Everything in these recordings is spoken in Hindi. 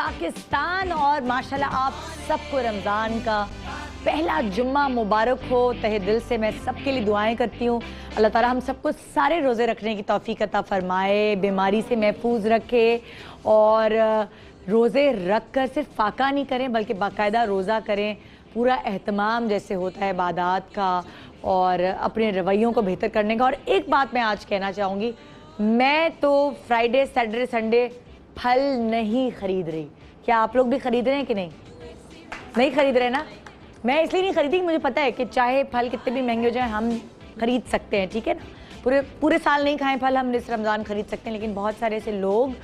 पाकिस्तान और माशाल्लाह आप सबको रमज़ान का पहला जुम्मा मुबारक हो। तहे दिल से मैं सबके लिए दुआएं करती हूँ। अल्लाह ताला हम सबको सारे रोज़े रखने की तौफीक अता फरमाए, बीमारी से महफूज रखे और रोज़े रख कर सिर्फ फाका नहीं करें बल्कि बाकायदा रोज़ा करें, पूरा एहतमाम जैसे होता है इबादत का और अपने रवैयों को बेहतर करने का। और एक बात मैं आज कहना चाहूँगी, मैं तो फ्राइडे सैटरडे संडे फल नहीं खरीद रही। क्या आप लोग भी खरीद रहे हैं कि नहीं? नहीं खरीद रहे ना? मैं इसलिए नहीं खरीदी, मुझे पता है कि चाहे फल कितने भी महंगे हो जाए हम खरीद सकते हैं, ठीक है ना। पूरे साल नहीं खाएं फल, हम इस रमज़ान खरीद सकते हैं। लेकिन बहुत सारे ऐसे लोग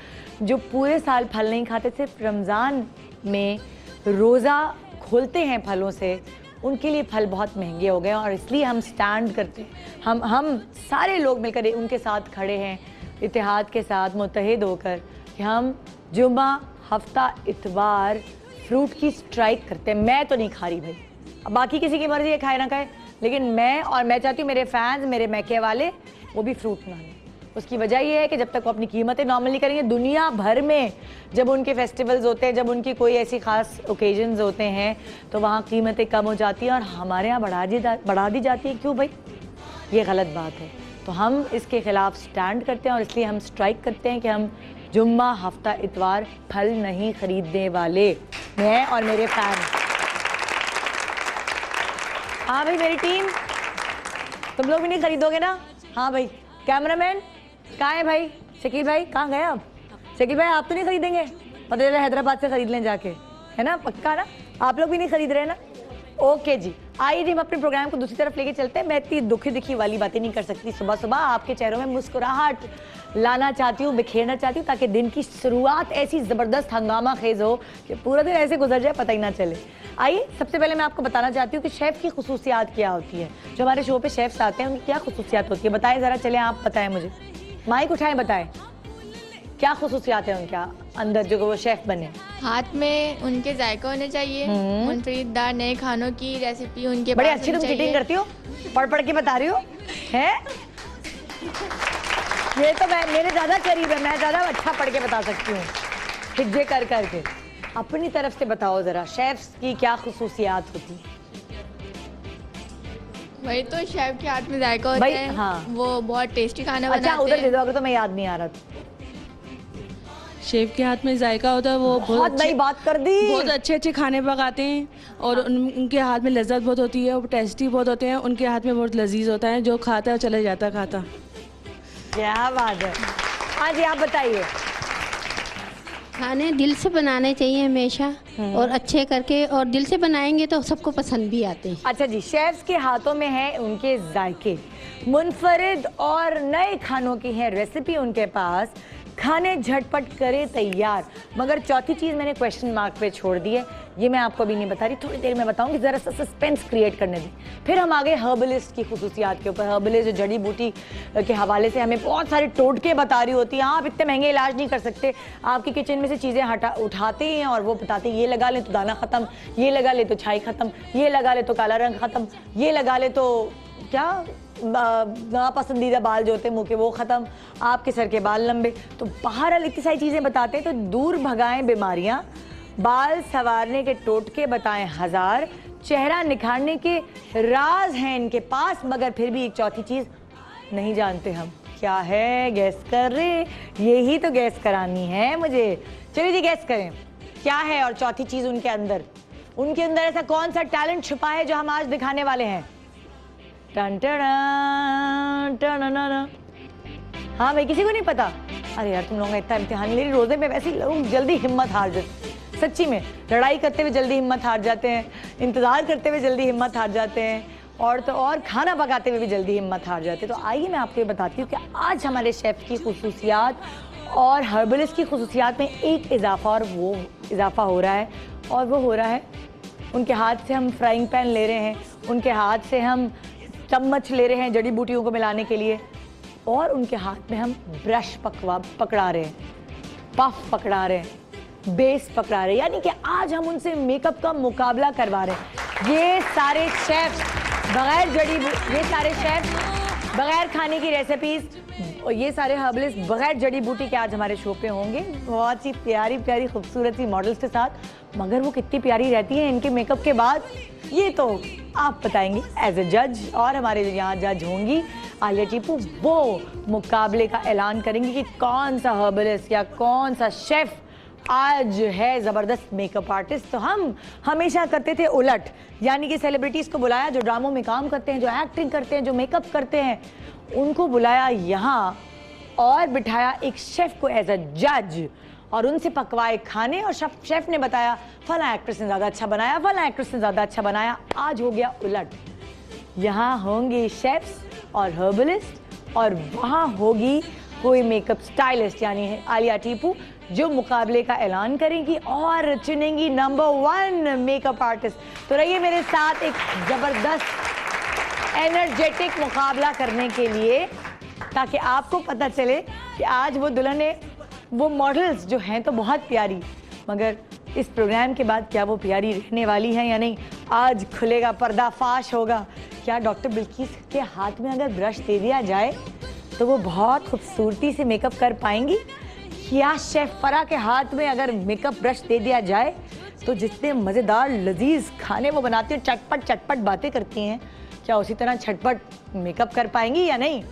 जो पूरे साल फल नहीं खाते, सिर्फ रमज़ान में रोज़ा खोलते हैं फलों से, उनके लिए फल बहुत महंगे हो गए और इसलिए हम स्टैंड करते हैं। हम सारे लोग मिलकर उनके साथ खड़े हैं, इत्तेहाद के साथ मुत्तहिद होकर कि हम जुम्मा हफ्ता इतवार फ्रूट की स्ट्राइक करते हैं। मैं तो नहीं खा रही भाई, अब बाकी किसी की मर्जी है, खाए ना खाए, लेकिन मैं चाहती हूँ मेरे फैंस, मेरे मैके वाले वो भी फ्रूट ना लें। उसकी वजह ये है कि जब तक वो अपनी कीमतें नॉर्मली करेंगे, दुनिया भर में जब उनके फेस्टिवल्स होते हैं, जब उनकी कोई ऐसी ख़ास ओकेजन्स होते हैं तो वहाँ कीमतें कम हो जाती हैं और हमारे यहाँ बढ़ा दी जाती है। क्यों भाई? ये गलत बात है। तो हम इसके ख़िलाफ़ स्टैंड करते हैं और इसलिए हम स्ट्राइक करते हैं कि हम जुम्मा हफ्ता इतवार फल नहीं खरीदने वाले, मैं और मेरे फैन। हाँ भाई मेरी टीम, तुम लोग भी नहीं खरीदोगे ना? हाँ भाई। कैमरामैन कहाँ है भाई? शकील भाई कहाँ गए आप? शकील भाई आप तो नहीं खरीदेंगे? पता चला हैदराबाद से खरीद लें जाके, है ना? पक्का ना? आप लोग भी नहीं खरीद रहे ना? ओके जी, आइए जी हम अपने प्रोग्राम को दूसरी तरफ लेके चलते हैं। मैं इतनी दुखी दुखी वाली बातें नहीं कर सकती। सुबह सुबह आपके चेहरों में मुस्कुराहट लाना चाहती हूँ, बिखेरना चाहती हूँ, ताकि दिन की शुरुआत ऐसी ज़बरदस्त हंगामा खेज हो कि पूरा दिन ऐसे गुजर जाए पता ही ना चले। आइए सबसे पहले मैं आपको बताना चाहती हूँ कि शेफ़ की खुसूसियात क्या होती है। जो हमारे शो पे शेफ़्स आते हैं उनकी क्या खुसूसियात होती है, बताएं ज़रा। चले आप बताएं मुझे, माइक उठाएं, बताएं क्या खुसूसियात है उनके अंदर जो वो शेफ़ बने। हाथ में उनके जायका होने चाहिए, मुनफरिदार नए खानों की रेसिपी उनके बड़े पास अच्छी तुम होनी चीटिंग चाहिए। करती हो, पढ़ के बता रही हो हैं? ये तो मेरे ज़्यादा करीब है, मैं ज़्यादा अच्छा पढ़ के बता सकती हूँ हिज्जे कर करके। अपनी तरफ से बताओ ज़रा, शेफ्स की क्या खुसूसियात होती है? वही तो शेफ के हाथ में जायका होता है। हाँ। वो बहुत टेस्टी खाना बनाते अच्छा हैं। उधर दे दो, अगर तो मैं याद नहीं आ रहा था। शेफ के हाथ में जायका होता है, वो बहुत नई बात कर दी। बहुत अच्छे खाने पकाते हैं और उनके हाथ में लज्जत बहुत होती है, वो टेस्टी बहुत होते हैं। उनके हाथ में बहुत लजीज होता है, जो खाता है चले जाता खाता। क्या बात है। हाँ जी आप बताइए। खाने दिल से बनाने चाहिए हमेशा और अच्छे करके, और दिल से बनाएंगे तो सबको पसंद भी आते हैं। अच्छा जी, शेफ्स के हाथों में है उनके जायके, मुनफरिद और नए खानों की है रेसिपी उनके पास, खाने झटपट करे तैयार। मगर चौथी चीज़ मैंने क्वेश्चन मार्क पे छोड़ दी है, ये मैं आपको अभी नहीं बता रही, थोड़ी देर में बताऊंगी, ज़रा सा सस्पेंस क्रिएट करने दी। फिर हम आगे हर्बलिस्ट की खुसूसियात के ऊपर। हर्बलिस्ट जो जड़ी बूटी के हवाले से हमें बहुत सारे टोटके बता रही होती है। आप इतने महंगे इलाज नहीं कर सकते, आपकी किचन में से चीज़ें उठाते हैं और वो बताते हैं ये लगा ले तो दाना ख़त्म, ये लगा ले तो छाई ख़त्म, ये लगा ले तो काला रंग ख़त्म, ये लगा ले तो क्या नापसंदीदा बाल जो होते हैं मुँह के वो ख़त्म, आपके सर के बाल लंबे। तो बहरहाल इतनी सारी चीज़ें बताते हैं। तो दूर भगाएं बीमारियाँ, बाल संवारने के टोटके बताएं हज़ार, चेहरा निखारने के राज हैं इनके पास, मगर फिर भी एक चौथी चीज़ नहीं जानते हम। क्या है? गैस कर रहे? यही तो गैस करानी है मुझे। चलिए जी गैस करें क्या है और चौथी चीज़ उनके अंदर ऐसा कौन सा टैलेंट छुपा है जो हम आज दिखाने वाले हैं। टन टन टन। हाँ भाई किसी को नहीं पता? अरे यार तुम लोगों का इतना इम्तिहान ले रही, रोजे में वैसे लोग जल्दी हिम्मत हार जाते, सच्ची में लड़ाई करते हुए जल्दी हिम्मत हार जाते हैं, इंतज़ार करते हुए जल्दी हिम्मत हार जाते हैं, और तो और खाना पकाते हुए भी जल्दी हिम्मत हार जाते हैं। तो आइए मैं आपको ये बताती हूँ कि आज हमारे शेफ़ की खुसूसियात और हर्बलिस्ट की खुसूसियात में एक इजाफा, और वो इजाफा हो रहा है, और वो हो रहा है उनके हाथ से हम फ्राइंग पैन ले रहे हैं, उनके हाथ से हम चम्मच ले रहे हैं जड़ी बूटियों को मिलाने के लिए, और उनके हाथ में हम ब्रश पकड़ा रहे हैं, पफ पकड़ा रहे हैं, बेस पकड़ा रहे हैं। यानी कि आज हम उनसे मेकअप का मुकाबला करवा रहे हैं। ये सारे शेफ बगैर खाने की रेसिपीज और ये सारे हर्बलिस्ट बगैर जड़ी बूटी के आज हमारे शो पे होंगे, बहुत ही प्यारी प्यारी खूबसूरत सी मॉडल्स के साथ। मगर वो कितनी प्यारी रहती हैं इनके मेकअप के बाद, ये तो आप बताएंगी एज ए जज। और हमारे यहाँ जज होंगी आलिया टीपू, वो मुकाबले का ऐलान करेंगी कि कौन सा हर्बलिस्ट या कौन सा शेफ आज है ज़बरदस्त मेकअप आर्टिस्ट। तो हम हमेशा करते थे उलट, यानी कि सेलिब्रिटीज़ को बुलाया जो ड्रामों में काम करते हैं, जो एक्टिंग करते हैं, जो मेकअप करते हैं, उनको बुलाया यहाँ और बिठाया एक शेफ़ को एज अ जज और उनसे पकवाए खाने। और शेफ़ ने बताया फला एक्ट्रेस ने ज़्यादा अच्छा बनाया, फला एक्ट्रेस ने ज़्यादा अच्छा बनाया। आज हो गया उलट, यहाँ होंगे शेफ्स और हर्बलिस्ट और वहाँ होगी कोई मेकअप स्टाइलिस्ट यानी आलिया टीपू, जो मुकाबले का ऐलान करेंगी और चुनेंगी नंबर 1 मेकअप आर्टिस्ट। तो रहिए मेरे साथ एक ज़बरदस्त एनर्जेटिक मुकाबला करने के लिए, ताकि आपको पता चले कि आज वो दुल्हनें, वो मॉडल्स जो हैं तो बहुत प्यारी, मगर इस प्रोग्राम के बाद क्या वो प्यारी रहने वाली हैं या नहीं। आज खुलेगा, पर्दाफाश होगा। क्या डॉक्टर बिल्किस के हाथ में अगर ब्रश दे दिया जाए तो वो बहुत खूबसूरती से मेकअप कर पाएंगी? क्या शेफ फरा के हाथ में अगर मेकअप ब्रश दे दिया जाए तो जितने मज़ेदार लजीज खाने वो बनाती हैं, चटपट चटपट बातें करती हैं, क्या उसी तरह झटपट मेकअप कर पाएंगी या नहीं?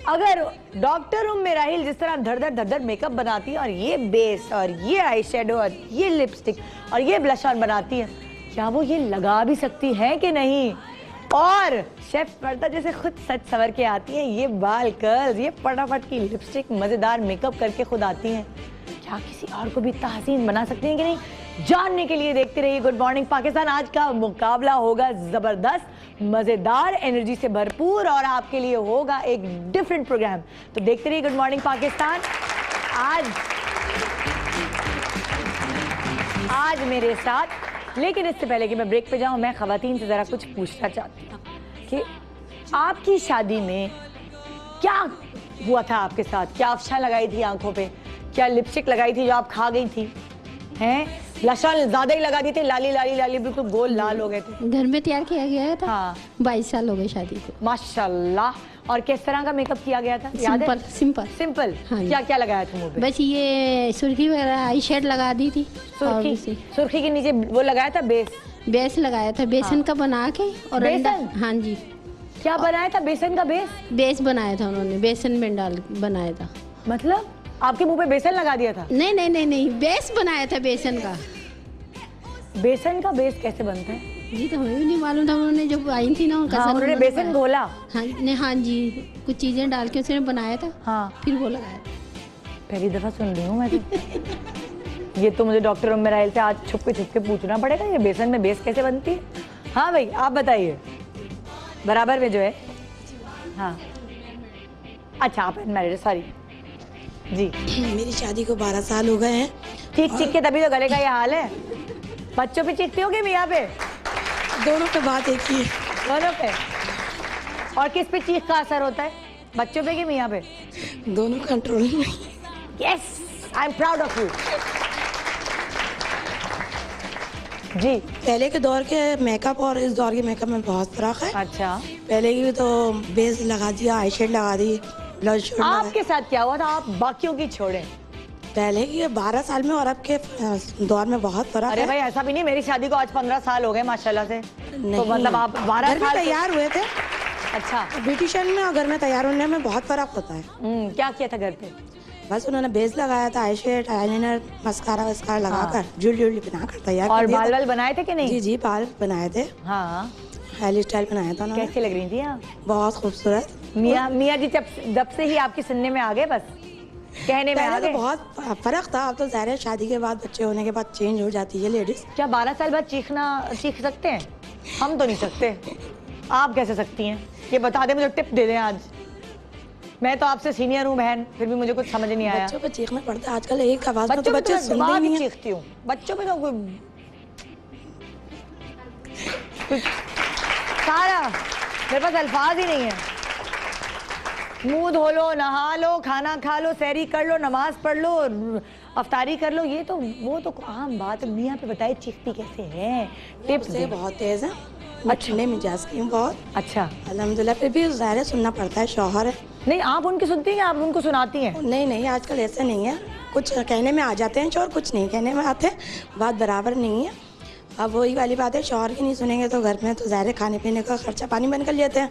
अगर डॉक्टर उम्मे राहिल जिस तरह धड़ धड़ मेकअप बनाती है और ये बेस और ये आई शेडो और ये लिपस्टिक और ये ब्लश ऑन बनाती है, क्या वो ये लगा भी सकती है कि नहीं? और शेफ पर्दा जैसे खुद सच सवर के आती हैं, ये बाल कर्ल्स, ये फटाफट की लिपस्टिक, मज़ेदार मेकअप करके खुद आती हैं, क्या किसी और को भी तहसीन बना सकती हैं कि नहीं? जानने के लिए देखते रहिए गुड मॉर्निंग पाकिस्तान। आज का मुकाबला होगा ज़बरदस्त, मज़ेदार, एनर्जी से भरपूर और आपके लिए होगा एक डिफरेंट प्रोग्राम। तो देखते रहिए गुड मॉर्निंग पाकिस्तान। आज मेरे साथ, लेकिन इससे पहले कि मैं ब्रेक पे जाऊं, मैं ख़वातीन से ज़रा कुछ पूछना चाहती हूँ कि आपकी शादी में क्या हुआ था आपके साथ? क्या अफशा लगाई थी आंखों पे? क्या लिपस्टिक लगाई थी जो आप खा गई थी? हैं ब्लश ऑन ज़्यादा ही लगा दी थी, लाली लाली लाली बिल्कुल गोल लाल हो गए थे। घर में तैयार किया गया था। हाँ 22 साल हो गए शादी को। माशाल्लाह। और किस तरह का मेकअप किया गया था? याद है? Simple simple. हाँ। क्या क्या लगाया था मुंह पे? बस ये सुर्खी वगैरह आई शेड लगा दी थी। सुर्खी के नीचे वो लगाया था बेस लगाया था बेसन हाँ। का बना के। और बेसन? हाँ जी। क्या बनाया था? बेसन का बेस बनाया था उन्होंने, बेसन में डाल बनाया था। मतलब आपके मुंह पे बेसन लगा दिया था? नहीं, बेस बनाया था बेसन का। बेसन का बेस कैसे बनता है? जी तो हमें भी नहीं मालूम था, उन्होंने जब आई थी ना उन्होंने बेसन घोला। हाँ जी, कुछ चीजें डाल के उसने बनाया था। हाँ फिर वो लगाया। पहली दफा सुन रही हूँ मैं तो। ये तो मुझे डॉक्टर उम्मे राहिल से आज छुप के पूछना पड़ेगा, ये बेसन में बेस कैसे बनती है। हाँ भाई आप बताइए, बराबर में जो है। हाँ अच्छा आप अनमैरिड, सॉरी जी। मेरी शादी को 12 साल हो गए हैं। चीख के तभी तो गले का ये हाल है। बच्चों पे चीखते होगे मियाँ पे? दोनों पे बात एक ही है। दोनों पे? और किस पे चीख का असर होता है, बच्चों पे कि मियाँ पे? दोनों कंट्रोल में। Yes I am proud of you. जी पहले के दौर के मेकअप और इस दौर के मेकअप में बहुत फर्क है। अच्छा पहले की तो बेस लगा दिया, आई शेड लगा दी, ब्लश आपके साथ क्या हुआ था? आप बाकियों की छोड़ें, पहले की 12 साल में और अब के दौर में बहुत फर्क अरे है। भाई ऐसा भी नहीं, मेरी शादी को आज 15 साल हो गए माशाल्लाह से। नहीं, तो मतलब आप 12 घर में साल तैयार हुए थे। अच्छा ब्यूटिशियन में और घर में तैयार होने में बहुत फर्क होता है। क्या किया था घर पे? बस उन्होंने बेस लगाया था, आई शेड, आईलाइनर, मस्कारा वस्कारा लगाकर ज्वेलरी बना कर तैयार और कर दिया बाल था। वाल बनाए थे कि नहीं? जी बाल बनाए थे, हाँ हेयर स्टाइल बनाया था उन्होंने। कैसी लग रही थी आप? बहुत खूबसूरत। मियाँ जी जब से ही आपकी सुनने में आ गए, बस कहने में आ पहले गए। तो बहुत फर्क था, अब तो ज़ाहिर है शादी के बाद, बच्चे होने के बाद चेंज हो जाती है लेडीज। क्या 12 साल बाद सीख सकते हैं? हम तो नहीं सकते, आप कैसे सकती हैं? ये बता दें, मुझे टिप दे दें आज। मैं तो आपसे सीनियर हूँ बहन, फिर भी मुझे कुछ समझ नहीं आया। बच्चों पे चीखना पड़ता है आजकल, एक आवाज में तो बच्चों पे बच्चे तो सुनते मैं ही नहीं हैं। चीखती हूँ, बच्चों पे तो कुछ सारा मेरे पास अल्फाज ही नहीं है। मुंह धो लो, नहा लो, खाना खा लो, सैरी कर लो, नमाज पढ़ लो, अफ्तारी कर लो, ये तो वो तो आम बात है। मियाँ पे बताइए चीखती कैसे हैं, टिप्स से दे। बहुत तेज़ है, मैं ठंडे मिजाज की हूँ बहुत, अच्छा, अल्हम्दुलिल्लाह। फिर भी ज़ाहिर है सुनना पड़ता है, शौहर है। नहीं आप उनकी सुनती हैं, आप उनको सुनाती हैं? नहीं नहीं, आजकल ऐसा नहीं है, कुछ कहने में आ जाते हैं चोर, कुछ नहीं कहने में आते, बात बराबर नहीं है। अब वही वाली बात है, शौहर की नहीं सुनेंगे तो घर में तो ज़ाहिर है खाने पीने का खर्चा पानी बंद कर लेते हैं।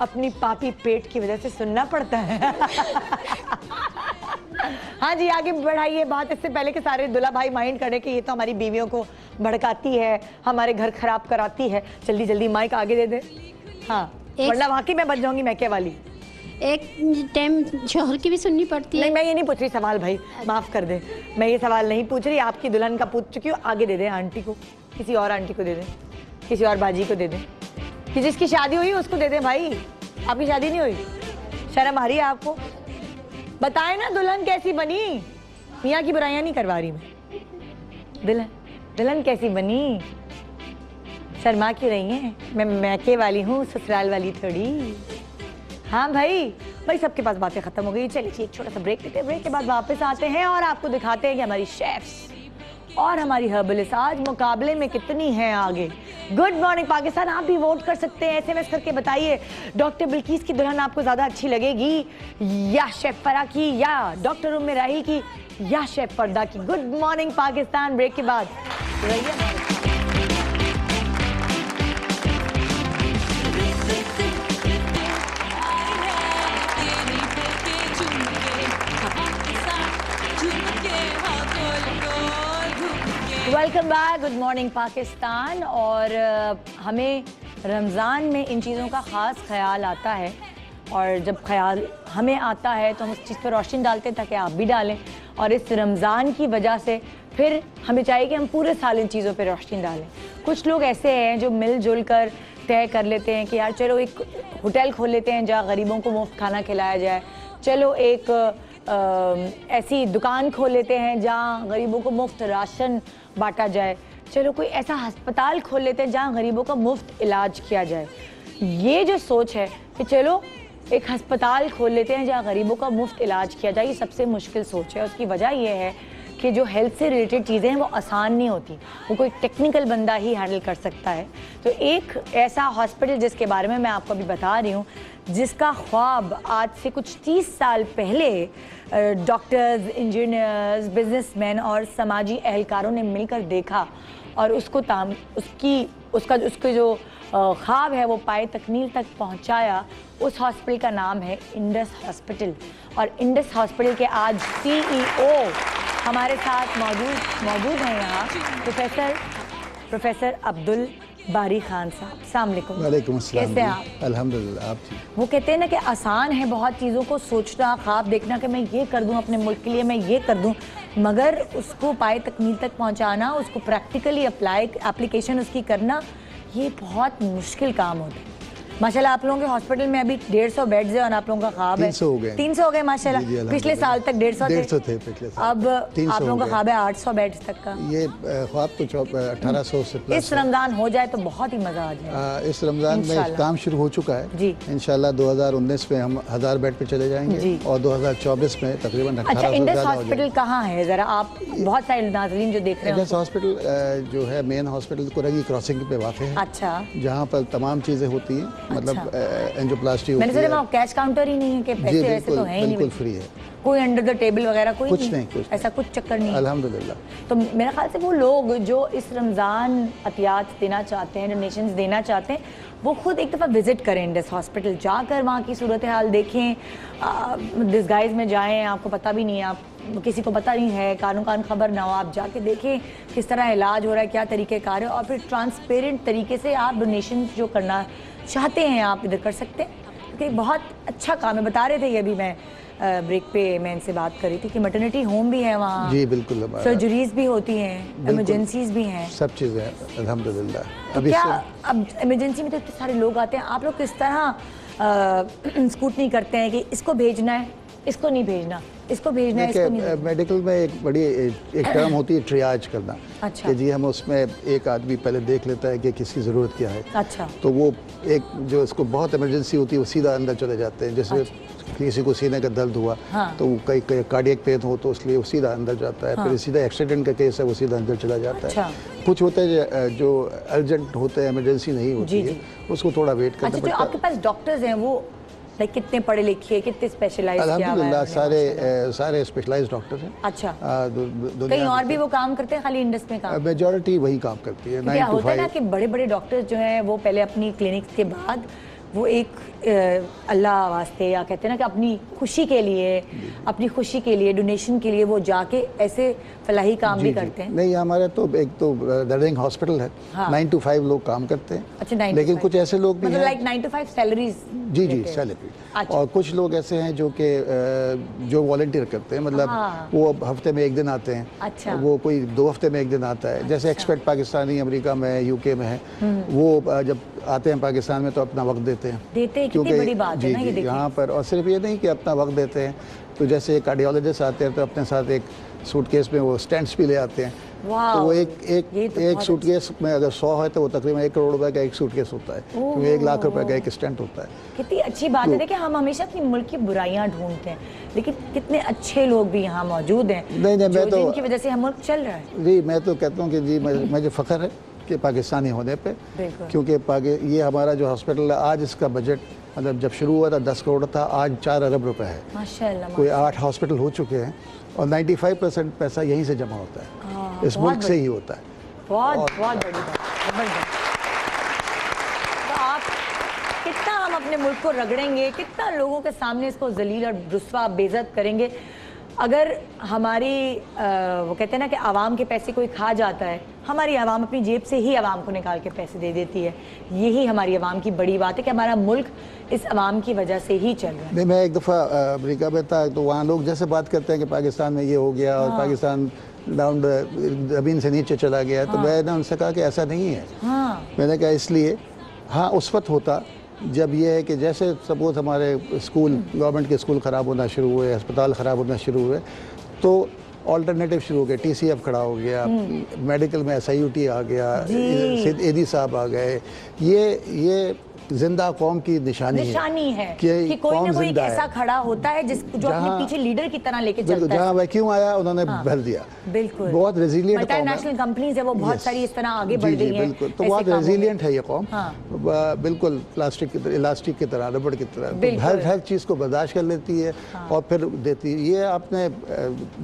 अपनी पापी पेट की वजह से सुनना पड़ता है। हाँ जी, आगे बढ़ाइए बात, इससे पहले कि सारे दुल्हा भाई माइंड करें कि ये तो हमारी बीवियों को भड़काती है, हमारे घर खराब कराती है। जल्दी जल्दी माइक आगे दे दे। हाँ, वरना वाकई मैं बन जाऊंगी मैके वाली। एक टाइम शोहर की भी सुननी पड़ती है। नहीं, मैं ये नहीं पूछ रही सवाल भाई, माफ कर दे, मैं ये सवाल नहीं पूछ रही। आपकी दुल्हन का पूछ चुकी हूँ, आगे दे दे आंटी को, किसी और आंटी को दे दे, किसी और बाजी को दे दे, कि जिसकी शादी हुई उसको दे दे भाई। आपकी शादी नहीं हुई, शर्म आ रही है आपको? बताए ना दुल्हन कैसी बनी। मियाँ की बुराइयां नहीं करवा रही मैं। दुल्हन कैसी बनी, शर्मा क्यों रही है? मैं मैके वाली हूँ, ससुराल वाली थोड़ी। हाँ भाई सबके पास बातें खत्म हो गई। चलिए एक छोटा सा ब्रेक लेते हैं, ब्रेक के बाद वापस आते हैं और आपको दिखाते हैं कि हमारी शेफ्स और हमारी हर्बलिस्ट आज मुकाबले में कितनी हैं आगे। गुड मॉर्निंग पाकिस्तान, आप भी वोट कर सकते हैं, एसएमएस करके बताइए डॉक्टर बिल्किस की दुल्हन आपको ज़्यादा अच्छी लगेगी या शेफ फरा की, या डॉक्टर उम्मे राही की, या शेफ फरदा की। गुड मॉर्निंग पाकिस्तान, ब्रेक के बाद रहिए। Welcome back, good morning Pakistan. और हमें रमज़ान में इन चीज़ों का ख़ास ख्याल आता है, और जब ख्याल हमें आता है तो हम उस चीज़ पर रोशनी डालते हैं ताकि आप भी डालें। और इस रमज़ान की वजह से फिर हमें चाहिए कि हम पूरे साल इन चीज़ों पर रोशनी डालें। कुछ लोग ऐसे हैं जो मिलजुल कर तय कर लेते हैं कि यार चलो एक होटल खोल लेते हैं जहाँ गरीबों को मुफ्त खाना खिलाया जाए, चलो एक ऐसी दुकान खोल लेते हैं जहाँ गरीबों को मुफ्त राशन बांटा जाए, चलो कोई ऐसा अस्पताल खोल लेते हैं जहाँ गरीबों का मुफ्त इलाज किया जाए। ये जो सोच है कि चलो एक अस्पताल खोल लेते हैं जहाँ गरीबों का मुफ्त इलाज किया जाए, ये सबसे मुश्किल सोच है। उसकी वजह यह है कि जो हेल्थ से रिलेटेड चीज़ें हैं वो आसान नहीं होती, वो कोई टेक्निकल बंदा ही हैंडल कर सकता है। तो एक ऐसा हॉस्पिटल जिसके बारे में मैं आपको अभी बता रही हूँ, जिसका ख्वाब आज से कुछ 30 साल पहले डॉक्टर्स, इंजीनियर्स, बिजनेसमैन और समाजी एहलकारों ने मिलकर देखा और उसका जो ख्वाब है वो पाए तकमील तक पहुंचाया। उस हॉस्पिटल का नाम है इंडस हॉस्पिटल। और इंडस हॉस्पिटल के आज CEO हमारे साथ मौजूद हैं यहाँ प्रोफेसर अब्दुल बारी खान साहब। अस्सलाम वालेकुम। वालेकुम अस्सलाम। कैसे हैं आप? अल्हम्दुलिल्लाह, आप जी? वो कहते हैं ना कि आसान है बहुत चीज़ों को सोचना, ख्वाब देखना कि मैं ये कर दूं अपने मुल्क के लिए, मैं ये कर दूं, मगर उसको पाए तकमील तक पहुंचाना, उसको प्रैक्टिकली एप्लीकेशन उसकी करना, ये बहुत मुश्किल काम होता है। माशाल्लाह आप लोगों के हॉस्पिटल में अभी 150 बेड्स हैं और आप लोगों का ख्वाब है 300 हो गए। 300 हो गए माशाल्लाह। जी, जी, पिछले साल तक 150 थे पिछले साल। अब 300 आप लोगों का हो ख्वाब है 800 बेड्स तक का। ये ख्वाब तो 1800 से प्लस इस रमज़ान हो जाए तो बहुत ही मज़ा आ जाए। इस रमज़ान में इंशाल्लाह। काम शुरू हो चुका है जी। इंशाल्लाह 2019 में हम 1000 बेड पे चले जाएंगे जी। और 2024 में तकरीबन 1800 अच्छा, इंडस ज़्यादा हो हॉस्पिटल जाएंगे। कहाँ है? ज़रा आप बहुत सारे नाज़रीन जो देख रहे इंडस हैं। हॉस्पिटल जो है मेन हॉस्पिटल कुरंगी क्रॉसिंग पे वाक़ है, अच्छा, जहाँ पर तमाम चीज़ें होती हैं, मतलब एंजियोप्लास्टी मैंने होती सोचा है। वहाँ कैश काउंटर ही नहीं है कि जी पैसे वैसे तो हैं ही बिल्कुल नहीं, फ्री है, कोई अंडर द टेबल वगैरह कोई कुछ नहीं, ऐसा कुछ चक्कर नहीं है। अल्हम्दुलिल्लाह। तो मेरा ख्याल से वो लोग जो इस रमज़ान अतियात देना चाहते हैं, डोनेशंस देना चाहते हैं, वो खुद एक दफ़ा विज़िट करें इंडस हॉस्पिटल, जाकर वहाँ की सूरत हाल देखें, डिस्गाइज में जाएं, आपको पता भी नहीं है, आप किसी को पता नहीं है, कान खबर ना हो, आप जाके देखें किस तरह इलाज हो रहा है, क्या तरीक़ेकार है, और फिर ट्रांसपेरेंट तरीके से आप डोनेशन जो करना चाहते हैं आप इधर कर सकते हैं, क्योंकि बहुत अच्छा काम है। बता रहे थे ये अभी मैं ब्रेक पे मैं इनसे बात कर रही थी कि मैटरनिटी होम भी है वहाँ, जी बिल्कुल, सर्जरीज भी होती हैं, इमरजेंसीज भी हैं, सब चीज़ें हैं अल्हम्दुलिल्लाह। तो अभी क्या अब इमरजेंसी में तो इतने सारे लोग आते हैं, आप लोग किस तरह स्कूटनी करते हैं कि इसको भेजना है, इसको नहीं भेजना, इसको भेजना है, इसको नहीं देखिए भेजना। मेडिकल में एक बड़ी एक टर्म होती है ट्रियाज करना। अच्छा। कि जी हम उसमें एक आदमी पहले देख लेता है कि किसकी ज़रूरत क्या है। अच्छा। तो वो एक जो इसको बहुत इमरजेंसी होती है वो सीधा अंदर चले जाते हैं। जैसे किसी को सीने का दर्द हुआ हाँ। तो कई कार्डियक पेन हो तो इसलिए वो सीधा अंदर जाता है। फिर सीधा एक्सीडेंट का केस है वो सीधा अंदर चला जाता अच्छा। है। कुछ होते हैं जो अर्जेंट होते हैं, इमरजेंसी नहीं होती जी, है, उसको थोड़ा वेट करना अच्छा, जो पड़ता आपके पास डॉक्टर्स हैं वो लाइक कितने पढ़े लिखे, कितने स्पेशलाइज किया हुआ है अल्हम्दुलिल्लाह उन्होंने? सारे स्पेशलाइज्ड डॉक्टर हैं। अच्छा। दुनिया कहीं और भी वो काम करते हैं, खाली इंडस में काम? मेजॉरिटी वही काम करती है। क्या 9 to होता है ना 5। कि बड़े बड़े डॉक्टर्स जो हैं वो पहले अपनी क्लिनिक्स के बाद वो एक अल्लाह वास्ते या कहते हैं ना कि अपनी खुशी के लिए डोनेशन के लिए वो जाके ऐसे फलाही काम भी करते हैं। नहीं हमारे तो एक तो दर्दिंग हॉस्पिटल है। हाँ। 9 to 5 लोग काम करते हैं। अच्छा, 9 to लेकिन 5 कुछ ऐसे लोग भी मतलब हैं लाइक 9 to 5 सैलरीज? जी सैलरी। अच्छा। और कुछ लोग ऐसे हैं जो कि जो वॉलंटियर करते हैं, मतलब हाँ। वो हफ्ते में एक दिन आते हैं। अच्छा। वो कोई 2 हफ्ते में एक दिन आता है। जैसे एक्सपर्ट पाकिस्तानी अमेरिका में, यूके में है, वो जब आते हैं पाकिस्तान में तो अपना वक्त देते हैं। कितनी बड़ी बात है ना ये देखिए। यहाँ पर और सिर्फ ये नहीं कि अपना वक्त देते हैं, तो जैसे कार्डियोलॉजिस्ट आते हैं तो अपने साथ एक सूटकेस में वो स्टेंट्स भी ले आते हैं। वाह, तो वो ये तो एक बहुत सूटकेस में अगर 100 है तो वो तकरीबन 1 करोड़ रुपए का एक सूटकेस होता है, क्योंकि 1 लाख रुपए का एक स्टेंट होता है। कितनी अच्छी बात है। देखिए हम हमेशा अपने मुल्क की बुराइयां ढूंढते हैं, लेकिन कितने अच्छे लोग भी यहाँ मौजूद हैं नहीं, मैं तो जिनकी वजह से हम मुल्क चल रहा है। जी मैं तो कहता हूँ कि जी मुझे फ़ख्र है कि पाकिस्तानी होने पे, बिल्कुल। क्योंकि ये हमारा जो हॉस्पिटल है आज इसका बजट मतलब जब शुरू हुआ था 10 करोड़ था, आज 4 अरब रुपए है। माशाल्लाह। कोई 8 हॉस्पिटल हो चुके हैं और 95% पैसा यहीं से जमा होता है, इस मुल्क से ही होता है। बहुत बड़ी बात, जबरदस्त। तो आप कितना हम अपने मुल्क को रगड़ेंगे, कितना लोगों के सामने इसको जलील और रुस्वा बेइज्जत करेंगे अगर हमारी वो कहते हैं ना कि आवाम के पैसे कोई खा जाता है, हमारी आवाम अपनी जेब से ही आवाम को निकाल के पैसे दे देती है। यही हमारी आवाम की बड़ी बात है कि हमारा मुल्क इस आवाम की वजह से ही चल रहा है। नहीं, मैं एक दफ़ा अमेरिका में था तो वहाँ लोग जैसे बात करते हैं कि पाकिस्तान में ये हो गया और पाकिस्तान डाउन ज़मीन से नीचे चला गया, तो मैंने उनसे कहा कि ऐसा नहीं है। मैंने कहा इसलिए हाँ उस वक्त होता जब ये है कि जैसे सपोज हमारे स्कूल गवर्नमेंट के स्कूल ख़राब होना शुरू हुए, अस्पताल ख़राब होना शुरू हुए, तो ऑल्टरनेटिव शुरू हो गए, TCF खड़ा हो गया, मेडिकल में SIUT आ गया, एडी साहब आ गए। ये जिंदा कौम की निशानी है कि कोई ना कोई जिंदा ऐसा खड़ा होता है जो अपने पीछे लीडर की तरह लेके चलता है। जहाँ वैक्यूम आया उन्होंने भर दिया। बिल्कुल। बहुत रेजिलियंट कौम है। मल्टीनेशनल कंपनीज है वो बहुत सारी इस तरह आगे बढ़ जी, गई हैं। बिल्कुल। तो बहुत रेजिलियंट है ये कौम। बिल्कुल इलास्टिक की तरह, रबड़ की तरह, तो हर चीज़ को बर्दाश्त कर लेती है और फिर देती है। ये आपने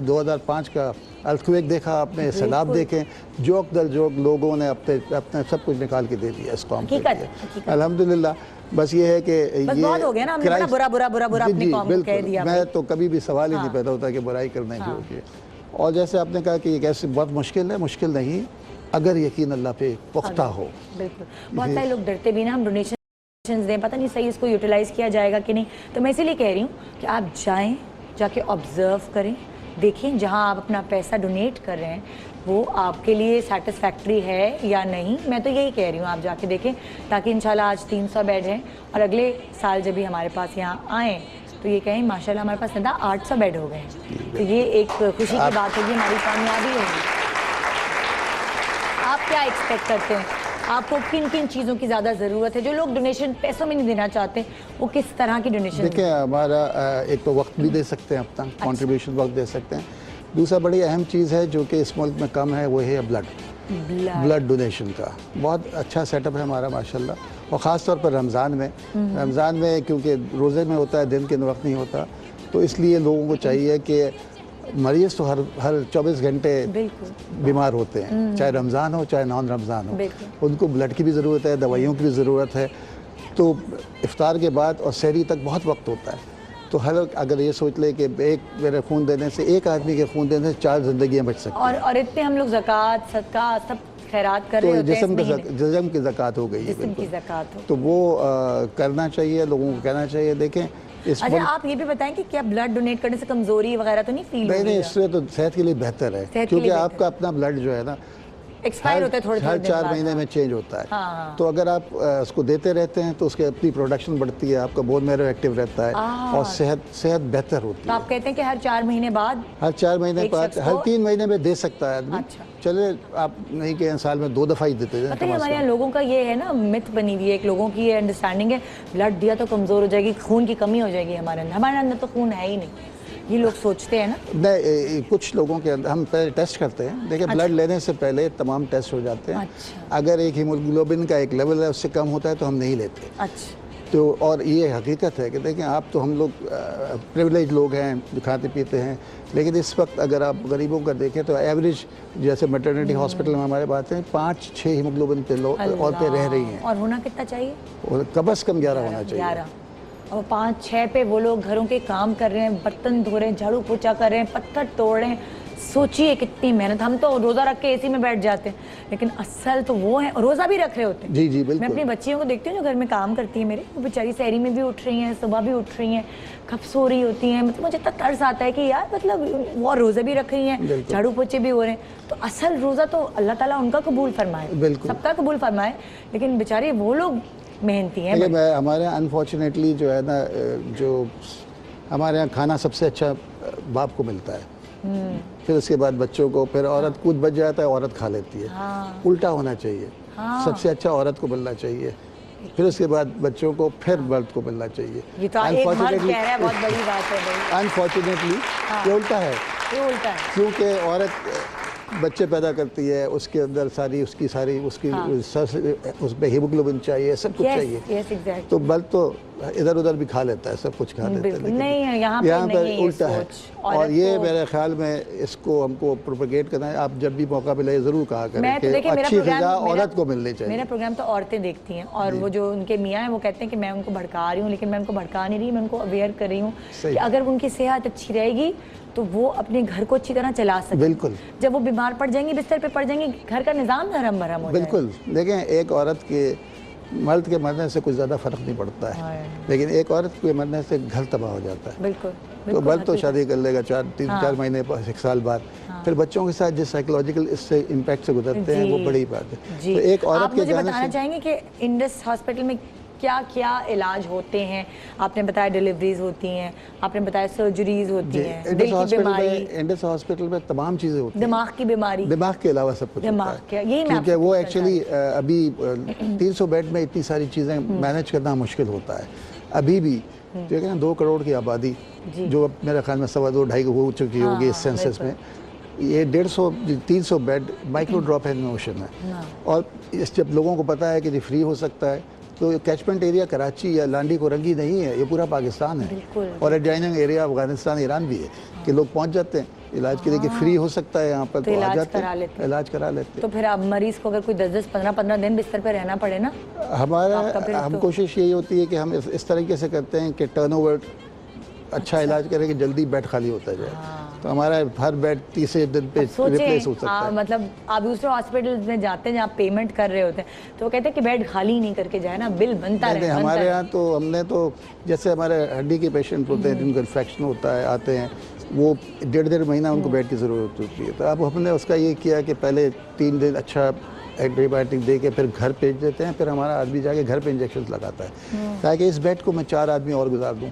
2005 का अर्थक्वेक देखा, आपने सैलाब देखे, जोक दर जोक लोगों ने अपने सब कुछ निकाल के दे दिया इस कौम के लिए। अल्हम्दुलिल्लाह। बस ये है कि ये बहुत हो गया ना, हमने बड़ा बुरा अपनी कौम को कह दिया। मैं तो कभी भी सवाल ही नहीं पैदा होता कि बुराई करने की होती है। और जैसे आपने कहा कि ये कैसे बहुत मुश्किल है, मुश्किल नहीं अगर यकीन अल्लाह पे पुख्ता हो। बिल्कुल। बहुत सारे लोग डरते भी ना हम डोनेशन दें, पता नहीं सही इसको यूटिलाइज किया जाएगा कि नहीं। तो मैं इसीलिए कह रही हूँ कि आप जाएं, जाके ऑब्जर्व करें, देखें जहाँ आप अपना पैसा डोनेट कर रहे हैं वो आपके लिए सेटिस्फैक्ट्री है या नहीं। मैं तो यही कह रही हूँ आप जाके देखें, ताकि इंशाल्लाह आज 300 बेड हैं और अगले साल जब भी हमारे पास यहाँ आएँ तो ये कहें माशाल्लाह हमारे पास 800 बेड हो गए हैं। तो ये एक खुशी की बात होगी, हमारी कामयाबी होगी। आप क्या एक्सपेक्ट करते हैं, आपको किन किन चीज़ों की ज़्यादा ज़रूरत है? जो लोग डोनेशन पैसों में नहीं देना चाहते वो किस तरह की डोनेशन? देखिए हमारा एक तो वक्त भी दे सकते हैं, अपना कंट्रीब्यूशन वक्त दे सकते हैं। दूसरा बड़ी अहम चीज़ है जो कि इस मुल्क में कम है, वो है ब्लड डोनेशन का। बहुत अच्छा सेटअप है हमारा माशाल्लाह, और ख़ास तौर पर रमज़ान में क्योंकि रोज़े में होता है, दिन के वक्त नहीं होता, तो इसलिए लोगों को चाहिए कि मरीज़ तो हर 24 घंटे बीमार होते हैं, चाहे रमज़ान हो चाहे नॉन रमज़ान हो, उनको ब्लड की भी ज़रूरत है, दवाइयों की भी ज़रूरत है। तो इफ्तार के बाद और सहरी तक बहुत वक्त होता है, तो हर अगर ये सोच ले कि एक मेरे खून देने से, एक आदमी के खून देने से 4 ज़िंदगियाँ बच सकती हैं। और इतने हम लोग ज़कात सदका सब खैरात कर रहे होते हैं। जिस्म की ज़कात हो गई है, तो वो करना चाहिए, लोगों को कहना चाहिए। देखें अच्छा आप ये भी बताएं कि क्या ब्लड डोनेट करने से कमजोरी वगैरह तो नहीं फील होगी? नहीं, इससे तो सेहत के लिए बेहतर है, क्योंकि आपका अपना ब्लड जो है ना एक्सपायर होते हैं थोड़े हर दिन 4 बाद, महीने हाँ। में चेंज होता है। हाँ। तो अगर आप उसको देते रहते हैं तो उसकी अपनी प्रोडक्शन बढ़ती है, आपका बोन मैरो एक्टिव रहता है और सेहत बेहतर होती तो है। आप कहते हैं कि हर 4 महीने बाद हर 4 महीने एक बाद, शख्स हर को- 3 महीने में दे सकता है आदमी। अच्छा। चले आप नहीं कि साल में 2 दफ़ा ही देते हैं। पता है हमारे यहाँ लोगों का ये है ना, मिथ बनी हुई है, एक लोगों की ये अंडरस्टैंडिंग है ब्लड दिया तो कमज़ोर हो जाएगी, खून की कमी हो जाएगी हमारे अंदर तो खून है ही नहीं, ये लोग सोचते हैं ना। नहीं, कुछ लोगों के अंदर हम पहले टेस्ट करते हैं। देखिए, ब्लड लेने से पहले तमाम टेस्ट हो जाते हैं। अच्छा। अगर एक हीमोग्लोबिन का एक लेवल है उससे कम होता है तो हम नहीं लेते। अच्छा। तो और ये हकीकत है कि देखें, आप तो हम लोग प्रिविलेज लोग हैं जो खाते पीते हैं, लेकिन इस वक्त अगर आप गरीबों का देखें तो एवरेज जैसे मैटरनिटी हॉस्पिटल में हमारे बात है 5-6 हीमोग्लोबिन पे औरतें रह रही हैं और होना कितना चाहिए? और कम से कम 11 होना चाहिए। 11 और 5-6 पे वो लोग घरों के काम कर रहे हैं, बर्तन धो रहे हैं, झाड़ू पोछा कर रहे हैं, पत्थर तोड़ रहे हैं। सोचिए कितनी मेहनत। हम तो रोज़ा रख के एसी में बैठ जाते हैं, लेकिन असल तो वो है, रोज़ा भी रख रहे होते हैं। जी जी बिल्कुल। मैं अपनी बच्चियों को देखती हूँ जो घर में काम करती है मेरे, वो बेचारी सहरी में भी उठ रही हैं, सुबह भी उठ रही हैं, कब सो रही होती हैं। मतलब मुझे इतना तरस आता है कि यार मतलब वो रोज़े भी रख रही हैं, झाड़ू पोछे भी हो रहे हैं। तो असल रोज़ा तो अल्लाह ताला उनका कबूल फरमाए, बिल्कुल। सबका कबूल फरमाए, लेकिन बेचारे वो लोग मेहनती हैं। देखिए, मैं हमारे यहाँ अनफॉर्चुनेटली जो है ना, जो हमारे यहाँ खाना सबसे अच्छा बाप को मिलता है, फिर उसके बाद बच्चों को, फिर औरत कुछ बच जाता है, औरत खा लेती है। उल्टा होना चाहिए। सबसे अच्छा औरत को मिलना चाहिए, फिर उसके बाद बच्चों को, फिर मर्द को मिलना चाहिए। ये तो एक मर्द कह रहा है, बहुत बड़ी बात है भाई। अनफॉर्चुनेटली ये उल्टा है, ये उल्टा है। क्योंकि औरत बच्चे पैदा करती है, उसके अंदर सारी उसकी उस पे हीमोग्लोबिन चाहिए, सब कुछ चाहिए। Yes exactly. तो मर्द तो इधर उधर भी खा लेता है, सब कुछ खा लेता है, बिल्कुल लेकिन नहीं, यहाँ पे यहाँ नहीं पर है उल्टा है। सोच। और ये को- मेरे ख्याल में इसको हमको प्रोपेगेट करना है। आप जब भी मौका मिले ज़रूर कहा करें मैं तो कि देखिए मेरा अच्छी प्रोग्राम ग़िज़ा औरत को मिलनी चाहिए। मेरा प्रोग्राम तो औरतें देखती हैं, और वो जो उनके मियाँ हैं वो कहते हैं कि मैं उनको भड़का रही हूँ, लेकिन मैं उनको भड़का नहीं रही, मैं उनको अवेयर कर रही हूँ सही। कि अगर उनकी सेहत अच्छी रहेगी तो वो अपने घर को अच्छी तरह चला सकते। बिल्कुल। जब वो बीमार पड़ जाएंगी, बिस्तर पे पड़ जाएंगी, घर का निज़ाम धर्म भरम हो जाएगा। बिल्कुल। देखें, एक औरत के मर्द के मरने से कुछ ज़्यादा फ़र्क नहीं पड़ता है, लेकिन एक औरत के मरने से घर तबाह हो जाता है। बिल्कुल। तो मर्द तो शादी कर लेगा 4 महीने 1 साल बाद, फिर बच्चों के साथ जिस साइकोलॉजिकल इससे इम्पैक्ट से गुजरते हैं वो बड़ी बात है। जी। तो एक औरत आप के मुझे जाने बताना से चाहेंगे कि इंडस हॉस्पिटल में क्या क्या इलाज होते हैं? आपने बताया डिलीवरीज होती हैं, आपने बताया सर्जरीज होती हैं, दिल इंडस की हॉस्पिटल बीमारी, में तमाम चीज़ें होती हैं। दिमाग की बीमारी, दिमाग के अलावा सब कुछ दिमाग होता के, है, यही मैं क्योंकि आपसे वो पूछना एक्चुअली अभी 300 बेड में इतनी सारी चीज़ें मैनेज करना मुश्किल होता है अभी भी। जो है ना 2 करोड़ की आबादी, जो अब मेरे ख्याल में 2.25 हो चुकी होगी इस सेंसस में, ये 300 bed micro drop in motion है। और इस जब लोगों को पता है कि ये फ्री हो सकता है, तो कैचमेंट एरिया कराची या लांडी कोरंगी नहीं है, ये पूरा पाकिस्तान है, और एडजॉइनिंग एरिया अफगानिस्तान ईरान भी है, कि लोग पहुंच जाते हैं इलाज के लिए कि फ्री हो सकता है यहाँ पर, तो आ जाते हैं, इलाज करा लेते तो फिर आप मरीज को अगर कोई 10-10, 15-15 दिन बिस्तर पे रहना पड़े ना, हम कोशिश यही होती है कि हम इस तरीके से करते हैं कि टर्नओवर अच्छा इलाज करें कि जल्दी बेड खाली होता जाए। तो हमारा हर बेड 30 दिन पे रिप्लेस हो सकता है। मतलब आप दूसरे हॉस्पिटल में जाते हैं जहाँ पेमेंट कर रहे होते हैं, तो वो कहते हैं कि बेड खाली नहीं करके जाए ना, बिल बनता रहे। हमारे यहाँ तो हमने तो जैसे हमारे हड्डी के पेशेंट होते हैं जिनको इन्फेक्शन होता है, आते हैं, वो 1.5 महीना उनको बेड की ज़रूरत होती है। तो अब हमने उसका ये किया कि पहले 3 दिन अच्छा एंटीबायोटिक दे के फिर घर भेज देते हैं, फिर हमारा आदमी जाके घर पे इंजेक्शन लगाता है, ताकि इस बेड को मैं 4 आदमी और गुजार दूँ,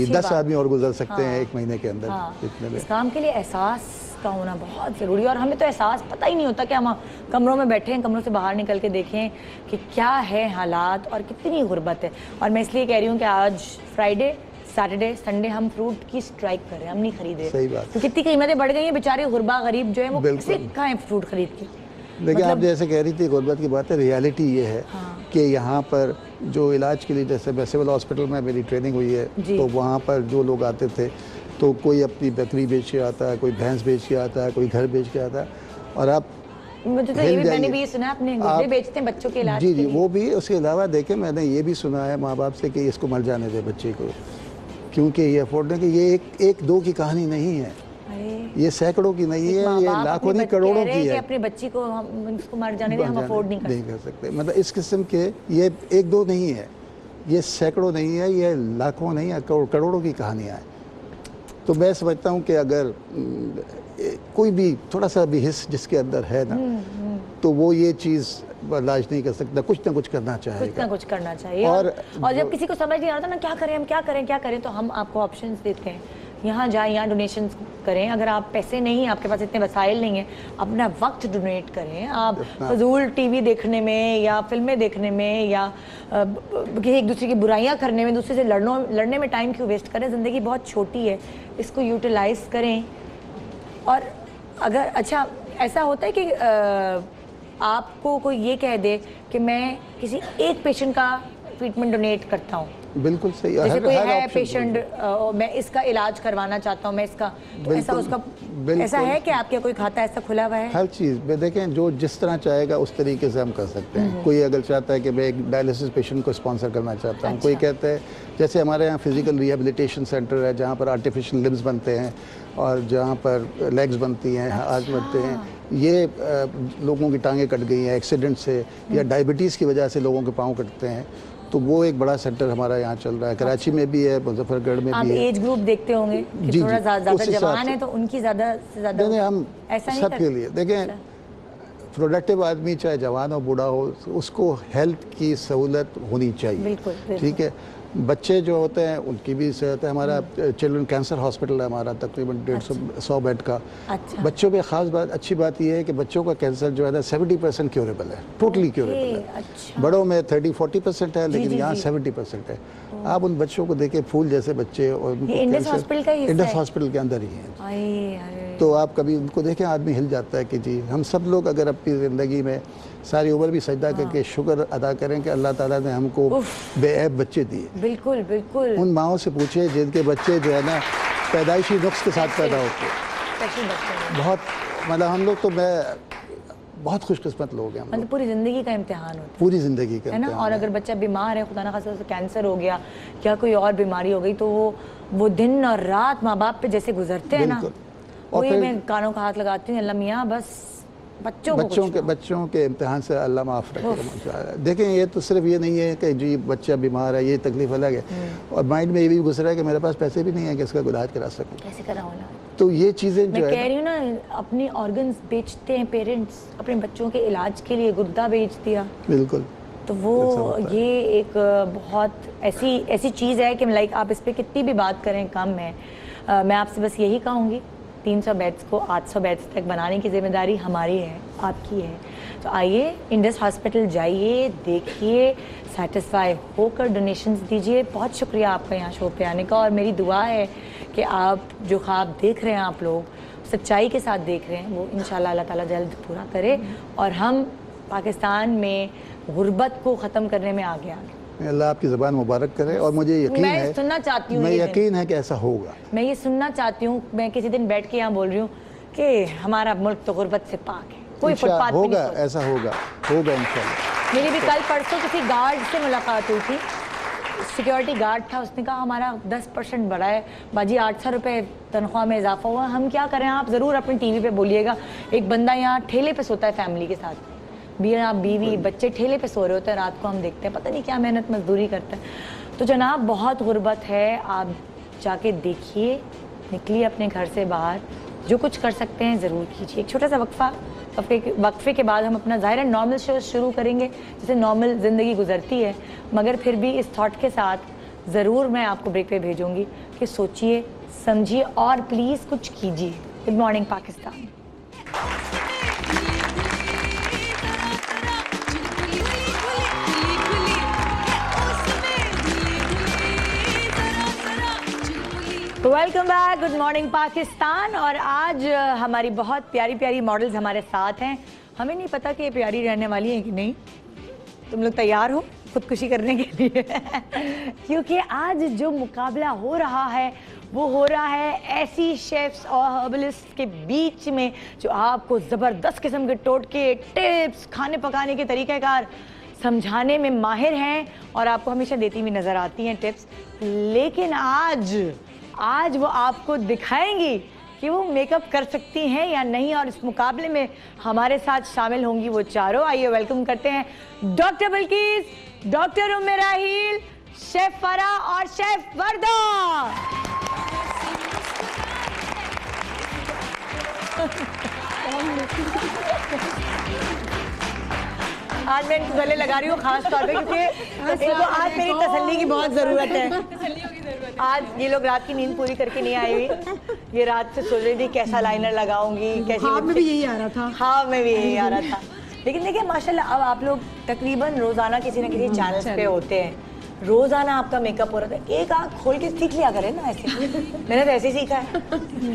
10 आदमी और गुजर सकते हैं 1 महीने के अंदर। इतने में इस काम के लिए एहसास का होना बहुत ज़रूरी है, और हमें तो एहसास पता ही नहीं होता कि हम कमरों में बैठे हैं, कमरों से बाहर निकल के देखें कि क्या है हालात और कितनी गुर्बत है। और मैं इसलिए कह रही हूँ कि आज फ्राइडे, सैटरडे, संडे हम फ्रूट की स्ट्राइक कर रहे हैं, हम नहीं खरीद रहे। सही बात। तो कितनी कीमतें बढ़ गई हैं, बेचारे गुरबा गरीब जो है वो कैसे खाएं फ्रूट खरीद के। देखिए, आप जैसे कह रही थी गुर्बत की बात है, रियलिटी ये है कि यहाँ पर जो इलाज के लिए, जैसे मैं सिविल हॉस्पिटल में मेरी ट्रेनिंग हुई है, तो वहाँ पर जो लोग आते थे, तो कोई अपनी बकरी बेच के आता है, कोई भैंस बेच के आता है, कोई घर बेच के आता है, और आप मुझे तो ये भी, मैंने भी सुना अपने गुर्दे बेचते हैं बच्चों के इलाज जी के लिए। वो भी। उसके अलावा देखिए, मैंने ये भी सुना है माँ बाप से कि इसको मर जाने दे बच्चे को, क्योंकि ये अफोर्ड नहीं, कि ये एक दो की कहानी नहीं है, ये सैकड़ों की नहीं है, ये लाखों नहीं करोड़ों की है। अपने बच्ची को हम इसको मर जाने दें, हम अफोर्ड नहीं कर सकते। मतलब इस किस्म के ये 1-2 नहीं है, ये सैकड़ों नहीं है, ये लाखों नहीं है, करोड़ों की कहानियाँ हैं। तो मैं समझता हूँ कि अगर कोई भी थोड़ा सा भी हिस्स जिसके अंदर है ना, तो वो ये चीज़ बर्दाश्त नहीं कर सकता, कुछ ना कुछ करना कुछ ना चाहेगा। कुछ करना चाहिए। और और जब किसी को समझ नहीं आता ना क्या करें हम, क्या करें, तो हम आपको ऑप्शंस देते हैं, यहाँ जाएं, यहाँ डोनेशन करें। अगर आप पैसे नहीं, आपके पास इतने वसाइल नहीं है, अपना वक्त डोनेट करें। आप फजूल टीवी देखने में या फिल्में देखने में या किसी एक दूसरे की बुराइयां करने में, दूसरे से लड़ने में टाइम क्यों वेस्ट करें? ज़िंदगी बहुत छोटी है, इसको यूटिलाइज करें। और अगर अच्छा ऐसा होता है कि आपको कोई ये कह दे कि मैं किसी एक पेशेंट का ट्रीटमेंट डोनेट करता हूँ, बिल्कुल सही। जैसे कोई है option पेशेंट, मैं इसका इलाज करवाना चाहता हूँ, मैं इसका, तो ऐसा उसका ऐसा है कि आपके कोई खाता ऐसा खुला हुआ है? हर चीज़ में देखें, जो जिस तरह चाहेगा उस तरीके से हम कर सकते हैं। कोई अगर चाहता है कि मैं एक डायलिसिस पेशेंट को स्पॉन्सर करना चाहता हूँ, कोई कहता है, जैसे हमारे यहाँ फिजिकल रिहेबिलिटेशन सेंटर है जहाँ पर आर्टिफिशियल लिम्स बनते हैं और जहाँ पर लेग्स बनती हैं, हाथ बनते हैं। ये लोगों की टांगें कट गई हैं एक्सीडेंट से या डायबिटीज़ की वजह से लोगों के पाँव कटते हैं, तो वो एक बड़ा सेंटर हमारा यहाँ चल रहा है। कराची में भी है, मुजफ्फरगढ़ में भी है। आप एज ग्रुप देखते होंगे कि जी, थोड़ा जी, ज़्यादा उस हिसाब जवान से। है तो उनकी ज़्यादा से ज़्यादा नहीं, हम ऐसा नहीं सबके लिए देखें, प्रोडक्टिव आदमी चाहे जवान हो बूढ़ा हो, उसको हेल्थ की सहूलत होनी चाहिए। बिल्कुल। ठीक है। बच्चे जो होते हैं उनकी भी सेहत है। हमारा चिल्ड्रन कैंसर हॉस्पिटल है हमारा, तकरीबन 150 बेड का। अच्छा। बच्चों पे ख़ास बात, अच्छी बात यह है कि बच्चों का कैंसर जो है ना 70% क्योरेबल है, टोटली क्योरेबल है। अच्छा। बड़ों में 30-40% है, लेकिन जी, यहाँ जी। 70% है। आप उन बच्चों को देखें, फूल जैसे बच्चे, और उनको ये इंडस कैंसर- हॉस्पिटल का ही हिस्सा इंडस है? हॉस्पिटल के अंदर ही है। आए तो आप कभी उनको देखें, आदमी हिल जाता है कि जी, हम सब लोग अगर अपनी ज़िंदगी में सारी उम्र भी सजदा करके शुक्र अदा करें कि अल्लाह ताला ने हमको बेऐब बच्चे दिए। बिल्कुल बिल्कुल। उन माओं से पूछे जिनके बच्चे जो है ना पैदाइशी नुक्स के साथ पैदा होते हैं। कैसे बच्चे हैं? बहुत मतलब हम लोग तो, मैं बहुत खुशकिस्मत लोग हैं हम लोग। मतलब पूरी ज़िंदगी का इम्तिहान होता पूरी ज़िंदगी के है ना। इम्तिहान और है। अगर बच्चा बीमार है, खुदा ना खास्ता उसे कैंसर हो गया या कोई और बीमारी हो गई, तो वो दिन और रात माँ बाप पे जैसे गुजरते हैं ना, बिल्कुल। और वही फिर मैं कानों का हाथ लगाती हूँ, अल्लाह मियाँ बस बच्चों बच्चों के इम्तिहान से अल्लाह माफ़ रखे। देखें, ये तो सिर्फ ये नहीं है कि जी बच्चा बीमार है, ये तकलीफ अलग है, और माइंड में ये भी गुजरा है कि मेरे पास पैसे भी नहीं है कि इसका इलाज करा सकूँ। कैसे करा होना। तो ये चीज़ें मैं जो कह है रही हूँ ना, अपने ऑर्गन्स बेचते हैं पेरेंट्स अपने बच्चों के इलाज के लिए, गुर्दा बेच दिया, बिल्कुल तो वो ये एक बहुत ऐसी चीज़ है कि लाइक आप इस पर कितनी भी बात करें कम है। मैं आपसे बस यही कहूँगी, 300 बेड्स को 800 बेड्स तक बनाने की जिम्मेदारी हमारी है, आपकी है। तो आइए इंडस हॉस्पिटल जाइए, देखिए, सेटिस्फाई होकर डोनेशंस दीजिए। बहुत शुक्रिया आपका यहाँ शो पे आने का, और मेरी दुआ है कि आप जो ख्वाब देख रहे हैं, आप लोग सच्चाई के साथ देख रहे हैं, वो इंशाल्लाह अल्लाह ताला जल्द पूरा करे और हम पाकिस्तान में गुर्बत को ख़त्म करने में आगे आगे। अल्लाह आपकी ज़बान मुबारक करे। और मुझे यकीन मैं है, सुनना चाहती हूँ, मैं ये दिन। यकीन है कि ऐसा होगा। मैं ये सुनना चाहती हूँ, मैं किसी दिन बैठ के यहाँ बोल रही हूँ कि हमारा मुल्क तो गुर्बत से पाक है, कोई फुटपाथ पे होगा, नहीं सोता। ऐसा होगा इंशाल्लाह। मेरी भी कल परसों किसी गार्ड से मुलाकात हुई थी, सिक्योरिटी गार्ड था, उसने कहा हमारा 10% बढ़ा है बाजी, 800 रुपये तनख्वाह में इजाफा हुआ। हम क्या करें, आप ज़रूर अपनी टीवी पे बोलिएगा। एक बंदा यहाँ ठेले पे सोता है फैमिली के साथ, बीवी बच्चे ठेले पे सो रहे होते हैं, रात को हम देखते हैं, पता नहीं क्या मेहनत मजदूरी करते हैं। तो जनाब बहुत गुर्बत है, आप जाके देखिए, निकलिए अपने घर से बाहर, जो कुछ कर सकते हैं ज़रूर कीजिए। एक छोटा सा वक्फे के बाद हम अपना ज़ाहिर नॉर्मल शो शुरू करेंगे, जैसे नॉर्मल ज़िंदगी गुजरती है, मगर फिर भी इस थॉट के साथ ज़रूर मैं आपको ब्रेक पे भेजूँगी कि सोचिए, समझिए और प्लीज़ कुछ कीजिए। Good morning Pakistan. Welcome back, good morning Pakistan. और आज हमारी बहुत प्यारी प्यारी मॉडल्स हमारे साथ हैं। हमें नहीं पता कि ये प्यारी रहने वाली हैं कि नहीं। तुम लोग तैयार हो खुदकुशी करने के लिए? क्योंकि आज जो मुकाबला हो रहा है वो हो रहा है ऐसी शेफ्स और हर्बलिस्ट के बीच में जो आपको ज़बरदस्त किस्म के टोटके, टिप्स, खाने पकाने के तरीक़ेकार समझाने में माहिर हैं और आपको हमेशा देती हुई नज़र आती हैं टिप्स। लेकिन आज वो आपको दिखाएंगी कि वो मेकअप कर सकती हैं या नहीं, और इस मुकाबले में हमारे साथ शामिल होंगी वो चारों। आइए वेलकम करते हैं डॉक्टर बिल्किस, डॉक्टर उम्मे राहील, शेफ फरा और शेफ वर्दा। आज मैं इनको गले लगा रही हूँ खास तौर पे क्योंकि इनको आज मेरी तसल्ली की बहुत ज़रूरत है। आज ये लोग रात की नींद पूरी करके नहीं आई हुई, ये रात से सोच रही थी कैसा लाइनर लगाऊंगी, कैसी हाँ, में भी यही आ रहा था। हाँ मैं भी यही आ रहा था। लेकिन देखिए माशाल्लाह अब आप लोग तकरीबन रोजाना किसी न किसी चैनल्स पे होते हैं, रोजाना आपका मेकअप हो रहा था। एक आँख खोल के सीख लिया करें ना ऐसे। मैंने तो ऐसे ही सीखा है।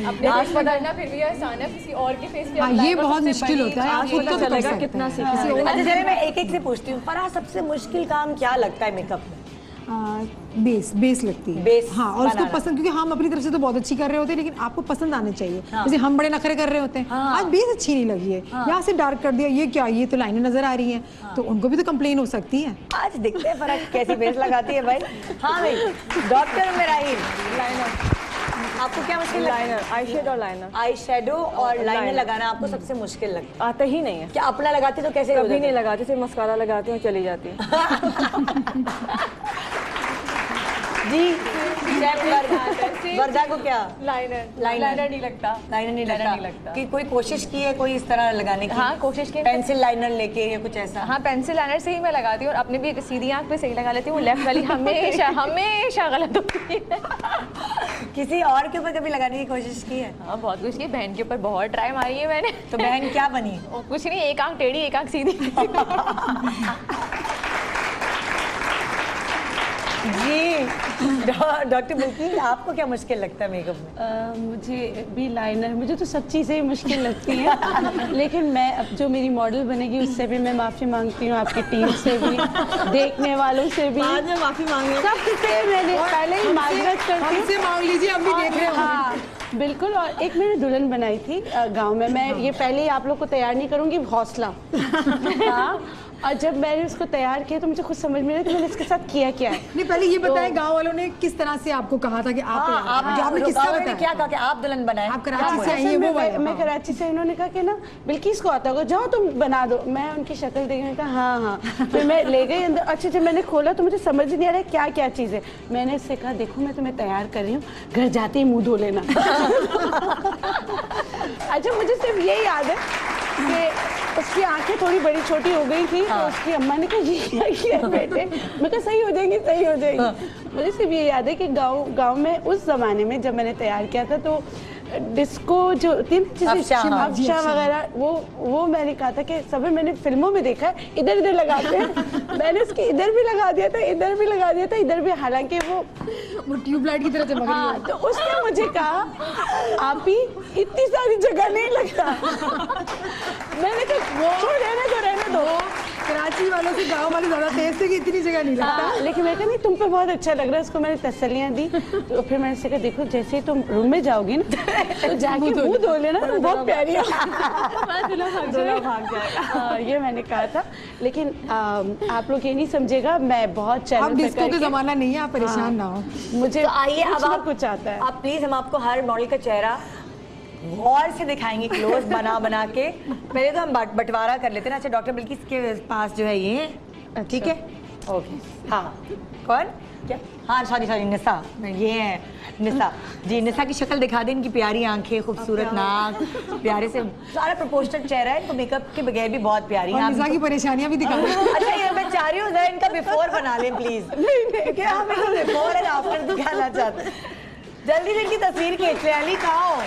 अपने फेस बदलना फिर भी आसान है, किसी और के फेस पे हाँ, ये बहुत मुश्किल होता है। आप खुद को चलेगा कितना अच्छा चलिए मैं एक एक से पूछती हूँ। फराह सबसे मुश्किल काम क्या लगता है मेकअप में? बेस लगती है। बेस हाँ, और उसको बनाना। पसंद, क्योंकि हम अपनी तरफ से तो बहुत अच्छी कर रहे होते हैं लेकिन आपको पसंद आने चाहिए। हाँ। जैसे हम बड़े नखरे कर रहे होते हैं, हाँ। आज बेस अच्छी नहीं लगी है, यहाँ से डार्क कर दिया, ये क्या, ये तो लाइनें नजर आ रही हैं, तो उनको भी तो कंप्लेन हो सकती है। आज दिखते हैं फराह कैसी बेस लगाती है भाई। हाँ भाई डॉक्टर मेराही लाइनर आपको क्या मुश्किल लाइनर, आई शेड और लाइनर आई शेडो और लाइनर लगाना आपको सबसे मुश्किल लगता है? आता ही नहीं है, क्या अपना लगाती तो कैसे कभी नहीं लगाती, सिर्फ मस्कारा लगाती हूँ चली जाती है। जी वर्दा को क्या लाइनर नहीं लगता। लाइनर नहीं लगता कि कोई कोशिश की है कोई इस तरह लगाने की? हाँ कोशिश की, पेंसिल लाइनर लेके या कुछ ऐसा? हाँ पेंसिल लाइनर से ही मैं लगाती हूँ और अपने भी सीधी आंख पे सही लगा लेती हूँ, लेफ्ट वाली हमेशा हमेशा गलत होती है। किसी और के ऊपर कभी लगाने की कोशिश की है? हाँ बहुत कुछ की, बहन के ऊपर बहुत ट्राई मारी है मैंने। तो बहन क्या बनी? और कुछ नहीं, एक आंख टेढ़ी एक आंख सीधी। जी डॉक्टर बिल्किल आपको क्या मुश्किल लगता है मेकअप में? मुझे भी लाइनर, मुझे तो सब चीज़ें ही मुश्किल लगती हैं। लेकिन मैं अब जो मेरी मॉडल बनेगी उससे भी मैं माफ़ी मांगती हूँ, आपकी टीम से भी, देखने वालों से भी। बाद में माफी मांगे, सबसे मैंने पहले ही माजरत करती हूँ। हमसे मांग लीजिए, हम भी देख रहे हैं। हाँ बिल्कुल। और एक मैंने दुल्हन बनाई थी गांव में, मैं ये पहले ही आप लोग को तैयार नहीं करूँगी, हौसला। हाँ, और जब मैंने उसको तैयार किया तो मुझे कुछ समझ में नहीं कि मैंने इसके साथ किया क्या है। नहीं, पहले ये बताएं गांव वालों ने किस तरह से आपको कहा था कि आप जो आपने किस्सा बताया, क्या कहा कि आप दुल्हन बनाए? आप कराची से आई हैं, वो वाला। मैं कराची से, इन्होंने कहा कि ना बिल्किस को आता होगा, जाओ तुम बना दो। मैं उनकी शक्ल देखने का हाँ हाँ, फिर मैं ले गई अंदर। अच्छा जब मैंने खोला तो मुझे समझ ही नहीं आ रहा क्या क्या चीज़ है। मैंने इससे कहा देखो मैं तुम्हें तैयार कर रही हूँ, घर जाते ही मुँह धो लेना। अच्छा मुझे सिर्फ ये याद है कि उसकी आंखें थोड़ी बड़ी छोटी हो गई थी, तो उसकी अम्मा ने कहा ये क्या किया बेटे? मैं कहा सही हो जाएंगी सही हो जाएंगी। मुझे सिर्फ ये याद है कि गांव में उस जमाने में जब मैंने तैयार किया था तो डिस्को जो होती है ना, अफशा वगैरह, वो मैंने कहा था कि सभी मैंने फिल्मों में देखा है इधर इधर लगाते हैं। मैंने उसकी इधर भी लगा दिया था, इधर भी लगा दिया था, इधर भी, हालांकि वो ट्यूबलाइट की तरह चमक रही है। हाँ, तो उसने मुझे कहा आप ही इतनी सारी जगह नहीं लगता। मैंने कहा रहने दो। कराची वालों से गांव वाले ज्यादा तेज थे कि इतनी जगह नहीं लगता। हाँ, लेकिन मैं कहा नहीं तुम पे बहुत अच्छा लग रहा है, उसको मैंने तसल्लियाँ दी। तो फिर मैंने कहा देखो जैसे ही तुम रूम में जाओगी ना तो जाके मुंह धो लेना, तुम बहुत प्यारी हो। हाँ, ये मैंने कहा था। लेकिन आप लोग ये नहीं समझेगा, मैं बहुत अब चैनल पे डिस्को का जमाना नहीं है, आप परेशान ना हो। मुझे तो आइए अब आप कुछ आता है। आप प्लीज हम आपको हर मॉडल का चेहरा गौर से दिखाएंगे, क्लोज बना के। पहले तो हम बंटवारा कर लेते हैं ना। अच्छा डॉक्टर बिल्किस के पास जो है ये, ठीक है ओके। हाँ कौन क्या? हाँ सॉरी निसा, ये है निसा जी। निसा की शक्ल दिखा दें, इनकी प्यारी आंखें, खूबसूरत नाक, प्यारे से सारा प्रोपोर्शनल चेहरा है, तो मेकअप के बगैर भी बहुत प्यारी है। निसा की परेशानियां भी दिखा दें। अच्छा ये मैं चाह रही हूँ जरा इनका बिफोर बना लें प्लीज, क्योंकि हम इनको बिफोर एंड आफ्टर दिखाना चाहते हैं। जल्दी से इनकी तस्वीर खींच ले। अली कहाँ हो?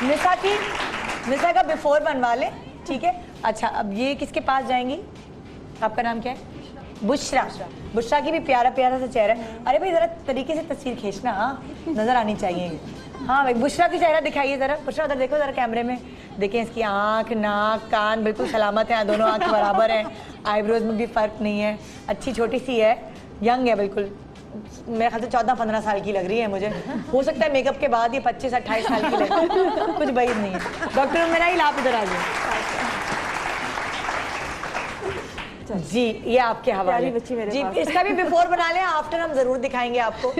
निसा का बिफोर बनवा ले, ठीक है। अच्छा अब ये किसके पास जाएंगी? आपका नाम क्या है? बुशरा की भी प्यारा प्यारा सा चेहरा है। अरे भाई जरा तरीके से तस्वीर खींचना, हाँ नजर आनी चाहिए। हाँ भाई बुशरा की चेहरा दिखाइए जरा। बुशरा उधर देखो जरा कैमरे में, देखें इसकी आँख नाक कान बिल्कुल सलामत है, दोनों आँख बराबर हैं, आईब्रोज में भी फर्क नहीं है, अच्छी छोटी सी है, यंग है बिल्कुल। मेरे ख्याल से 14-15 साल की लग रही है मुझे, हो सकता है मेकअप के बाद ये 25-28 साल की लगे, कुछ बैद नहीं है। डॉक्टर मेराही आप इधर आ जाए जी, ये आपके हवाले बच्ची मेरे जी। पास। इसका भी बिफोर बना लें, आफ्टर हम जरूर दिखाएंगे आपको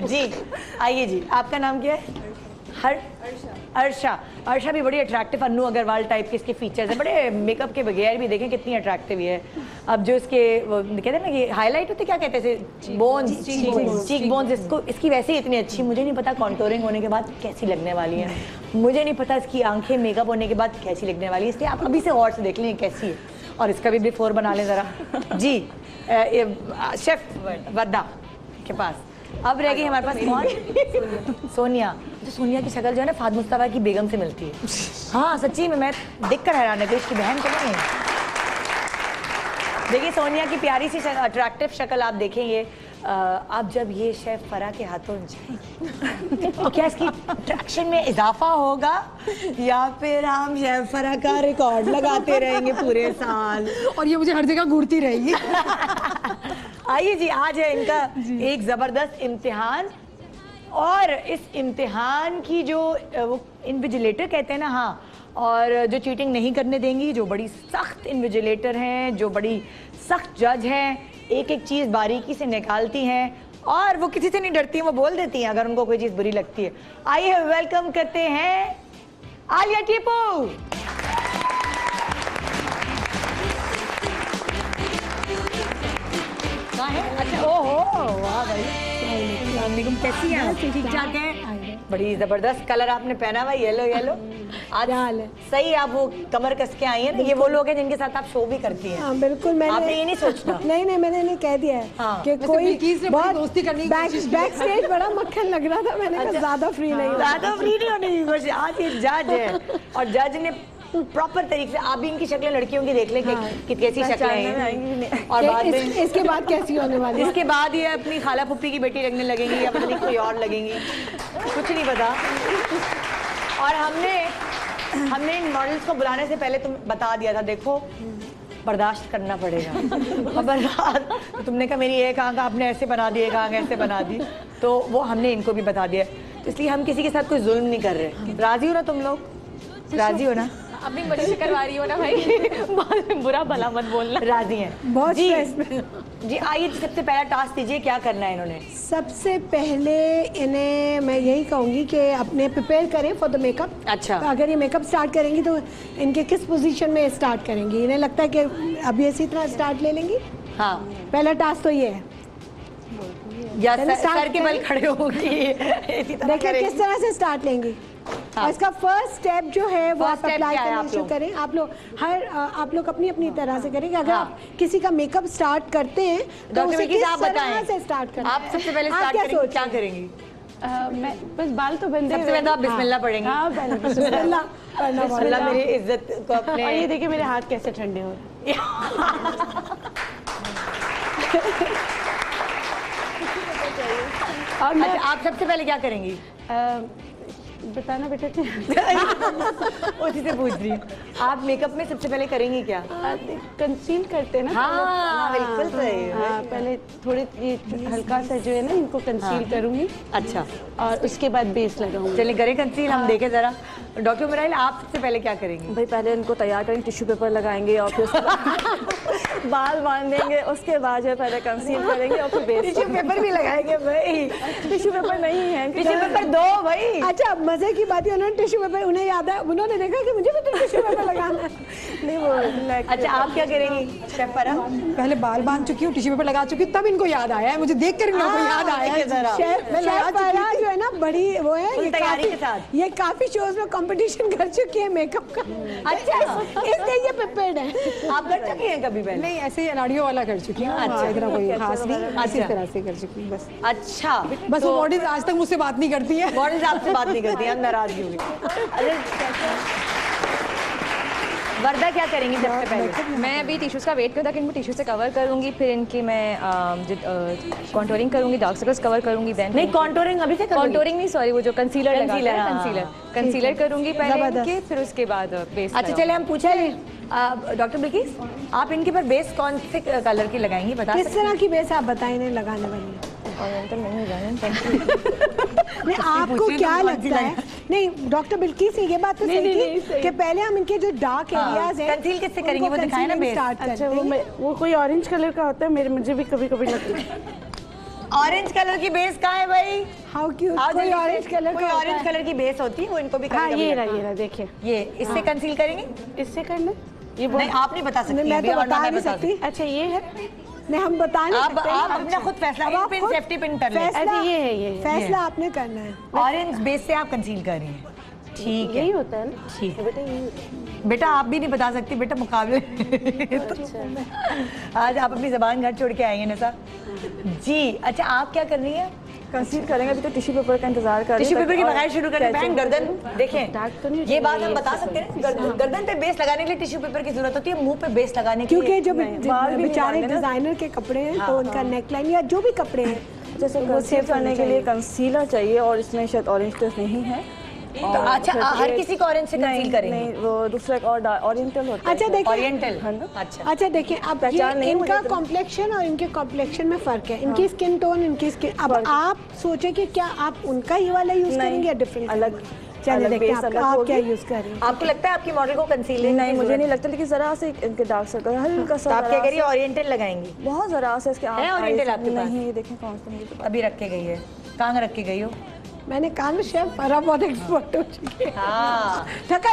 जी। आइए जी, आपका नाम क्या है? अर्शा भी बड़ी अट्रैक्टिव, अन्नू अग्रवाल टाइप के इसके फीचर्स हैं, बड़े मेकअप के बगैर भी देखें कितनी अट्रैक्टिव है। अब जो इसके वो कहते हैं ना कि हाईलाइट होते क्या कहते हैं, बोन्स, चीक बोन्स, इसको इसकी वैसे ही इतनी अच्छी, मुझे नहीं पता कॉन्टोरिंग होने के बाद कैसी लगने वाली है, मुझे नहीं पता इसकी आंखें मेकअप होने के बाद कैसी लगने वाली है, इसलिए आप अभी से और से देख लें कैसी है। और इसका भी बिफोर बना लें ज़रा जी। शेफ वर्दा के पास अब रह गई हमारे पास कौन, सोनिया। तो सोनिया की शक्ल जो है ना फाद मुस्तफा की बेगम से मिलती है। हाँ सच्ची में, मैं देखकर हैरान है, देश की बहन तो नहीं है। देखिए सोनिया की प्यारी सी अट्रैक्टिव शक्ल आप देखेंगे। आप जब ये शेफ फरा के हाथों जाएंगे तो क्या इसकी अट्रैक्शन में इजाफा होगा या फिर हम शेफ फरा का रिकॉर्ड लगाते रहेंगे पूरे साल और ये मुझे हर जगह घूरती रहेगी। आइए जी, आज है इनका एक ज़बरदस्त इम्तिहान और इस इम्तिहान की जो वो इन्विजिलेटर कहते हैं ना, हाँ, और जो चीटिंग नहीं करने देंगी, जो बड़ी सख्त इन्विजिलेटर हैं, जो बड़ी सख्त जज हैं, एक एक चीज़ बारीकी से निकालती हैं और वो किसी से नहीं डरती हैं, वो बोल देती हैं अगर उनको कोई चीज़ बुरी लगती है। आइए वेलकम करते हैं आलिया टीपू। कहाँ है? अच्छा, ओहो वाह भाई, वालेकुम, कैसी हैं आप? ठीक ठाक है, बड़ी जबरदस्त कलर आपने पहना हुआ, येलो येलो। आज सही, आप वो कमर कस के आई हैं ना, ये वो लोग हैं जिनके साथ आप शो भी करती हैं। हाँ बिल्कुल, मैंने आपने ये नहीं सोचना। नहीं मैंने कह दिया है हाँ। कि कोई बहुत दोस्ती करने की कोशिश की। बैक स्टेज बड़ा मक्खन लग रहा था, मैंने कहा ज्यादा फ्री नहीं होना। ज्यादा फ्री नहीं होने की कोशिश। आज ये जज है और जज ने प्रॉपर तरीके से, आप भी इनकी शक्लें लड़कियों की देख लें कि कैसी शक्लें हैं और बाद में इसके बाद कैसी होने वाली है। इसके बाद ये अपनी खाला फुप्पी की बेटी लगने लगेंगी या पता नहीं कोई और लगेंगी, कुछ नहीं पता। और हमने इन मॉडल्स को बुलाने से पहले तुम बता दिया था, देखो बर्दाश्त करना पड़ेगा। और बर्दाश्त तो तुमने कहा मेरी एक आंख आपने ऐसे बना दी, एक आंख ऐसे बना दी, तो वो हमने इनको भी बता दिया। तो इसलिए हम किसी के साथ कोई जुल्म नहीं कर रहे। राजी हो ना तुम लोग? राजी हो ना? अपनी बड़ी से करवा रही हो ना भाई, बुरा भला मत बोलना। राजी हैं बहुत जी। स्ट्रेस में। जी आइए, सबसे पहला टास्क दीजिए, क्या करना है इन्होंने? सबसे पहले इन्हें मैं यही कहूँगी कि अपने प्रिपेयर करें फॉर द मेकअप। अच्छा। तो अगर ये मेकअप स्टार्ट करेंगी तो इनके किस पोजीशन में स्टार्ट करेंगी? इन्हें लगता है कि अभी इसी तरह स्टार्ट ले लेंगी? हाँ, पहला टास्क तो ये है, या चलिए start सर के बल करें। खड़े होगी इसी तरह देखिए करेंगी। किस तरह से स्टार्ट लेंगी। हाँ। और इसका फर्स्ट स्टेप जो है वो First आप step अप्लाई क्या है करना आप शुरू लोग? करें। आप लोग अपनी अपनी तरह से करेंगे। अगर हाँ। आप किसी का मेकअप स्टार्ट करते हैं तो डॉक्टर उसे बिल्किस, किस आप तरह बताएं। से स्टार्ट करना आप सबसे पहले आप स्टार्ट क्या करेंगी, सोच क्या रहे हैं? करेंगी? मैं बस बाल तो बंदे सबसे पहले तो आप बिस्मिल्लाह पढ़ेंगी। हाँ पहले बिस्मिल्लाह करना बिस्मिल्लाह, पड़ेगा। मेरी इज्जत को अपने। और ये देखिए मेरे हाथ कैसे ठंडे हो रहे हैं। और मैं अच्छा, आप सबसे पहले क्या करेंगी? बताना बेटा उसी से पूछ रही हूँ, आप मेकअप में सबसे पहले करेंगी क्या? कंसील करते हैं ना। हाँ, बिल्कुल सही। हाँ, पहले थोड़े ये हल्का सा जो है ना इनको कंसील करूंगी अच्छा, और उसके बाद बेस लगाऊंगी। चलिए करें कंसील, हम देखें जरा। डॉक्टर मिराइल, आप सबसे पहले क्या करेंगी? भाई पहले इनको तैयार करेंगे, टिश्यू पेपर लगाएंगे और फिर उसके बाद बाल बांधेंगे, उसके बाद जो है पहले कंसील करेंगे और फिर बेस। टिश्यू पेपर भी लगाएंगे भाई? टिश्यू पेपर नहीं है, टिश्यू पेपर दो भाई। अच्छा, मजे की बात है, उन्होंने टिश्यू पेपर, उन्हें याद है, उन्होंने देखा कि मुझे भी तो टिश्यू पेपर लगाना है। नहीं वो अच्छा, आप क्या करेंगी शेफ फरा? पहले बाल बांध चुकी हूँ, टिश्यू पेपर लगा चुकी हूँ, तब इनको याद आया है, मुझे देख कर इनको याद आया देखिए जरा। है। शेफ मैं लगा चुकी फरा जो है ना बड़ी वो है, फुल तैयारी के साथ। ये काफी शोज में कंपटीशन कर चुकी है मेकअप का। अच्छा, इसलिए ये प्रिपेयर्ड है। आप कर चुकी हैं कभी पहले? नहीं, ऐसे ही अनाड़ियों वाला कर चुकी हूँ। अच्छा। हाँ, इतना कोई खास नहीं, इसी अच्छा। तरह से कर चुकी हूँ बस। अच्छा, बस वो बॉडीज आज तक मुझसे बात नहीं करती है। मॉडल्स आपसे बात नहीं करती हैं, नाराजगी होगी। अरे वर्दा क्या करेंगी सबसे पहले? मैं अभी टिश्यूज़ का वेट करता कि इनको टिश्यू से कवर करूंगी, फिर इनकी मैं कॉन्टोरिंग करूंगी, डार्क सर्कल्स कवर करूंगी, देन नहीं, कॉन्टोरिंग अभी से करोगी? कॉन्टोरिंग नहीं, सॉरी, वो जो कंसीलर Concealer, हाँ। कंसीलर करूंगी पहले जबरदस्त। इनके, फिर उसके बाद बेस। अच्छा, चले हम पूछे डॉक्टर बिल्किस, आप इनके पर बेस कौन से कलर की लगाएंगी, बता किस सकते तरह की बेस आप बताएं इन्हें लगाने वाली? ओरिएंटल नहीं जाने। नहीं, आपको क्या लगता है? नहीं, डॉक्टर बिल्किस ये बात तो सही थी कि पहले हम इनके जो डार्क एरियाज हैं कंसील किससे करेंगी, वो दिखाएं ना बेस। स्टार्ट अच्छा, करते हैं। वो कोई ऑरेंज कलर का होता है, मुझे भी कभी कभी लगता है। ऑरेंज कलर की बेस कहाँ है भाई? हाउ क्यूट, कोई ऑरेंज कलर कोई ऑरेंज कलर की बेस होती है, वो इनको भी हाँ कभी-कभी ये लगता है। रहा देखिए, ये इससे कंसील करेंगे? इससे कर ले। ये नहीं, आप नहीं बता सकती। मैं अभी तो और ना बता मैं नहीं बता सकती। अच्छा ये है, नहीं हम बता नहीं सकते। आप अपना खुद फैसला, अब इन आप पिन खुद सेफ्टी पिन कर ले। फैसला, अच्छा, ये है, ये है। फैसला आपने करना है। ऑरेंज बेस से आप कंसील कर रही हैं, ठीक है? यही होता है ना। ठीक है बेटा ये बेटा, आप भी नहीं बता सकती बेटा, मुकाबले आज आप अपनी जबान घर छोड़ के आएंगे ना साहब जी। अच्छा, आप क्या कर रही हैं? कंसील करेंगे, अभी तो टिश्यू पेपर का इंतजार कर रही टिश्यू हूँ पेपर की और बगैर शुरू करते हैं। बहन गर्दन देखें, दाग तो नहीं ये बात हम बता सकते हैं ना, गर्दन पे बेस लगाने के लिए टिश्यू पेपर की जरूरत होती है, मुंह पे बेस लगाने के क्योंकि लिए जो बाल भी बेचारे निकालने ना। डिजाइनर के कपड़े हैं तो उनका नेकलाइन या जो भी कपड़े हैं जैसे वो कंसील safe होने करने के लिए चाहिए। कंसीलर चाहिए और इसमें शायद ऑरेंज तो नहीं है। तो अच्छा, हर किसी को ऑरेंज से कंसील करेंगे? नहीं, वो दूसरा एक और ओरिएंटल होता है। अच्छा देखिए, ओरिएंटल, हाँ ना। अच्छा अच्छा देखिए, अब पहचान ये नहीं मुझे इनका तो। कॉम्प्लेक्शन और इनके कॉम्प्लेक्शन में फर्क है। इनकी स्किन टोन, इनकी स्किन, अब आप सोचे कि क्या आप उनका ही वाला यूज करेंगे या डिफरेंट अलग, चलिए अलग देखते हैं base आप अलग क्या होगी। यूज कर रही हैं। आपको लगता है आपकी मॉडल को कंसीलिंग? नहीं, मुझे नहीं लगता, लेकिन जरा से इनके डार्क सर्कल हल्का सा। तो आप क्या जरा करिए, ओरिएंटल लगाएंगे? से- बहुत जरा से इसके है oriental आपके पास? नहीं, ये देखें कौन सा मुझे तो अभी रख के गई है, कहाँ रख के गई हो? मैंने कहा ना शेफ फरा बहुत एक्सपर्ट हो चुके हैं। हाँ, टक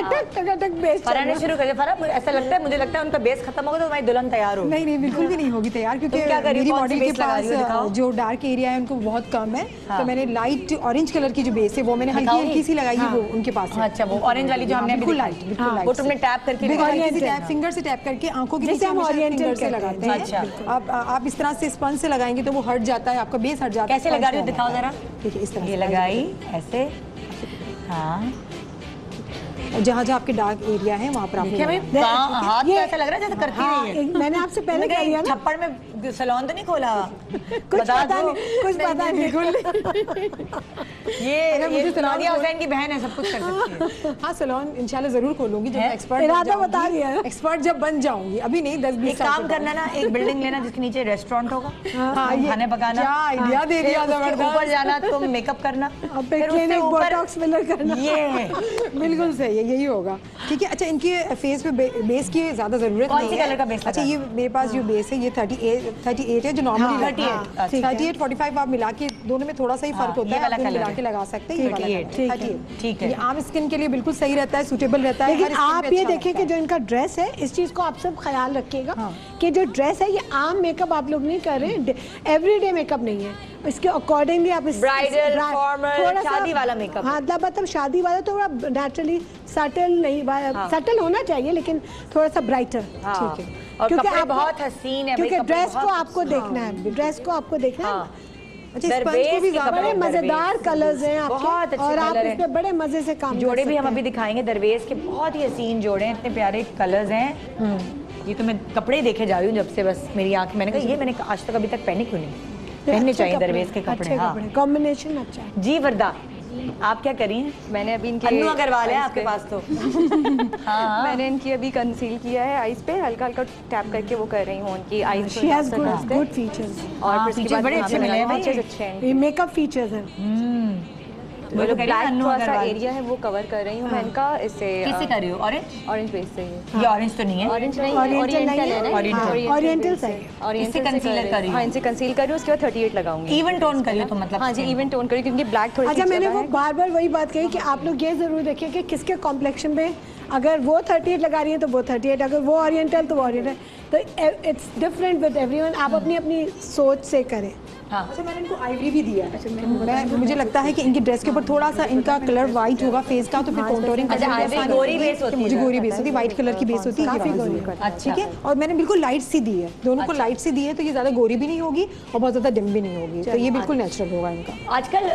बेस्ट फरा ने शुरू कर दिया। फरा, ऐसा लगता है, मुझे लगता है उनका बेस खत्म होगा तो हमारी दुल्हन तैयार हो। नहीं नहीं बिल्कुल भी नहीं होगी तैयार, क्योंकि तुम क्या कर रही हो? मेरी कौन सी मॉडल के base लगा रही हो? दिखाओ। पास जो डार्क एरिया है उनको बहुत कम है, हाँ। तो मैंने लाइट ऑरेंज कलर की जो बेस है वो मैंने हल्की दिखाओगी? हल्की सी लगाई है, वो उनके पास है। अच्छा, वो ऑरेंज वाली जो हमने अभी बिल्कुल दिखाई। लाइट, बिल्कुल हाँ, लाइट वो से। तुमने टैप करके बिल्कुल दिखाई? ऐसे टैप, फिंगर से टैप करके आंखों के जैसे नीचे हम हमेशा oriental फिंगर से करते लगाते हैं। हैं। अच्छा। आप इस तरह से स्पंज से लगाएंगे तो वो हट जाता है, आपका बेस हट जाता है। कैसे लगा रही हो? दिखाओ जरा। ठीक है, इस तरह ये से लगाई ऐसे, हाँ। और जहाँ जहाँ आपके डार्क एरिया है वहाँ पर आप देखिए भाई, हाथ तो ऐसा लग रहा है जैसे करती हाँ, रही है। मैंने आपसे पहले मैंने कह दिया ना, छप्पड़ में सैलून तो नहीं खोला? कुछ बता पता दो। नहीं, कुछ पता नहीं। ये नादिया हुसैन की बहन है, सब कुछ कर सकती है। हाँ, सैलून इंशाल्लाह जरूर खोलूंगी जब है? एक्सपर्ट इरादा बता दिया है। एक्सपर्ट जब बन जाऊंगी, अभी नहीं 10-20 एक काम करना ना, एक बिल्डिंग लेना जिसके नीचे रेस्टोरेंट होगा, हाँ, तुम ये खाने पकाना, क्या आइडिया दे दिया फिर उसके जबरदस्त। ऊपर जाना, तुम मेकअप करना, अब फिर उसके क्लिनिक ऊपर बोटॉक्स फिलर करना। ये बिल्कुल सही है, यही होगा। ठीक है, अच्छा इनके फेस पे बेस की ज्यादा जरूरत कौन नहीं सी है। कलर का बेस अच्छा, लगाना? ये मेरे पास जो बेस है ये 38 है, जो नॉर्मली 38 45 आप मिला के दोनों में थोड़ा सा ही फर्क हाँ, होता ये है, वाला आप दोनों कलर मिला है। के लगा सकते हैं। ये वाला 38, कलर है, ठीक है, 38। ठीक है। ये आम स्किन के लिए बिल्कुल सही रहता है, सूटेबल रहता है। लेकिन हर skin आप पे ये अच्छा देखिए लगता कि है। जो इनका ड्रेस है, इस चीज को आप सब ख्याल रखिएगा हाँ। कि जो ड्रेस है ये आम मेकअप आप लोग नहीं कर रहे हैं, एवरीडे मेकअप नहीं है। इसके अकॉर्डिंगली आप Bridal, रा- formal, थोड़ा सा- शादी वाला makeup। हाँ, मतलब शादी वाला थोड़ा नेचुरली सटल नहीं, सटल होना चाहिए लेकिन थोड़ा सा ब्राइटर। हाँ। ठीक है, और क्योंकि कपड़े आपको- बहुत हसीन है भाई, क्योंकि कपड़े ड्रेस को बहुत आपको देखना है, ड्रेस को आपको देखना है। हाँ। अच्छा, स्पंज को दरवेश भी के ज्यादा कपड़े, बड़े मजेदार दरवेश। कलर्स हैं आपके, बहुत अच्छे और आप कलर इस पे हैं। बड़े मजे से काम कर जोड़े भी हम सकते अभी दिखाएंगे, दरवेश के बहुत ही हसीन जोड़े हैं, इतने प्यारे कलर्स हैं। ये तो मैं कपड़े ही देखे जा रही हूँ जब से, बस मेरी आंख, मैंने कहा ये मैंने आज तक अभी तक पहने क्यों नहीं, हैं। पहनने अच्छे चाहिए कपड़े, दरवेश के कपड़े। अच्छे हाँ कपड़े, कॉम्बिनेशन अच्छा है। जी वरदा, आप क्या करी हैं? मैंने अभी इनके अन्नू अग्रवाल है eyes आपके पे- पास तो। हाँ, मैंने इनकी अभी कंसील किया है आईज पे, हल्का हल्का टैप करके वो कर रही हूँ उनकी eyes she has good features, और हाँ, फिर उसके features बाद बड़े यहाँ अच्छे पे मिले हैं लगाना, भाई। features अच्छे हैं। ये मेकअप फीचर्स हैं। वो लोग कह रहे हैं ब्लैक अन्नू थोड़ा सा अग्रवाल। एरिया है वो कवर कर रही हूँ मैं इनका, इससे किससे कर रही हो? ऑरेंज? ऑरेंज बेस से ही। ये ऑरेंज तो नहीं है, ऑरेंज नहीं, Oriental ओरिएंटल नहीं है है? ना, Oriental। Oriental सही है। Oriental इससे से concealer कर रही हो? हाँ, इनसे कंसील कर रही हूँ, उसके बाद 38 लगाऊंगी। इवन टोन करी हो तो मतलब? हाँ जी, इवन टोन करी, क्योंकि ब्लैक थोड़ी अच्छा, सी मैंने जगह वो है। बार बार वही बात कही कि आप लोग ये जरूर देखिए कि किसके कॉम्प्लेक्शन में, अगर वो 38 लगा रही है तो वो 38, अगर वो ओरिएंटल तो वो ओरिएंटल, तो इट्स डिफरेंट विद एवरीवन। आप अपनी अपनी सोच से करें। हाँ। अच्छा, मैंने इनको आइवरी भी दिया है। मुझे लगता है कि इनकी ड्रेस के ऊपर थोड़ा सा इनका कलर वाइट होगा फेस का, तो फिर कॉन्टोरिंग अच्छा, ivory गोरी बेस होती है। मुझे गोरी बेस होती है, व्हाइट कलर की बेस होती है, काफी गोरी। अच्छा। ठीक है। और मैंने बिल्कुल लाइट सी दी है, दोनों को लाइट सी दी है, तो ये ज्यादा गोरी भी नहीं होगी और बहुत ज्यादा डिम भी नहीं होगी, तो ये बिल्कुल नेचुरल होगा इनका। आजकल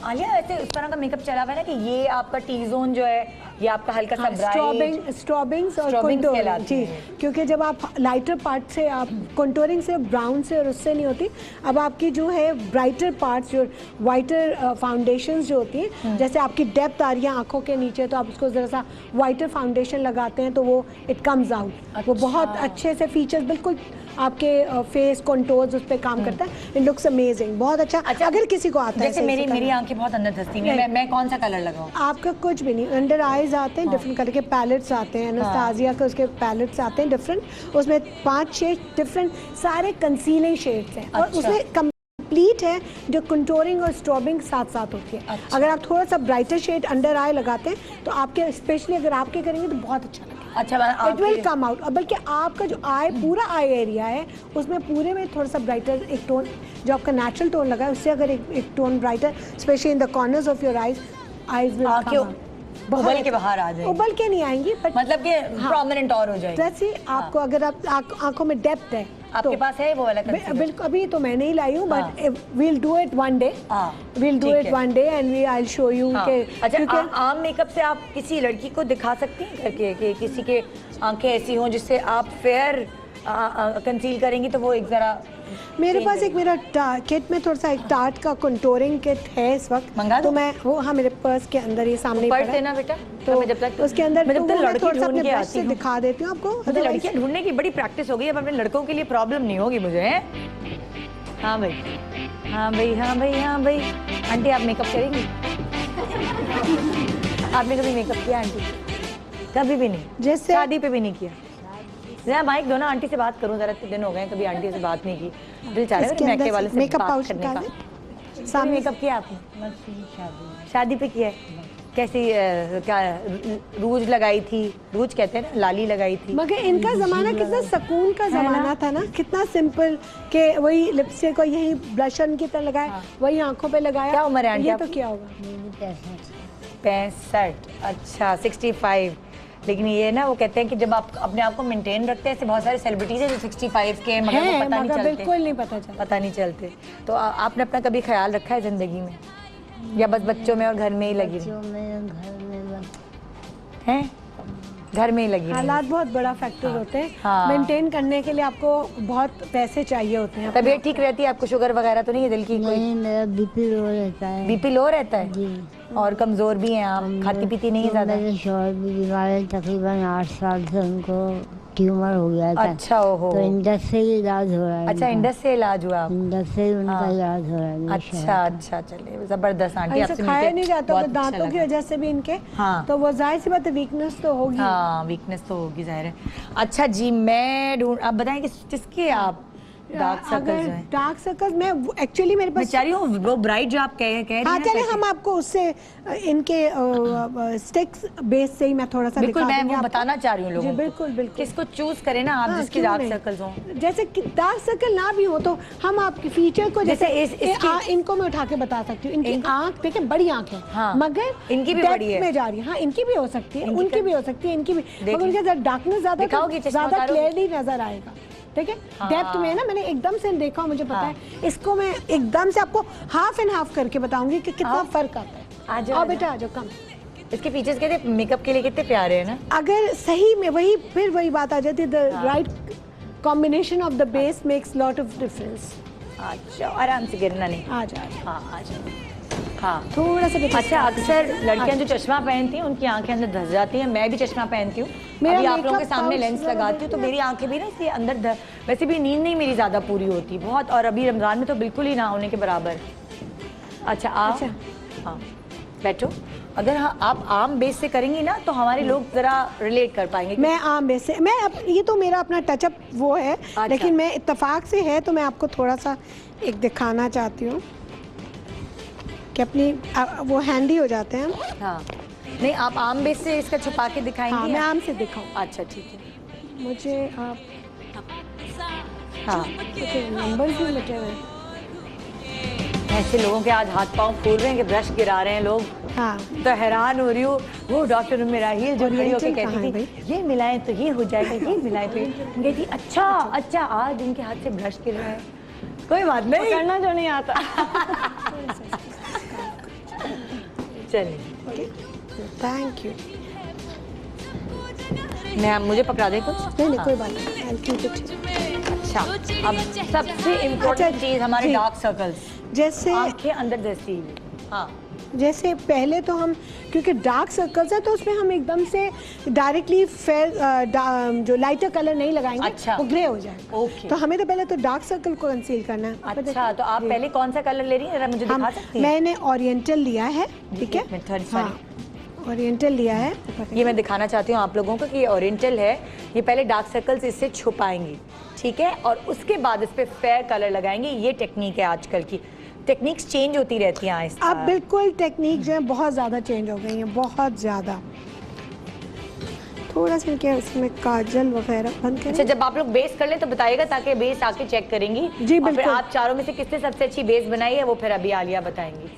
आलिया ऐसे उस तरह का मेकअप चला हुआ है ना कि ये आपका टी जोन जो है, ये आपका हल्का सा ब्राइट स्ट्रॉबिंग्स और Strobings contour, कहलाती जी, हैं। क्योंकि जब आप लाइटर पार्ट से, आप कंटूरिंग से, ब्राउन से और उससे नहीं होती, अब आपकी जो है ब्राइटर पार्ट्स, जो वाइटर फाउंडेशंस जो होती हैं, जैसे आपकी डेप्थ आ रही है आंखों के नीचे, तो आप उसको ज़रा सा वाइटर फाउंडेशन लगाते हैं तो वो इट कम्स आउट, वो बहुत अच्छे से फीचर्स बिल्कुल आपके फेस कंटूर्स उस पर काम करता है। इट लुक्स अमेजिंग, बहुत अच्छा। अगर किसी को आता है जैसे सही मेरी से मेरी करना। आंखें बहुत अंदर धंसती हैं, मैं कौन सा कलर लगाऊं? आपका कुछ भी नहीं, अंडर आईज आते हैं, डिफरेंट कलर के पैलेट्स आते हैं, एनास्टासिया के उसके पैलेट्स आते हैं डिफरेंट, उसमें 5-6 डिफरेंट सारे कंसीलिंग शेड्स हैं, और अच्छा। उसमें कंप्लीट है जो कंटूरिंग और स्ट्रॉबिंग साथ साथ होती है। अगर आप थोड़ा सा ब्राइटर शेड अंडर आई लगाते हैं तो आपके, स्पेशली अगर आपके करेंगे तो बहुत अच्छा लगेगा। अच्छा, इट विल कम आउट। बल्कि आपका जो आई पूरा आई एरिया है उसमें पूरे में थोड़ा सा ब्राइटर एक टोन, जो आपका नेचुरल टोन लगा है उससे अगर एक tone brighter, specially in the corners of your eyes will come out. उबल के बाहर आ जाएंगी। उबल के नहीं आएंगी, बट मतलब कि प्रोमिनेंट और हो जाएगी। जैसे आपको अगर आप आंखों में डेप्थ है, आपके पास है वो वाला कंसीलर? बिल्कुल, अभी तो मैं नहीं लाई हूँ, but we'll do it one day, we'll do it one day and we I show you okay. अच्छा, आम मेकअप से आप किसी लड़की को दिखा सकती हैं करके कि किसी के आंखें ऐसी हों जिससे आप फेयर कंसील करेंगे तो वो एक जरा। मेरे पास एक मेरा किट में थोड़ा सा एक टार्ट का कंटूरिंग किट है इस वक्त, मंगा तो मैं वो, हाँ मेरे पर्स के अंदर ये सामने पढ़ देना बेटा, तो जब तक उसके अंदर मैं जब तक लड़की थोड़ा सा ढूंढ अपने के ब्रश से आती हूँ दिखा देती हूँ आपको। मुझे लड़कियाँ ढूंढने की बड़ी प्रैक्टिस हो गई, अब अपने लड़कों के लिए प्रॉब्लम नहीं होगी मुझे। हाँ भाई, हाँ भाई, हाँ भाई, हाँ भाई। आंटी आप मेकअप करेंगी? आपने कभी मेकअप किया आंटी? कभी भी नहीं? जैसे शादी पे भी नहीं किया? जरा माइक दो ना, आंटी से बात करूं, जरा दिन हो गए कभी आंटी से बात नहीं की, दिल चाह रहा है मेकअप वाले से मेकअप बात पाउच करने का। सामने सामने मेकअप किया आपने? शादी पे किया है? कैसी क्या रूज लगाई थी? रूज कहते हैं ना, लाली लगाई थी। मगर इनका जमाना कितना सुकून का जमाना था ना, कितना सिंपल के वही लिपस्टिक को यही ब्लशन की तरह लगाया, वही आंखों पे लगाया। क्या उम्र है आंटी? ये तो क्या होगा? 65। अच्छा, 65। लेकिन ये ना वो कहते हैं कि जब आप अपने आप को मेंटेन रखते हैं, ऐसे बहुत सारे सेलिब्रिटीज हैं जो 65 के मगर वो पता नहीं चलते। बिल्कुल नहीं पता नहीं चलते। तो आपने अपना कभी ख्याल रखा है जिंदगी में, या बस बच्चों में और घर में ही लगी हैं? घर में ही लगी। हालात बहुत बड़ा फैक्टर होते हैं। हाँ। मेंटेन करने के लिए आपको बहुत पैसे चाहिए होते हैं। तबीयत ठीक रहती है आपको? शुगर वगैरह तो नहीं है दिल की? नहीं, मेरा बीपी लो रहता है। बीपी लो रहता है? जी। और कमजोर भी हैं आप? खाती पीती नहीं है ज्यादा? मेरे शौहर भी बीमार है, तकरीबन 8 साल से उनको ट्यूमर हो गया था। अच्छा, ओहो। तो इंडस से ही इलाज हो रहा है। अच्छा, इंडस से इलाज हुआ? इंडस से ही उनका इलाज हो रहा है। अच्छा अच्छा, चलिए जबरदस्त आंटी, आपसे खाया मिलके नहीं जाता बहुत तो अच्छा दांतों की लगा। वजह से भी इनके, हाँ। तो वो जाहिर सी बात है वीकनेस तो होगी। हाँ, वीकनेस तो होगी, जाहिर है। अच्छा जी, मैं ढूंढ, आप बताएं कि किसके आप डार्क सर्कल्स हैं? डार्क सर्कल्स मैं एक्चुअली मेरे पास बेचारी हूँ वो ब्राइट जो आप कह रही हैं। हाँ, चले हम आपको उससे इनके स्टिक्स बेस से ही मैं थोड़ा सा बिल्कुल, दिखा मैं दूंगी वो आपको। बताना चाह रही हूँ लोगों जी, को। बिल्कुल बिल्कुल। किसको चूज करें ना आप, हाँ, जिसके क्यों डार्क नहीं? सर्कल्स हों। जैसे कि डार्क सर्कल ना भी हो तो हम आपके फीचर को जैसे इनको मैं उठा के बता सकती हूँ। इनकी आंख देखें, बड़ी आंख है। हाँ। मगर इनकी भी depth बड़ी है। में जा रही है। हाँ, इनकी भी हो सकती है, उनकी भी हो सकती है, इनकी भी, देख मगर उनके डार्कनेस ज्यादा दिखाओगी, चश्मा ज्यादा उतारोगी? क्लियरली नजर आएगा। ठीक है, डेप्थ में ना मैंने एकदम से देखा, मुझे पता है। इसको मैं एकदम से आपको हाफ एंड हाफ करके बताऊंगी कि कितना फर्क आता है। आ जाओ, आओ बेटा, आ जाओ, कम। इसके फीचर्स कहते मेकअप के लिए कितने प्यारे हैं ना। अगर सही में फिर वही बात आ जाती है, the right combination of the base makes lot of difference. अच्छा, आराम से गिरना नहीं। आ जाओ। हाँ, आ जाओ। हाँ, थोड़ा सा बेटा। अच्छा, अक्सर लड़कियां जो चश्मा पहनती हैं उनकी आंखें अंदर धस जाती हैं। मैं भी चश्मा पहनती हूँ, मेरा अभी आप लोगों के makeup सामने pouch लेंस जरा लगाती हूँ तो देखिए। मेरी आंखें भी ना इसलिए अंदर वैसे भी नींद नहीं मेरी ज़्यादा पूरी होती बहुत, और अभी रमज़ान में तो बिल्कुल ही ना होने के बराबर। अच्छा, आप हाँ बैठो। अगर आप आम बेस से करेंगी ना तो हमारे लोग ज़रा रिलेट कर पाएंगे। मैं आम बेस से, ये तो मेरा अपना टचअप वो है। अच्छा। लेकिन मैं इत्तेफाक से है तो मैं आपको थोड़ा सा एक दिखाना चाहती हूँ कि अपनी वो हैंडी हो जाते हैं। हाँ, नहीं आप आम बेस से इसका छुपा के दिखाएंगी? हाँ, मैं आम से दिखाऊँ। अच्छा, ठीक है। मुझे आप हाँ, नंबर भी मिटे हुए। ऐसे लोगों के आज हाथ पांव फूल रहे हैं कि ब्रश गिरा रहे हैं लोग। हाँ, तो हैरान हो रही हूँ। वो डॉक्टर मेरा हील जो खड़ी होकर कहती थी ये मिलाएं तो ये हो जाएगा, ये मिलाएं तो ये कहती अच्छा अच्छा, आज उनके हाथ से ब्रश गिर रहा है। कोई बात नहीं, करना जो नहीं आता। चलिए, थैंक यू। मैं मुझे पकड़ा दे कुछ? नहीं कोई बात नहीं, I'll keep it। अच्छा, अब सबसे इम्पोर्टेंट चीज़ हमारे डार्क सर्कल्स, जैसे आंखें अंदर जैसी। हाँ, जैसे पहले तो हम, क्योंकि डार्क सर्कल्स है तो उसमें हम एकदम से डायरेक्टली जो लाइटर कलर नहीं लगाएंगे। अच्छा। वो ग्रे हो जाएगा। ओके। तो हमें तो पहले तो डार्क सर्कल को कंसील करना है। अच्छा, तो आप पहले कौन सा कलर ले रही हैं, जरा मुझे दिखा सकती हैं? मैंने ओरिएंटल लिया है, ठीक है। हाँ, ओरिएंटल लिया है। ये मैं दिखाना चाहती हूँ आप लोगों को कि ये ओरिएंटल है। ये पहले डार्क सर्कल्स इससे छुपाएंगी, ठीक है, और उसके बाद इस पे फेयर कलर लगाएंगे। ये टेक्निक है, आजकल की टेक्निक्स चेंज होती रहती हैं आहिस्ता। अब बिल्कुल टेक्निक जो है बहुत ज़्यादा चेंज हो गई है, बहुत ज़्यादा। थोड़ा सा क्या इसमें काजल वगैरह बंद करें। अच्छा, जब आप लोग बेस कर लें तो बताइएगा, ताकि बेस आके चेक करेंगी। जी और फिर बिल्कुल। आप चारों में से किसने सबसे अच्छी बेस बनाई है वो फिर अभी आलिया बताएंगी।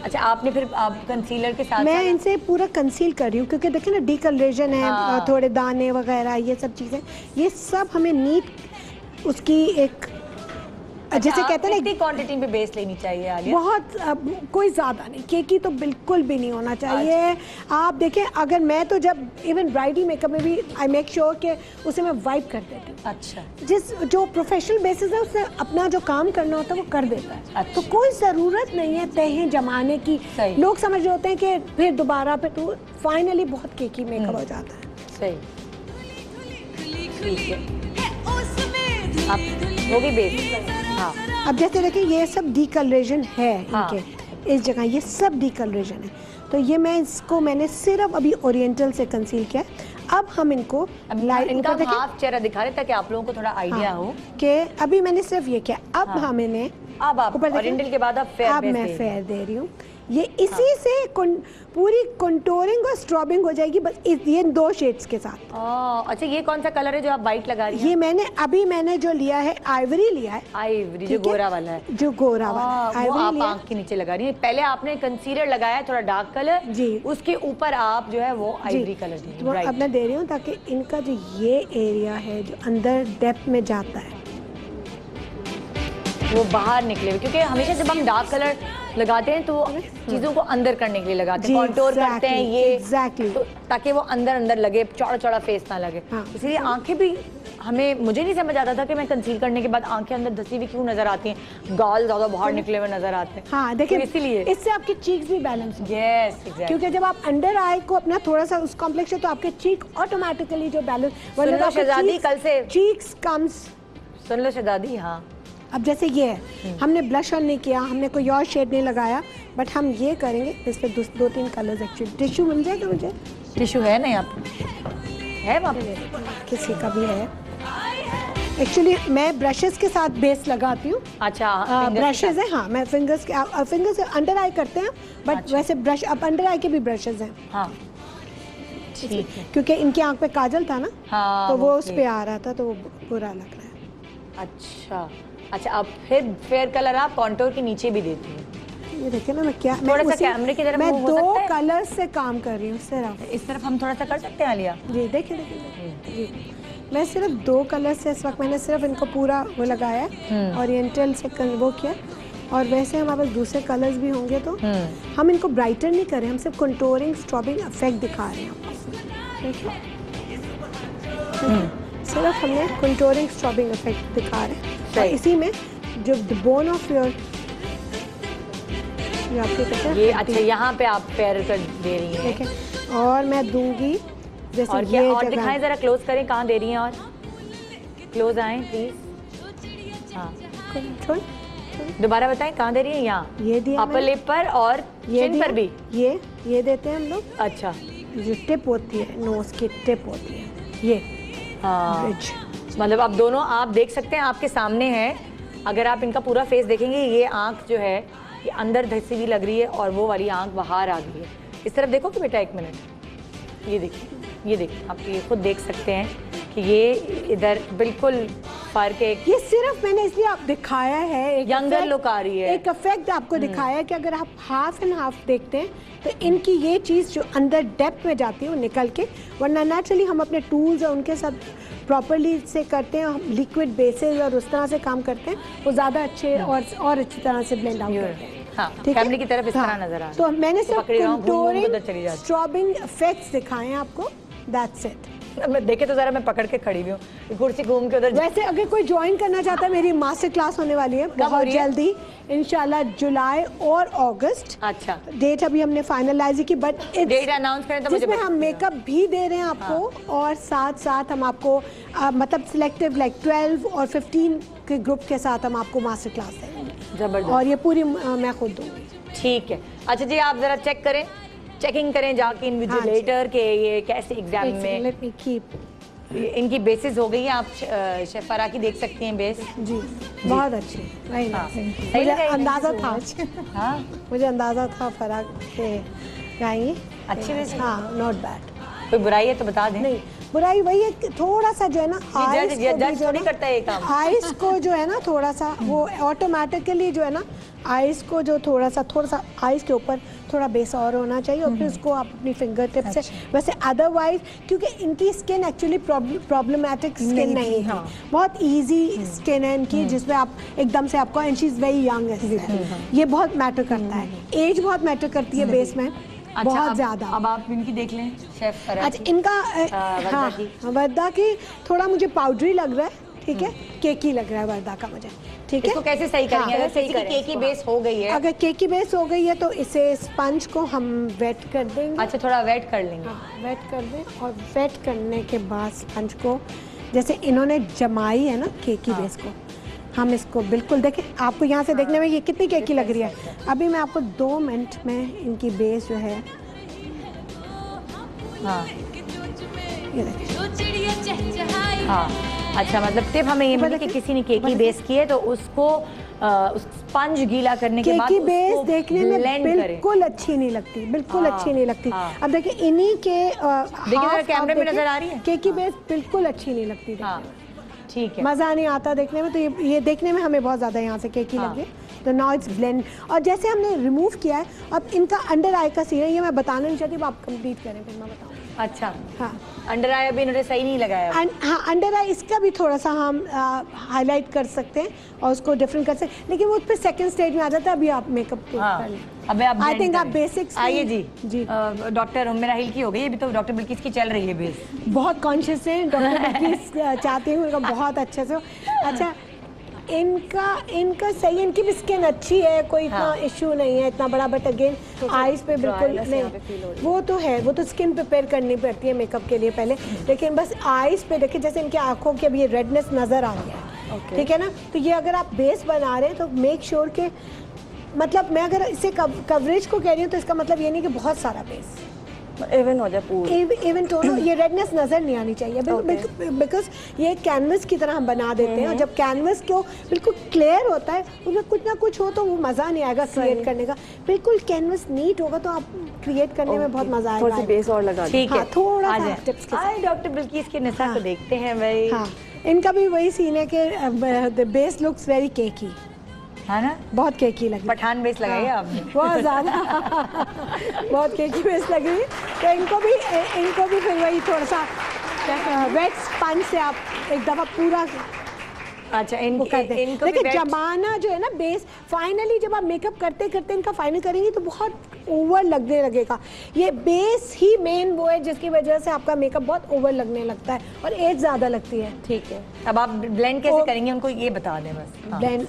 अच्छा, आपने फिर आप कंसीलर के साथ मैं इनसे पूरा कंसील कर रही हूँ, क्योंकि देखिए ना डिकलरेशन है, हाँ। थोड़े दाने वगैरह, ये सब चीज़ें, ये सब हमें नीट उसकी एक जैसे कहते हैं ना क्वांटिटी में बेस लेनी चाहिए आलिया। बहुत कोई ज़्यादा नहीं, केकी तो बिल्कुल भी नहीं होना चाहिए। आप देखें, अगर मैं तो जब इवन ब्राइडल मेकअप में भी आई मेक श्योर कि उसे मैं वाइप कर देती हूँ। अच्छा, जिस जो प्रोफेशनल बेसिस है उससे अपना जो काम करना होता है वो कर देता है। अच्छा। तो कोई ज़रूरत नहीं है तहें जमाने की। सही। लोग समझ रहे होते हैं कि फिर दोबारा पे, तो फाइनली बहुत केकी मेकअप हो जाता है। सही, ठीक है। आप होगी बेस। हाँ, अब जैसे देखिए ये सब डीकलरेशन है हाँ। इनके, इस जगह ये सब डीकलरेशन है। तो ये मैंने सिर्फ अभी ओरिएंटल से कंसील किया है। अब हम इनको लाइट इनका हाफ चेहरा दिखा रहे ताकि आप लोगों को थोड़ा आइडिया हो कि अभी मैंने सिर्फ ये किया। अब हम इन्हें अब आप ऊपर देखिए, ओरिएंटल के बाद आप फेयर अब बेस मैं दे फेयर दे रही हूँ। ये इसी से पूरी कंटूरिंग और स्ट्रॉबिंग हो जाएगी, बस ये 2 शेड्स के साथ। अच्छा, ये कौन सा कलर है जो आप वाइट लगा रही हैं? ये मैंने जो लिया है आइवरी लिया है। आइवरी जो ठीक है? गोरा वाला है। जो गोरा वाला है, वो आइवरी आप लिया। आंख के नीचे लगा रही हैं। पहले आपने कंसीलर लगाया थोड़ा डार्क कलर जी। उसके ऊपर आप जो है वो जी, आइवरी कलर तो दी। अब मैं दे रही हूँ ताकि इनका जो ये एरिया है जो अंदर डेप्थ में जाता है वो बाहर निकले हुए, क्योंकि हमेशा जब हम डार्क कलर लगाते हैं तो चीजों को अंदर करने के लिए लगाते हैं, जी, कॉन्टोर करते हैं ये एग्जैक्टली, तो ताकि वो अंदर अंदर लगे, चौड़ा चौड़ा फेस ना लगे। हाँ। इसलिए आंखें भी मुझे नहीं समझ आता था कि मैं कंसील करने के बाद आंखें अंदर धसी हुई क्यों नजर आती हैं, गाल ज्यादा बाहर निकले हुए नजर आते हैं। हाँ देखिए, तो इसीलिए इससे आपके चीक्स भी बैलेंस हो। यस एग्जैक्टली, क्योंकि जब आप अंडर आई को अपना थोड़ा सा उस कॉम्प्लेक्स है तो आपके चीक ऑटोमेटिकली जो बैलेंस, सुन लो शहजादी, कल से चीक्स कम्स। सुन लो शहजादी। हाँ, अब जैसे ये है, हमने ब्लश ऑन नहीं किया, हमने कोई और शेड नहीं लगाया, बट हम ये करेंगे इस पे 2-3 कलर्स। एक्चुअली टिश्यू मिल जाएगा मुझे? टिश्यू है ना यहाँ पे? है वहाँ पे? किसी का भी है। एक्चुअली मैं ब्रशेस के साथ बेस लगाती हूँ। अच्छा, ब्रशेस है, हाँ मैं फिंगर्स से अंडर आई करते हैं, बट अच्छा। वैसे ब्रश अब अंडर आई के भी ब्रशेस हैं। हाँ ठीक है। क्योंकि इनकी आंख पे काजल था ना, हाँ, तो वो वो उस पे आ रहा था, तो वो बुरा लग रहा है। अच्छा अच्छा, अब फिर फेयर कलर आप कॉन्टोर के नीचे भी देती हैं। ये देखिए ना, मैं क्या थोड़ा सा कैमरे की तरफ मैं move हो 2 सकता है? कलर से काम कर रही हूँ सिर्फ। इस तरफ हम थोड़ा सा कर सकते हैं आलिया? जी देखिए जी, मैं सिर्फ 2 कलर से इस वक्त मैंने सिर्फ इनको पूरा वो लगाया है, ओरिएंटल से वो किया। और वैसे हमारे पास दूसरे कलर्स भी होंगे तो हम इनको ब्राइटर नहीं कर रहे, हम सिर्फ कंटूरिंग स्ट्रॉबिंग इफेक्ट दिखा रहे हैं आपको। देखिए सिर्फ हमने कंटूरिंग स्ट्रॉबिंग इफेक्ट दिखा रहे हैं। और इसी में जो द बोन ऑफ योर ये, अच्छा यहाँ पे आप फेयर कर दे रही हैं। देखें, और मैं दूंगी जैसे और क्या ये और जगह। दिखाएं जरा, क्लोज करें, कहाँ दे रही हैं? और क्लोज आएं प्लीज। हाँ, छोड़, दोबारा बताएं कहाँ दे रही हैं? यहाँ ये दिया अपर मैंने। लिप पर और ये चिन दिया, पर भी। ये देते हैं हम लोग। अच्छा, जो टिप होती है, नोज की टिप होती है ये। हाँ, ब्रिज। मतलब आप दोनों आप देख सकते हैं, आपके सामने है। अगर आप इनका पूरा फेस देखेंगे, ये आंख जो है ये अंदर धसी हुई लग रही है और वो वाली आंख बाहर आ गई है। इस तरफ देखो कि बेटा, 1 मिनट, ये देखिए, ये देखिए, आप ये खुद देख सकते हैं कि ये इधर बिल्कुल फर्क है। ये सिर्फ मैंने इसलिए आप दिखाया है, एक यंगर लुक आ रही है, एक इफेक्ट आपको दिखाया है कि अगर आप हाफ एंड हाफ देखते हैं तो इनकी ये चीज़ जो अंदर डेप्थ में जाती है वो निकल के, वरना नेचुरली हम अपने टूल्स और उनके साथ प्रॉपर्ली से करते हैं, हम लिक्विड बेसिस और उस तरह से काम करते हैं, वो ज़्यादा अच्छे और अच्छी तरह से ब्लेंड आउट करते हैं। हाँ, ठीक है? फैमिली की तरफ इस तरह नजर आ रहा है। तो मैंने सिर्फ पकड़ी रहा हूँ, घूम घूम के उधर चली कंटूरिंग जाती। स्ट्रॉबिंग इफेक्ट्स दिखाए हैं आपको, दैट्स इट। मैं देखे तो जरा, मैं पकड़ के खड़ी हुई हूँ, कुर्सी घूम के उधर। वैसे अगर कोई ज्वाइन करना चाहता है, मेरी मास्टर क्लास होने वाली है हो बहुत रही है? जल्दी, इंशाल्लाह जुलाई और अगस्त। अच्छा, डेट अभी हमने फाइनलाइज की, बट डेट अनाउंस करें तो मुझे जिसमें हम मेकअप भी दे रहे हैं आपको, और साथ साथ हम आपको मतलब सिलेक्टिव लाइक 12 और 15 के ग्रुप के साथ हम आपको मास्टर क्लास देंगे। जबरदस्त। और ये पूरी मैं खुद दूंगी। ठीक है। अच्छा जी, आप जरा चेक करें, चेकिंग करें जाके इन्विजिलेटर के ये कैसे एग्जाम में लेट मी कीप इनकी बेसिस हो गई है। आप शेफ फरा की देख सकती हैं बेस जी, बहुत अच्छी, हाँ। मुझे अंदाजा था। हाँ, मुझे अंदाजा था फराक के गाएंगी। अच्छी बेस, हाँ, नॉट बैड। कोई बुराई है तो बता दें। नहीं, बुराई वही है कि थोड़ा सा जो है ना जज थोड़ी करता है ये काम। आइस को जो है ना थोड़ा सा वो ऑटोमेटिकली जो है ना आइस को जो थोड़ा सा आइस के ऊपर थोड़ा बेस और होना चाहिए और फिर उसको आप अपनी फिंगर टिप से वैसे अदरवाइज क्योंकि इनकी स्किन एक्चुअली प्रॉब्लमेटिक स्किन नहीं है, बहुत इजी स्किन है इनकी जिसमें आप एकदम से आपको and she is very young, ये बहुत मैटर करता है, एज बहुत मैटर करती है बेस में। अच्छा, बहुत ज्यादा। अब आप इनकी देख लें शेफ फरा। अच्छा, इनका हाँ वर्दा की थोड़ा मुझे पाउडरी लग रहा है, ठीक है, केकी लग रहा है वर्दा का मुझे, ठीक है। इसको कैसे सही करेंगे? अगर सही किसी की केकी बेस हो गई है, अगर केकी बेस हो गई है तो इसे स्पंज को हम वेट कर देंगे। अच्छा, थोड़ा वेट कर लेंगे। वेट कर दें और वेट करने के बाद स्पंज को जैसे इन्होंने जमाई है ना केकी बेस को, हम इसको बिल्कुल देखें, आपको यहाँ से देखने में ये कितनी केकी लग रही है। अभी मैं आपको 2 मिनट में इनकी बेस जो है हाँ ये देखिए। हाँ, अच्छा, मतलब टिप हमें ये मिली कि किसी ने केकी बेस की है तो उसको स्पंज गीला करने के बाद केकी बेस देखने में blend बिल्कुल अच्छी नहीं लगती, बिल्कुल अच्छी नहीं लगती। अब देखिए इन्हीं के देखिए कैमरे में नजर आ रही है, केकी बेस बिल्कुल अच्छी नहीं लगती। हाँ, ठीक है, मज़ा नहीं आता देखने में। तो ये देखने में हमें बहुत ज़्यादा यहाँ से केकी लग रही है, तो नाउ इट्स ब्लेंड। और जैसे हमने रिमूव किया है, अब इनका अंडर आई का सीन है, ये मैं बताना नहीं चाहती, आप कंप्लीट करें फिर मैं बताऊँ। अच्छा, हाँ, अंडर आई अभी इन्होंने सही नहीं लगाया। हाँ, अंडर आई इसका भी थोड़ा सा हम हाईलाइट कर सकते हैं और उसको डिफरेंट कर सकते हैं, लेकिन वो फिर सेकंड स्टेज में आ जाता है। अभी आप मेकअप कर लें। अबे आप आई थिंक आप बेसिक्स आइए जी। जी, डॉक्टर उम्मेरा हिल की हो गई, अभी तो डॉक्टर बिल्किस की चल रही है बेस। बहुत कॉन्शियस है डॉक्टर बिल्किस, चाहती हूँ उनका बहुत अच्छे से। अच्छा, इनका सही, इनकी भी स्किन अच्छी है, कोई इतना इशू नहीं है इतना बड़ा, बट अगेन आईज पे बिल्कुल नहीं, वो तो है, वो तो स्किन प्रिपेयर करनी पड़ती है मेकअप के लिए पहले, लेकिन बस आईज पे देखिए जैसे इनकी आंखों के अभी ये रेडनेस नज़र आ गया है, ठीक है ना। तो ये अगर आप बेस बना रहे हैं तो मेक श्योर के, मतलब मैं अगर इसे कवरेज को कह रही हूँ तो इसका मतलब ये नहीं कि बहुत सारा बेस इवन हो जाए पूरा, इवन टोन, ये रेडनेस नजर नहीं आनी चाहिए बिकॉज ये कैनवस की तरह हम बना देते हैं और जब कैनवस को बिल्कुल क्लियर होता है उसमें कुछ ना कुछ हो तो वो मज़ा नहीं आएगा क्रिएट करने का। बिल्कुल कैनवस नीट होगा तो आप क्रिएट करने में बहुत मज़ा आएगा। थोड़ा सा बेस और लगा, ठीक है, थोड़ा सा टिप्स के साथ। डॉक्टर बिल्किस के निसा को देखते हैं भाई। हाँ, इनका भी वही सीन है कि द बेस लुक्स वेरी केकी, है ना, बहुत केकी लगी। पठान बेस लगाई है आपने, बहुत ज़्यादा बहुत केकी बेस लगी। तो इनको भी फिर वही थोड़ा सा वेट स्पंज से आप एक दफ़ा पूरा अच्छा इनको कर दें। देखिए जमाना जो है ना बेस, फाइनली जब आप मेकअप करते करते इनका फाइनल करेंगे तो बहुत ओवर लगने लगेगा। ये बेस ही मेन वो है जिसकी वजह से आपका मेकअप बहुत ओवर लगने लगता है और एज ज़्यादा लगती है। ठीक है, अब आप ब्लेंड कैसे करेंगे उनको ये बता दें बस। ब्लेंड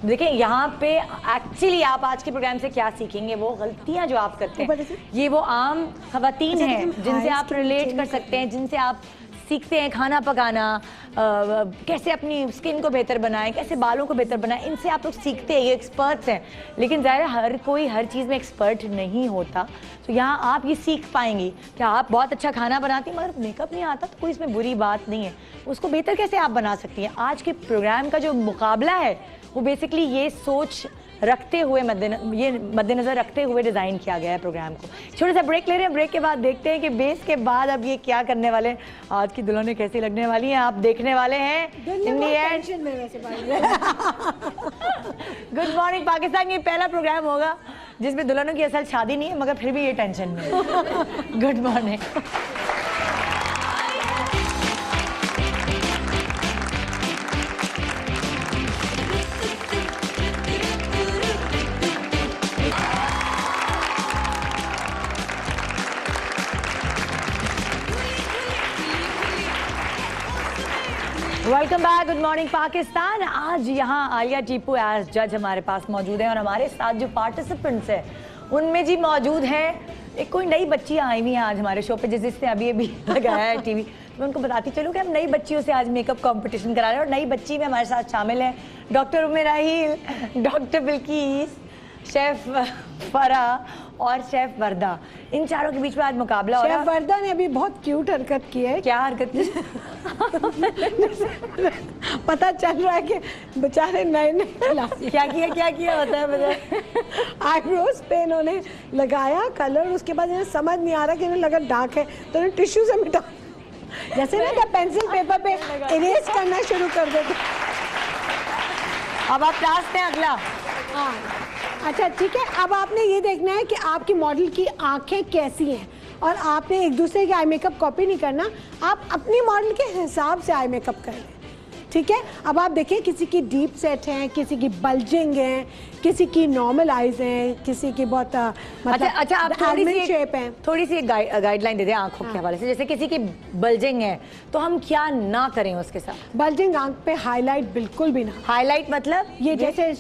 देखिए यहाँ पे एक्चुअली आप आज के प्रोग्राम से क्या सीखेंगे, वो गलतियाँ जो आप करते हैं ये वो आम खवातीन हैं जिनसे आप रिलेट कर सकते हैं, जिनसे आप सीखते हैं खाना पकाना, कैसे अपनी स्किन को बेहतर बनाएं, कैसे बालों को बेहतर बनाएं, इनसे आप लोग सीखते हैं, ये एक्सपर्ट्स हैं। लेकिन ज़ाहिर हर कोई हर चीज़ में एक्सपर्ट नहीं होता, तो यहाँ आप ये सीख पाएंगी कि आप बहुत अच्छा खाना बनाती हैं मगर मेकअप नहीं आता तो कोई इसमें बुरी बात नहीं है, उसको बेहतर कैसे आप बना सकती हैं। आज के प्रोग्राम का जो मुकाबला है वो बेसिकली ये सोच रखते हुए मद्देनजर रखते हुए डिज़ाइन किया गया है प्रोग्राम को। छोटे सा ब्रेक ले रहे हैं, ब्रेक के बाद देखते हैं कि बेस के बाद अब ये क्या करने वाले हैं, आज की दुल्हनें कैसी लगने वाली हैं, आप देखने वाले हैं इन दी एंड। गुड मॉर्निंग पाकिस्तान, ये पहला प्रोग्राम होगा जिसमें दुल्हनों की असल शादी नहीं है मगर फिर भी ये टेंशन में है। Good morning. Welcome back, good morning Pakistan. आज यहाँ आलिया टीपू एज जज हमारे पास मौजूद हैं और हमारे साथ जो पार्टिसिपेंट्स हैं उनमें जी मौजूद हैं एक कोई नई बच्चियाँ आई हुई हैं आज हमारे शो पे, जिसने अभी लगाया है टीवी। मैं उनको बताती चलूँ कि हम नई बच्चियों से आज मेकअप कंपटीशन करा रहे हैं और नई बच्ची में हमारे साथ शामिल हैं डॉक्टर उम्मेरा हिल, डॉक्टर बिल्किस, शेफ फराह और शेफ वर्दा, इन चारों के बीच में आज मुकाबला हो रहा है। शेफ वर्दा ने अभी बहुत क्यूट हरकत की है। क्या हरकत की? पता चल रहा है कि बेचारे नए नए खिलाड़ी। क्या किया होता है बताए? आईब्रोज पे इन्होंने लगाया कलर, उसके बाद इन्हें समझ नहीं आ रहा कि इन्हें लगा डार्क है तो इन्हें टिश्यू से मिटा, जैसे ना जब पेंसिल पेपर पे इरेज करना शुरू कर देते। अब आप लास्ट हैं अगला। हाँ अच्छा ठीक है, अब आपने ये देखना है कि आपकी मॉडल की आंखें कैसी हैं, और आपने एक दूसरे के आई मेकअप कॉपी नहीं करना, आप अपनी मॉडल के हिसाब से आई मेकअप कर लें, ठीक है। अब आप देखिए किसी की डीप सेट हैं, किसी की बल्जिंग है, किसी की नॉर्मल आईज हैं, किसी की बहुत मतलब अच्छा आप शेप है। थोड़ी सी गाइडलाइन दे दें आंखों के हवाले से, जैसे किसी की बल्जिंग है तो हम क्या ना करें उसके साथ? बल्जिंग आंख पे हाईलाइट बिल्कुल भी ना। हाईलाइट मतलब ये जैसे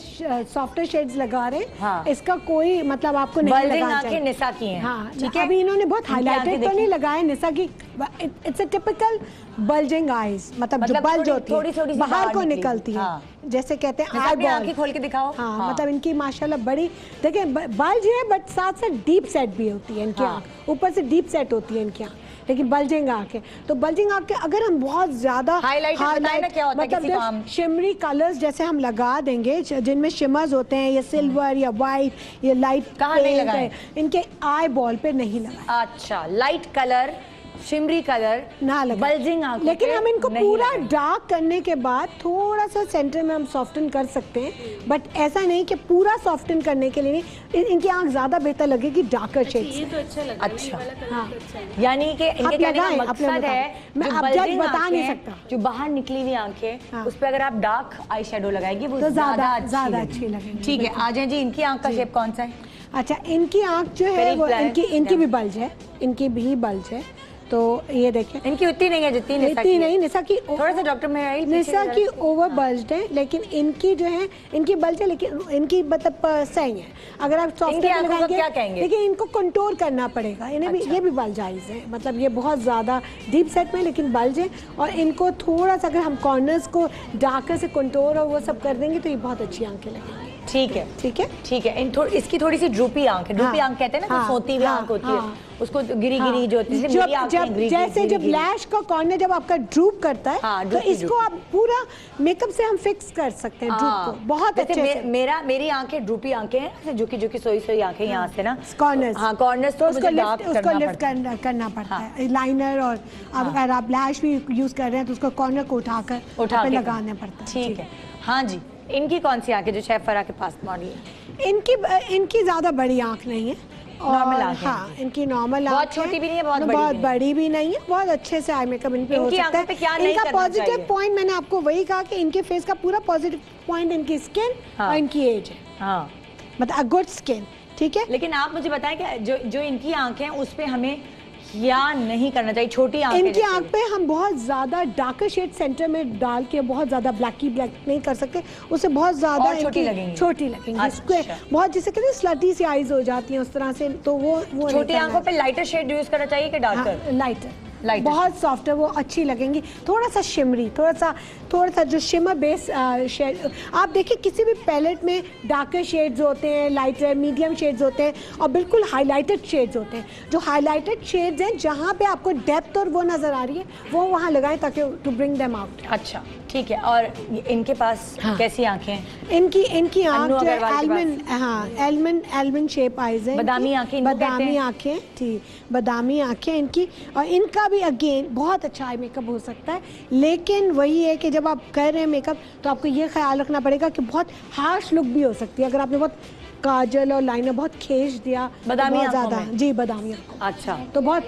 सॉफ्टर शेड्स लगा रहे हैं, हाँ। इसका कोई मतलब आपको नहीं बल्जिंग लगाना आंखें चाहिए। निसा की हैं, हाँ ठीक है। अभी इन्होंने बहुत इनकी आंखें हाईलाइटेड तो देखिए। नहीं लगाए निसा की, it's a typical bulging eyes, मतलब जो बल्ज होती है थोड़ी बाहर को निकलती है, हाँ। जैसे कहते हैं निसा आई अपनी आंखें खोल के दिखाओ। हाँ, मतलब इनकी माशाल्लाह बड़ी देखिए बल्ज है, बट साथ साथ डीप सेट भी होती है इनकी हाँ। आंख, ऊपर से डीप सेट होती है इनकी आंख, लेकिन बल्जिंग आंखें, तो बल्जिंग आंखें अगर हम बहुत ज्यादा हाईलाइट बताएं ना क्या होता है किसी को हम? शिमरी कलर्स जैसे हम लगा देंगे, जिनमें शिमर्स होते हैं, ये सिल्वर या वाइट या लाइट, कहाँ नहीं लगाएं? इनके आई बॉल पे नहीं लगाए। अच्छा लाइट कलर, शिमरी कलर ना लगा, बल्जिंग आंखों लेकिन पे हम इनको नहीं पूरा लगाएं। डार्क करने के बाद थोड़ा सा सेंटर में हम सॉफ्टन कर सकते हैं, बट ऐसा नहीं कि पूरा सॉफ्टन करने के लिए नहीं, इनकी आंख ज्यादा बेहतर लगेगी डार्कर शेड से। ये तो अच्छा लग रहा है। अच्छा हाँ यानी कि इनके कहने का लगाएं, अपने मकसद मुताबिक। है मैं जो अब जज bulging बता नहीं आंखें, सकता। जो बाहर निकली हुई आंखें, हाँ। उस पे अगर आप डार्क आई शेडो लगाएंगे वो तो ज्यादा ज्यादा अच्छी अच्छी लगेगी। ठीक है, आ जाए जी। इनकी आंख का शेप कौन सा है? अच्छा इनकी आंख जो है वो इनकी भी बल्ज है, इनकी भी बल्ज है, तो ये देखें इनकी उतनी नहीं है जितनी निसा इतनी की नहीं, है। निसा की थोड़ा सा डॉक्टर में आई निसा की ओवर बल्ज्ड है, लेकिन इनकी जो है इनकी बल्ज है, लेकिन इनकी मतलब सही है। अगर आप इनकी सॉफ्टवेयर आंखों को क्या कहेंगे? लेकिन इनको कंट्रोल करना पड़ेगा, इन्हें भी ये भी बल्ज आइज है, मतलब ये बहुत ज़्यादा डीप सेट में लेकिन बल्ज है, और इनको थोड़ा सा अगर हम कॉर्नर्स को डार्कर से कंट्रोल और वो सब कर देंगे तो ये बहुत अच्छी आंखें लगेंगी। ठीक है ठीक है ठीक है। इसकी थोड़ी सी ड्रूपी आंख है, ड्रूपी हाँ, आंख कहते हैं ना, हाँ, सोती हुई हाँ, आंख होती हाँ, है, उसको गिरी गिरी जो होती है, जब मेरी आंखें गिरी जैसे जब गिरी। लैश का कॉर्नर जब आपका ड्रूप करता है, हाँ, तो ड्रूपी, इसको आप पूरा मेकअप से हम फिक्स कर सकते हैं ड्रूप को बहुत जैसे अच्छे से। मेरी आंखें ड्रूपी आंखें हैं, जो कि सोई आंखें यहाँ से ना कॉर्नर्स, हाँ कॉर्नर्स, तो उसको डार्क लिफ्ट करना पड़ता है, लाइनर, और अब अगर आप लैश भी यूज कर रहे हैं तो उसको कॉर्नर को उठाकर लगाना पड़ता है। ठीक है। हाँ जी, इनकी कौन सी आंखें जो शेफ फराह के पास मॉडल है? इनकी ज्यादा बड़ी आंख नहीं है, नॉर्मल आंखें हाँ इनकी नॉर्मल आंख बहुत छोटी भी नहीं है, बहुत बड़ी भी नहीं है, बहुत अच्छे से आई मेकअप इन पे हो इनकी सकता आंखों पे क्या है। नहीं इनका करना पॉजिटिव चाहिए? पॉइंट मैंने आपको वही कहा कि इनके फेस का पूरा पॉजिटिव पॉइंट इनकी स्किन और इनकी एज है, हाँ मतलब अ गुड स्किन, ठीक है। लेकिन आप मुझे बताएं कि जो इनकी आंखें हैं उस पे हमें क्या नहीं करना चाहिए? छोटी आंखें इनकी जैसे। आंख पे हम बहुत ज्यादा डार्कर शेड सेंटर में डाल के बहुत ज्यादा ब्लैक नहीं कर सकते, उससे बहुत ज्यादा और छोटी लगेंगी। छोटी लगेंगी। अच्छा। इसको बहुत जिसे कहते हैं स्लटी सी आईज हो जाती हैं उस तरह से, तो वो छोटी आंखों पे लाइटर शेड यूज करना चाहिए कि डार्कर? लाइटर बहुत सॉफ्ट है, वो अच्छी लगेंगी, थोड़ा सा शिमरी, थोड़ा सा जो शिमर बेस शेड। आप देखिए किसी भी पैलेट में डार्कर शेड्स होते हैं, लाइटर मीडियम शेड्स होते हैं, और बिल्कुल हाईलाइटेड शेड्स होते हैं। जो हाईलाइटेड शेड्स हैं जहाँ पे आपको डेप्थ और वो नजर आ रही है, वो वहाँ लगाएं ताकि टू ब्रिंग देम आउट। अच्छा ठीक है। और इनके पास कैसी आंखें हैं? इनकी आंख अन्नू जो है अग्रवाल के एलमंड शेप आईज है, बादामी आंखें इनको कहते बादामी हैं। आंखें, ठीक, बादामी आंखें इनकी। और इनका भी अगेन बहुत अच्छा आई मेकअप हो सकता है, लेकिन वही है कि जब आप कर रहे हैं मेकअप तो आपको ये ख्याल रखना पड़ेगा कि बहुत हार्श लुक भी हो सकती है अगर आपने बहुत काजल और लाइनर बहुत खींच दिया, बादामी बहुत आंखों ज्यादा में? जी बादामी आंखों, अच्छा तो बहुत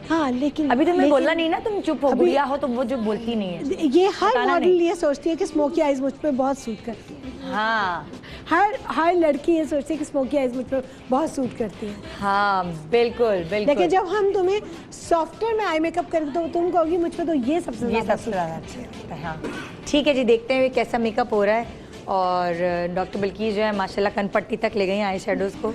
हाँ। लेकिन अभी तुम्हें लेकिन- बोलना नहीं ना, तुम चुप हो, गुड़िया हो, तुम वो जो बोलती नहीं है। ये हर बताना मॉडल नहीं। ये सोचती है कि स्मोकी आईज मुझ पे बहुत सूट करती है। हाँ हर लड़की ये सोचती है कि स्मोकी आईज मुझ पे बहुत सूट करती है। हाँ बिल्कुल बिल्कुल। लेकिन जब हम तुम्हें सॉफ्टवेयर में आई मेकअप करेंगे तो तुम कहोगी मुझ पे तो ये सबसे ज्यादा अच्छा लगता है। हाँ ठीक है जी, देखते हैं कैसा मेकअप हो रहा है। और डॉक्टर बिल्कीस जो है माशाल्लाह कनपट्टी तक ले गई हैं आई शेडोज को।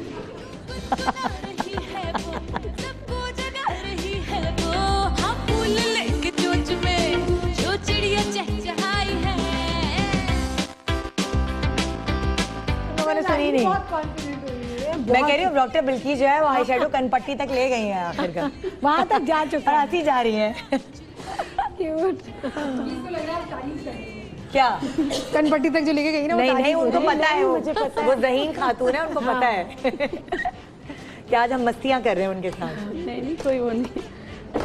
मैंने सुनी नहीं। बहुत कॉन्फिडेंट हुई है। मैं कह रही हूँ डॉक्टर बिल्की जो है वो आई शेडो कनपट्टी तक ले गई है आखिरकार, वहां तक जा चुका और है। हंसी जा रही है। क्यूट। क्या कनपट्टी तक जो लेके गई ना वो नहीं तारीफ नहीं, हो उनको रही है। पता है, वो ज़हीन खातून है, उनको पता है कि आज हम मस्तियाँ कर रहे हैं उनके साथ। नहीं कोई वो नहीं।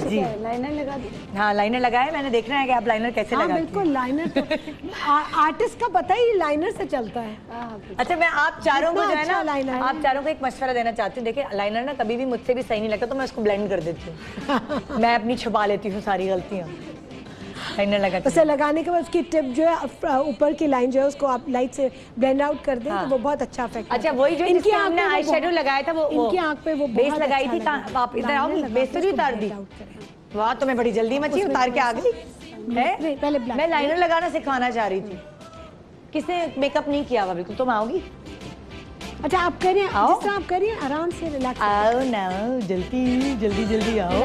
जी लाइनर लगा दी। हाँ लाइनर लगाए, मैंने देखना है कि आप लाइनर कैसे हाँ लगाते हैं। बिल्कुल, लाइनर तो आर्टिस्ट का पता ही लाइनर से चलता है। अच्छा मैं आप चारों को जो है कितना अच्छा ना, लाइनर है। आप चारों को एक मशवरा देना चाहती हूँ। देखिए लाइनर ना कभी भी मुझसे भी सही नहीं लगता तो मैं उसको ब्लेंड कर देती हूँ। मैं अपनी छुपा लेती हूँ सारी गलतियाँ लाइनर लगाती उसे लगाने के बाद उसकी टिप जो है ऊपर की लाइन जो है उसको आप लाइट से ब्लेंड आउट कर दें तो वो बहुत अच्छा इफेक्ट। अच्छा वही जो इनकी जिसमें हमने आई शेडो लगाया था वो इनकी आंख पे वो बेस बहुत लगाई अच्छा थी। लगा। आप इधर आओ, लाइनर बेस तो नहीं लगा उतार के दी। उसको blend out करें। वाह तुम्हें बड़ी जल्दी मची, उतार के आ गई है। नहीं, पहले black मैं लाइनर लगाना सिखाना चाह रही थी। किसने मेकअप नहीं किया हुआ बिल्कुल, तुम आओगी? अच्छा आप करिए, आओ। जिस तरह आप करिए आराम से रिलैक्स। आओ ना, जल्दी जल्दी जल्दी आओ।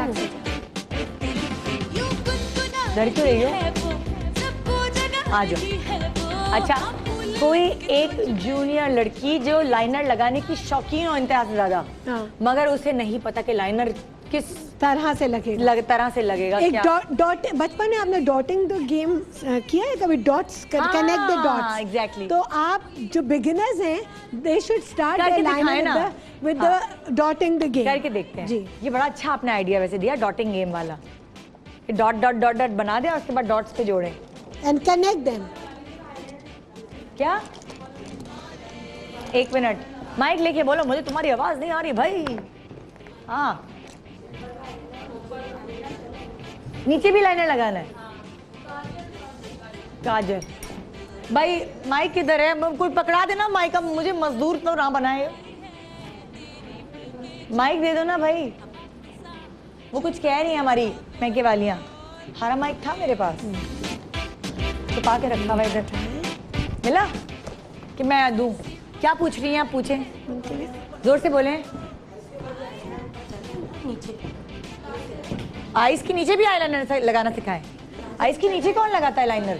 डर क्यों रही हो? आ जाओ। अच्छा कोई एक जूनियर लड़की जो लाइनर लगाने की शौकीन हो इंतहा से ज्यादा, मगर उसे नहीं पता कि लाइनर किस तरह से लगेगा, तरह से लगेगा। एक क्या? डॉट बचपन में आपने डॉटिंग द गेम किया है कभी? Dots connect the dots. Exactly. तो आप जो बिगिनर्स हैं दे शुड स्टार्ट करके द दिखाएं ना। Liner with the dotting the game. करके देखते हैं। जी ये बड़ा अच्छा आपने आइडिया वैसे दिया, डॉटिंग गेम वाला। डॉट डॉट डॉट डॉट बना दे और उसके बाद डॉट्स पे जोड़े एंड कनेक्ट देम। क्या? एक मिनट माइक लेके बोलो, मुझे तुम्हारी आवाज नहीं आ रही भाई। हाँ नीचे भी लाइनर लगाना है। काजल भाई माइक किधर है? कोई पकड़ा देना माइक, अब मुझे मजदूर तो ना बनाए। माइक दे दो ना भाई। वो कुछ कह रही है हमारी मैके वालियाँ। हमारा माइक था मेरे पास, छुपा के रखा हुआ इधर। मिला कि मैं दूं? क्या पूछ रही हैं आप? पूछें, जोर से बोलें। आइस के नीचे भी आईलाइनर लगाना सिखाएं। आइस के नीचे कौन लगाता है लाइनर?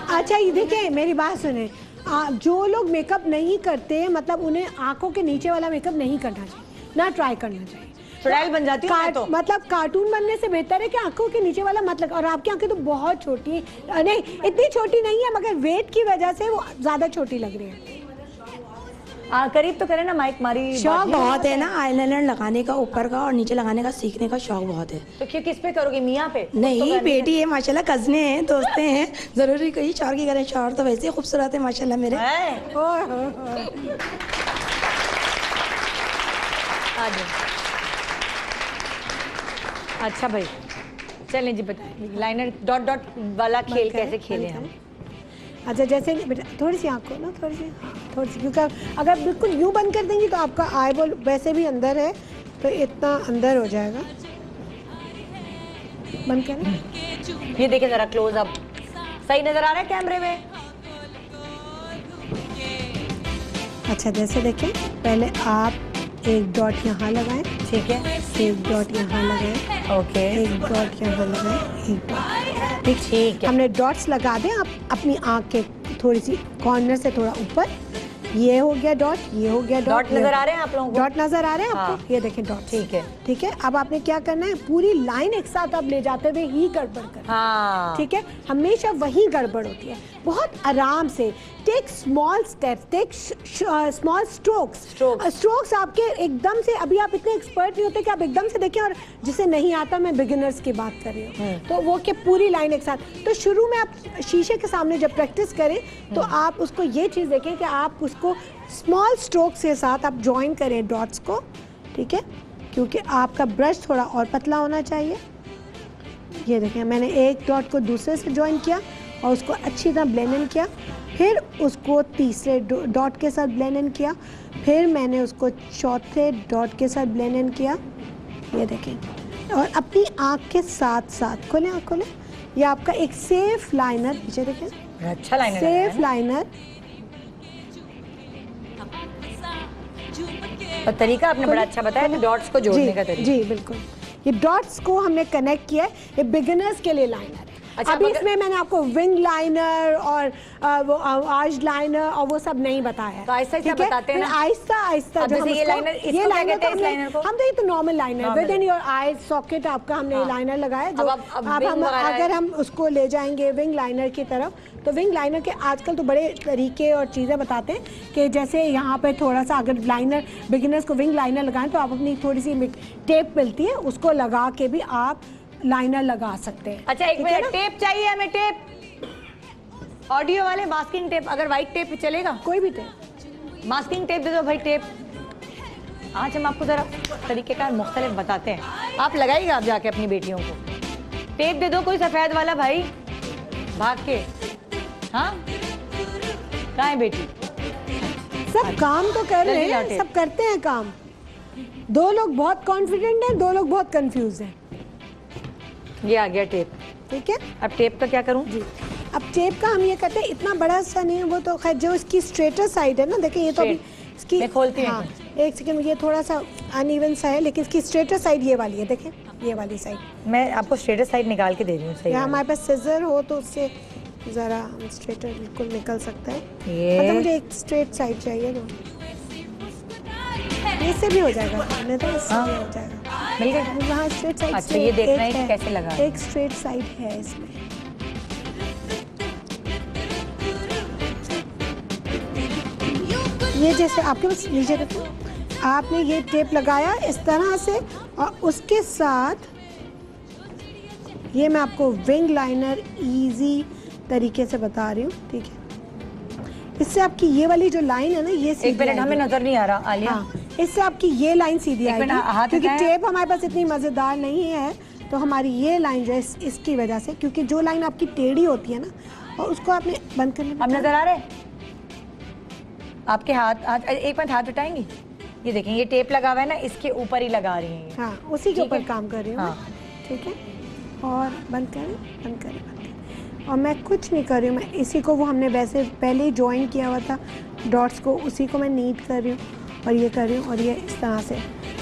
अच्छा ये देखिए मेरी बात सुने, जो लोग मेकअप नहीं करते मतलब उन्हें आंखों के नीचे वाला मेकअप नहीं करना चाहिए, ना ट्राई करना चाहिए। ट्रायल बन जाती है तो मतलब कार्टून बनने से बेहतर है कि आंखों के नीचे वाला मत लगा। और आपकी आंखें तो बहुत छोटी है, नहीं इतनी छोटी नहीं है मगर वेट की वजह से वो ज्यादा छोटी लग रही है। करीब तो करे ना माइक मारी। शौक बहुत है ना आईलाइनर लगाने का, ऊपर का और नीचे लगाने का सीखने का शौक बहुत है। तो क्यों, किस पे करोगे? मियाँ पे? नहीं बेटी है माशाल्लाह, कजने हैं, दोस्ते हैं, जरूरी कहीं शौहर की करें। शौहर तो वैसे ही खूबसूरत है माशाल्लाह मेरे। अच्छा भाई चलें जी, बताइए लाइनर डॉट डॉट वाला खेल कैसे खेलें हम? अच्छा जैसे बेटा थोड़ी सी आंखों ना, थोड़ी सी, क्योंकि अगर बिल्कुल यूं बंद कर देंगी तो आपका आई बॉल वैसे भी अंदर है तो इतना अंदर हो जाएगा। बंद करें। ये देखें जरा क्लोज अप, सही नजर आ रहा है कैमरे में? अच्छा जैसे देखें, पहले आप एक डॉट यहाँ लगाएं, ठीक है, एक डॉट यहाँ लगाएं, ओके, एक डॉट यहाँ लगाएं, एक डॉट, ठीक है। हमने डॉट्स लगा दें। आप अपनी आँख के थोड़ी सी कॉर्नर से थोड़ा ऊपर, ये हो गया डॉट, ये हो गया डॉट। नजर आ रहे हैं आप लोगों को? डॉट नजर आ रहे हैं आपको? हाँ। ये देखें डॉट। ठीक है, ठीक है। अब आपने क्या करना है, पूरी लाइन एक साथ आप ले जाते हुए ही गड़बड़ कर। हाँ ठीक है, हमेशा वही गड़बड़ होती है। बहुत आराम से take small steps, take small strokes आपके एकदम से, अभी आप इतने एक्सपर्ट नहीं होते कि आप एकदम से देखें। और जिसे नहीं आता, मैं बिगिनर्स की बात कर रही हूँ, तो वो कि पूरी लाइन एक साथ। तो शुरू में आप शीशे के सामने जब प्रैक्टिस करें तो आप उसको ये चीज़ देखें कि आप उसको स्मॉल स्ट्रोक्स के साथ आप ज्वाइन करें डॉट्स को। ठीक है, क्योंकि आपका ब्रश थोड़ा और पतला होना चाहिए। ये देखें, मैंने एक डॉट को दूसरे से ज्वाइन किया और उसको अच्छी तरह ब्लेंड इन किया, फिर उसको तीसरे डॉट के साथ ब्लेंड इन किया, फिर मैंने उसको चौथे डॉट के साथ ब्लेंड इन किया। ये देखें, और अपनी आँख के साथ साथ खोलें, आँख खोलें। ये आपका एक सेफ लाइनर, पीछे देखें, अच्छा लाइनर, सेफ लाइनर। और तरीका आपने बड़ा अच्छा बताया, तो डॉट्स को जोड़ने का तरीका। जी बिल्कुल, ये डॉट्स को हमने कनेक्ट किया है। ये बिगिनर्स के लिए लाइनर है। अच्छा, अभी मगर- इसमें मैंने आपको विंग लाइनर और वो आर्च लाइनर और वो सब नहीं बताया है। तो आहिस्ता-आहिस्ता ठीक है? बताते हैं फिर ना। आहिस्ता आहिस्ता अब जो जैसे हम ये उसको- लाइनर, इसको ये क्या लाइनर कहते हैं, तो इस हमने- लाइनर को? हम तो ये तो normal liner Normal with in your I socket आपका हमने हाँ। लाइनर लगाया जो अब अब wing हम वगैरह है। अगर हम उसको ले जाएंगे विंग लाइनर की तरफ, तो विंग लाइनर के आजकल तो बड़े तरीके और चीज़ें बताते हैं कि जैसे यहाँ पे थोड़ा सा अगर लाइनर बिगिनर्स को विंग लाइनर लगाएं तो आप अपनी थोड़ी सी टेप मिलती है उसको लगा के भी आप लाइनर लगा सकते हैं। अच्छा, एक ठीक है मिनट, ना? टेप चाहिए हमें, टेप। ऑडियो वाले मास्किंग टेप, अगर व्हाइट टेप चलेगा? कोई भी टेप। मास्किंग टेप दे दो भाई, टेप। आज हम आपको जरा तरीके का मुख्तलिफ बताते हैं, आप लगाइएगा आप जाके अपनी बेटियों को। टेप दे दो कोई सफेद वाला भाई, भाग के। हाँ, कहाँ है बेटी? सब काम तो कर रहे जल्दी लाओ हैं, टेप। सब करते हैं काम। दो लोग बहुत कॉन्फिडेंट हैं, दो लोग बहुत कंफ्यूज हैं। ये आ गया टेप। ठीक है, अब टेप का क्या करूं? जी अब टेप का हम ये कहते हैं इतना बड़ा सा नहीं है, वो तो खैर जो इसकी स्ट्रेटर साइड है ना, देखिए ये तो अभी इसकी मैं खोलती हूँ। हाँ, एक सेकंड, ये थोड़ा सा अनइवन सा है लेकिन इसकी स्ट्रेटर साइड ये वाली है, देखें ये वाली साइड। मैं आपको स्ट्रेटर साइड निकाल के दे रही हूँ। सही या है। हमारे पास सिजर हो तो उससे ज़रा हम स्ट्रेटर बिल्कुल निकल सकता है। ये मतलब मुझे एक स्ट्रेट साइड चाहिए तो इससे भी हो जाएगा, नहीं तो इससे भी हो जाएगा। मिल गया। हाँ, स्ट्रेट साइड। अच्छा, ये देखना है कि कैसे लगा है। एक स्ट्रेट साइड है इसमें। ये जैसे आपके पास नीचे रखो, आपने ये टेप लगाया इस तरह से और उसके साथ ये मैं आपको विंग लाइनर इजी तरीके से बता रही हूँ। ठीक है, इससे आपकी ये वाली जो लाइन है ना, ये सीधी एक मिनट, हमें आएगी। नजर नहीं आ रहा आलिया। हाँ, इससे आपकी ये लाइन सीधी एक मिनट, हाथ आएगी क्योंकि हटाएं। टेप हमारे पास इतनी मज़ेदार नहीं है, तो हमारी ये लाइन जो है इसकी वजह से, क्योंकि जो लाइन आपकी टेढ़ी होती है ना, और उसको आपने बंद करने। अब नजर आ रहे हैं आपके हाथ? एक मिनट, हाथ उठाएंगी। ये देखें, ये टेप लगा हुआ है ना, इसके ऊपर ही लगा रही हैं। हाँ, उसी के ठीक है। ऊपर काम कर रही हूँ हाँ। मैं। ठीक है, और बंद करें, बंद करें, बंद करें। और मैं कुछ नहीं कर रही हूँ, मैं इसी को, वो हमने वैसे पहले ही ज्वाइन किया हुआ था डॉट्स को, उसी को मैं नीट कर रही हूँ और ये कर रही हूँ। और ये इस तरह से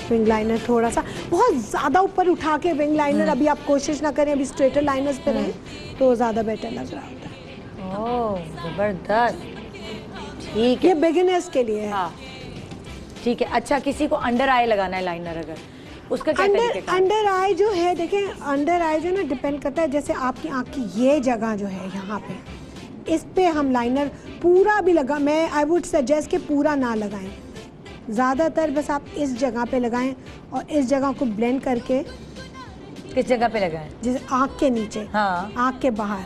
विंग लाइनर थोड़ा सा, बहुत ज़्यादा ऊपर उठा के विंग लाइनर अभी आप कोशिश ना करें, अभी स्ट्रेटर लाइनर्स पे रहें तो ज़्यादा बेटर लग रहा होता है। ओह, जबरदस्त। ठीक है, ये बिगिनर्स के लिए है। हाँ ठीक है। अच्छा, किसी को अंडर आई लगाना है लाइनर, अगर उसका क्या तरीके का? अंडर आई जो है, देखें अंडर आई जो ना डिपेंड करता है, जैसे आपकी आँख की ये जगह जो है यहाँ पे, इस पे हम लाइनर पूरा भी लगा, मैं आई वुड सजेस्ट कि पूरा ना लगाएं, ज़्यादातर बस आप इस जगह पे लगाएं और इस जगह को ब्लेंड करके। किस जगह पे लगाएं? जैसे आँख के नीचे, हाँ, आँख के बाहर,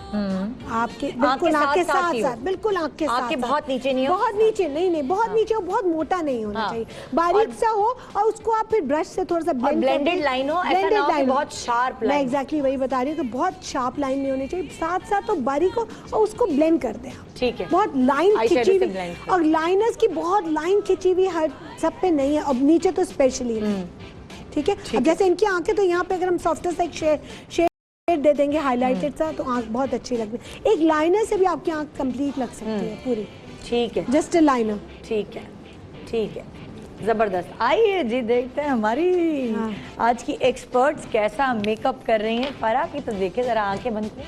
आपके बिल्कुल आँख के साथ साथ, बिल्कुल आँख के साथ, बहुत नीचे नहीं हो, बहुत नीचे नहीं, बहुत नीचे हो, बहुत मोटा नहीं होना चाहिए, बारीक सा हो, और उसको आप फिर ब्रश से थोड़ा सा ब्लेंडेड लाइन हो, ऐसा ना हो कि बहुत शार्प लाइन। मैं एग्जैक्टली वही बता रही हूँ कि बहुत शार्प लाइन नहीं होनी चाहिए, साथ साथ तो बारीक हो और उसको ब्लेंड कर दें आप। ठीक है, बहुत लाइन eyeshadow खिंची से हुई, blend कर। और लाइनर्स की बहुत लाइन खिंची हुई हर सब पे नहीं है, अब नीचे तो स्पेशली नहीं। ठीक है, अब जैसे इनकी आंखें, तो यहाँ पे अगर हम सॉफ्टर सा एक शेड दे देंगे हाईलाइटेड सा, तो आंख बहुत अच्छी लगती है। एक लाइनर से भी आपकी आंख कंप्लीट लग सकती है पूरी। ठीक है, जस्ट अ लाइनर। ठीक है, ठीक है, जबरदस्त। आइए जी, देखते हैं हमारी आज की एक्सपर्ट्स कैसा मेकअप कर रही हैं। फरा की तो देखे जरा, आंखें बंद की।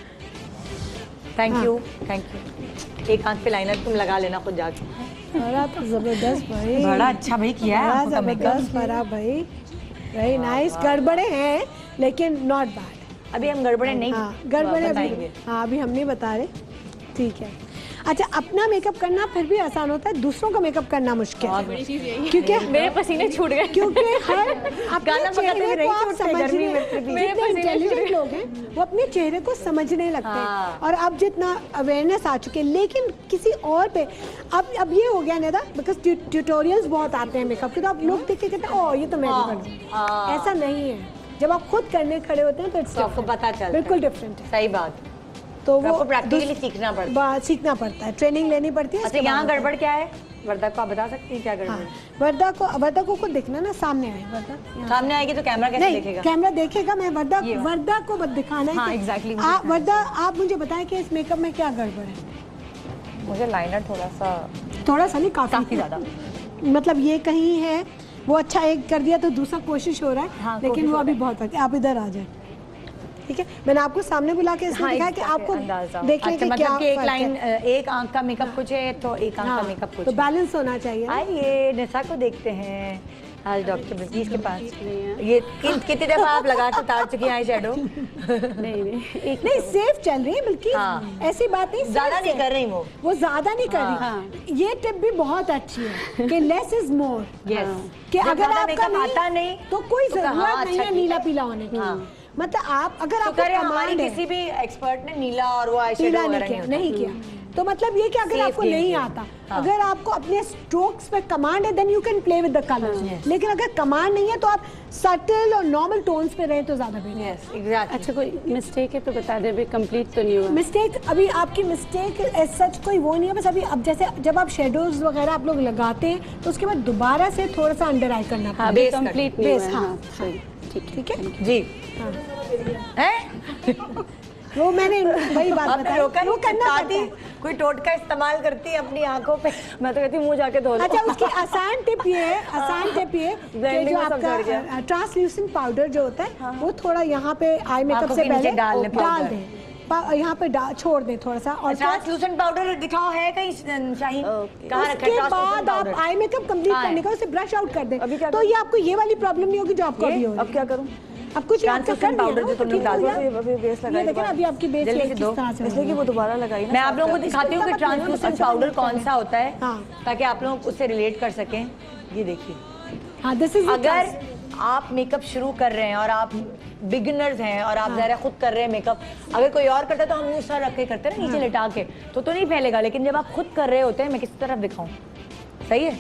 Thank you, thank you. एक आंख पे लाइनर तुम लगा लेना खुद जाके। फरा तो जबरदस्त भाई, बड़ा अच्छा भाई किया है आपका जबरदस्त फरा भाई, वेरी नाइस। गड़बड़े हैं लेकिन नॉट बैड। अभी हम गड़बड़े नहीं गड़बड़े बताएंगे। हाँ, अभी हम नहीं बता रहे। ठीक है, अच्छा, अपना मेकअप करना फिर भी आसान होता है, दूसरों का मेकअप करना मुश्किल है, क्योंकि मेरे पसीने छूट गए, क्योंकि हर अपने चेहरे को आप समझने, जितने इंटेलिजेंट लोग हैं वो अपने चेहरे को समझने लगते हैं, और अब जितना अवेयरनेस आ चुके हैं, लेकिन किसी और पे अब ये हो गया ना, बिकॉज ट्यूटोरियल्स बहुत आते हैं मेकअप के, तो आप लोग देख के कहते हैं ओह ये तो मैं भी कर दूँ। ऐसा नहीं है, जब आप खुद करने खड़े होते हैं तो आपको पता चलता है, बिल्कुल डिफरेंट है। सही बात। तो वो आपको प्रैक्टिकली सीखना पड़ता है, सीखना पड़ता है, ट्रेनिंग लेनी पड़ती है। अच्छा, यहाँ गड़बड़ क्या है वर्दा को आप बता सकती हैं क्या गड़बड़? हाँ, वर्दा को खुद देखना ना, सामने आए वर्दा, सामने आएगी तो कैमरा कैसे देखेगा? कैमरा देखेगा, मैं वर्दा को बस दिखाना है। हाँ, एग्जैक्टली। वर्दा, आप मुझे बताएं कि इस मेकअप में क्या गड़बड़ है? मुझे लाइनर थोड़ा सा नहीं, काफी ज्यादा, मतलब ये कहीं है, वो अच्छा एक कर दिया तो दूसरा कोशिश हो रहा है, लेकिन वो अभी बहुत, आप इधर आ जाए। ठीक है, मैंने आपको सामने बुला के इसलिए दिखाया कि आपको देखने अच्छा, के मतलब क्या कि एक फर्क लाइन है। एक आंख का मेकअप कुछ है तो एक आंख का हाँ, मेकअप कुछ तो है। बैलेंस होना चाहिए ना। आइए निशा को देखते हैं आज डॉक्टर बिल्किस के पास। ये कितनी दफा आप लगा के उतार चुकी हैं आई शेडो? नहीं सेफ चल रही है बल्कि हाँ। ऐसी बात नहीं, ज्यादा safe नहीं है। कर रही वो ज्यादा नहीं कर रही। ये टिप भी बहुत अच्छी है कि लेस इज मोर। यस कि जब अगर ज्यादा आपका makeup आता नहीं तो कोई तो जरूरत हाँ, नहीं अच्छा, है ठीक नीला है। पीला होने की। हाँ। मतलब आप अगर तो आपको करे हमारी कमांड है, किसी भी एक्सपर्ट ने नीला और वो आई पीला शेडो नहीं वगैरह किया, नहीं नहीं किया। तो मतलब ये कि अगर Safe आपको game नहीं खेल। आता, हाँ। अगर आपको अपने स्ट्रोक्स पे कमांड है then you can play with the colours. लेकिन अगर कमांड नहीं है तो आप सटल और नॉर्मल टोन्स पे रहें तो ज्यादा बेहतर है। Yes exactly. अच्छा कोई मिस्टेक है तो बता दे, अभी कंप्लीट तो नहीं हुआ। मिस्टेक अभी आपकी मिस्टेक एज सच कोई वो नहीं है, बस अभी अब जैसे जब आप शेडोज वगैरह आप लोग लगाते हैं तो उसके बाद दोबारा से थोड़ा सा अंडर आई करना पड़ता है। बेस कंप्लीट नहीं बेस, हुआ है, हाँ, सही, ठीक है। ठीक है, जी हाँ। हैं? वो मैंने वही बात आपने बताई, रोका वो नहीं करना दादी पड़ता है। कोई टोटका इस्तेमाल करती है अपनी आंखों पे? मैं तो कहती हूँ मुंह जाके धो लो। अच्छा उसकी आसान टिप ये है, आसान टिप ये कि Blending जो में सब झड़ गया। आपका ट्रांसल्यूसेंट पाउडर जो होता है वो थोड़ा यहाँ पे आई मेकअप आंखों से के नीचे पहले डाल लें डाल powder। दें, यहाँ पे छोड़ दें थोड़ा सा और ट्रांसलूसेंट पाउडर दिखाओ है कहीं शाहीन? कहाँ रखा है उसके ट्रांसलूसेंट बाद आप पाउडर? आई मेकअप कंप्लीट हाँ। करने का उसे ब्रश आउट कर दें अभी क्या तो करूं? ये आपको ये वाली प्रॉब्लम नहीं होगी जो आपको अभी हो रही अब क्या करूँ? अब कुछ Translucent powder जो तुमने डाल दिया, अभी बेस लगाई ये देखिए ना अभी आपकी बेस जल्दी से किस दो। तरह से इसलिए कि वो दोबारा लगाई ना। मैं आप लोगों को दिखाती हूँ कि ट्रांसलूसेंट पाउडर कौन सा होता है हाँ। ताकि आप लोग उससे रिलेट कर सकें। ये देखिए, हाँ दिस इज अगर आप मेकअप शुरू कर रहे हैं और आप बिगिनर्स हैं और आप ज़रा खुद कर रहे हैं मेकअप, अगर कोई और करता है तो हम यूँ सर रख के करते हैं ना नीचे लिटा के, तो नहीं फैलेगा। लेकिन जब आप खुद कर रहे होते हैं, मैं किस तरफ दिखाऊं, सही है?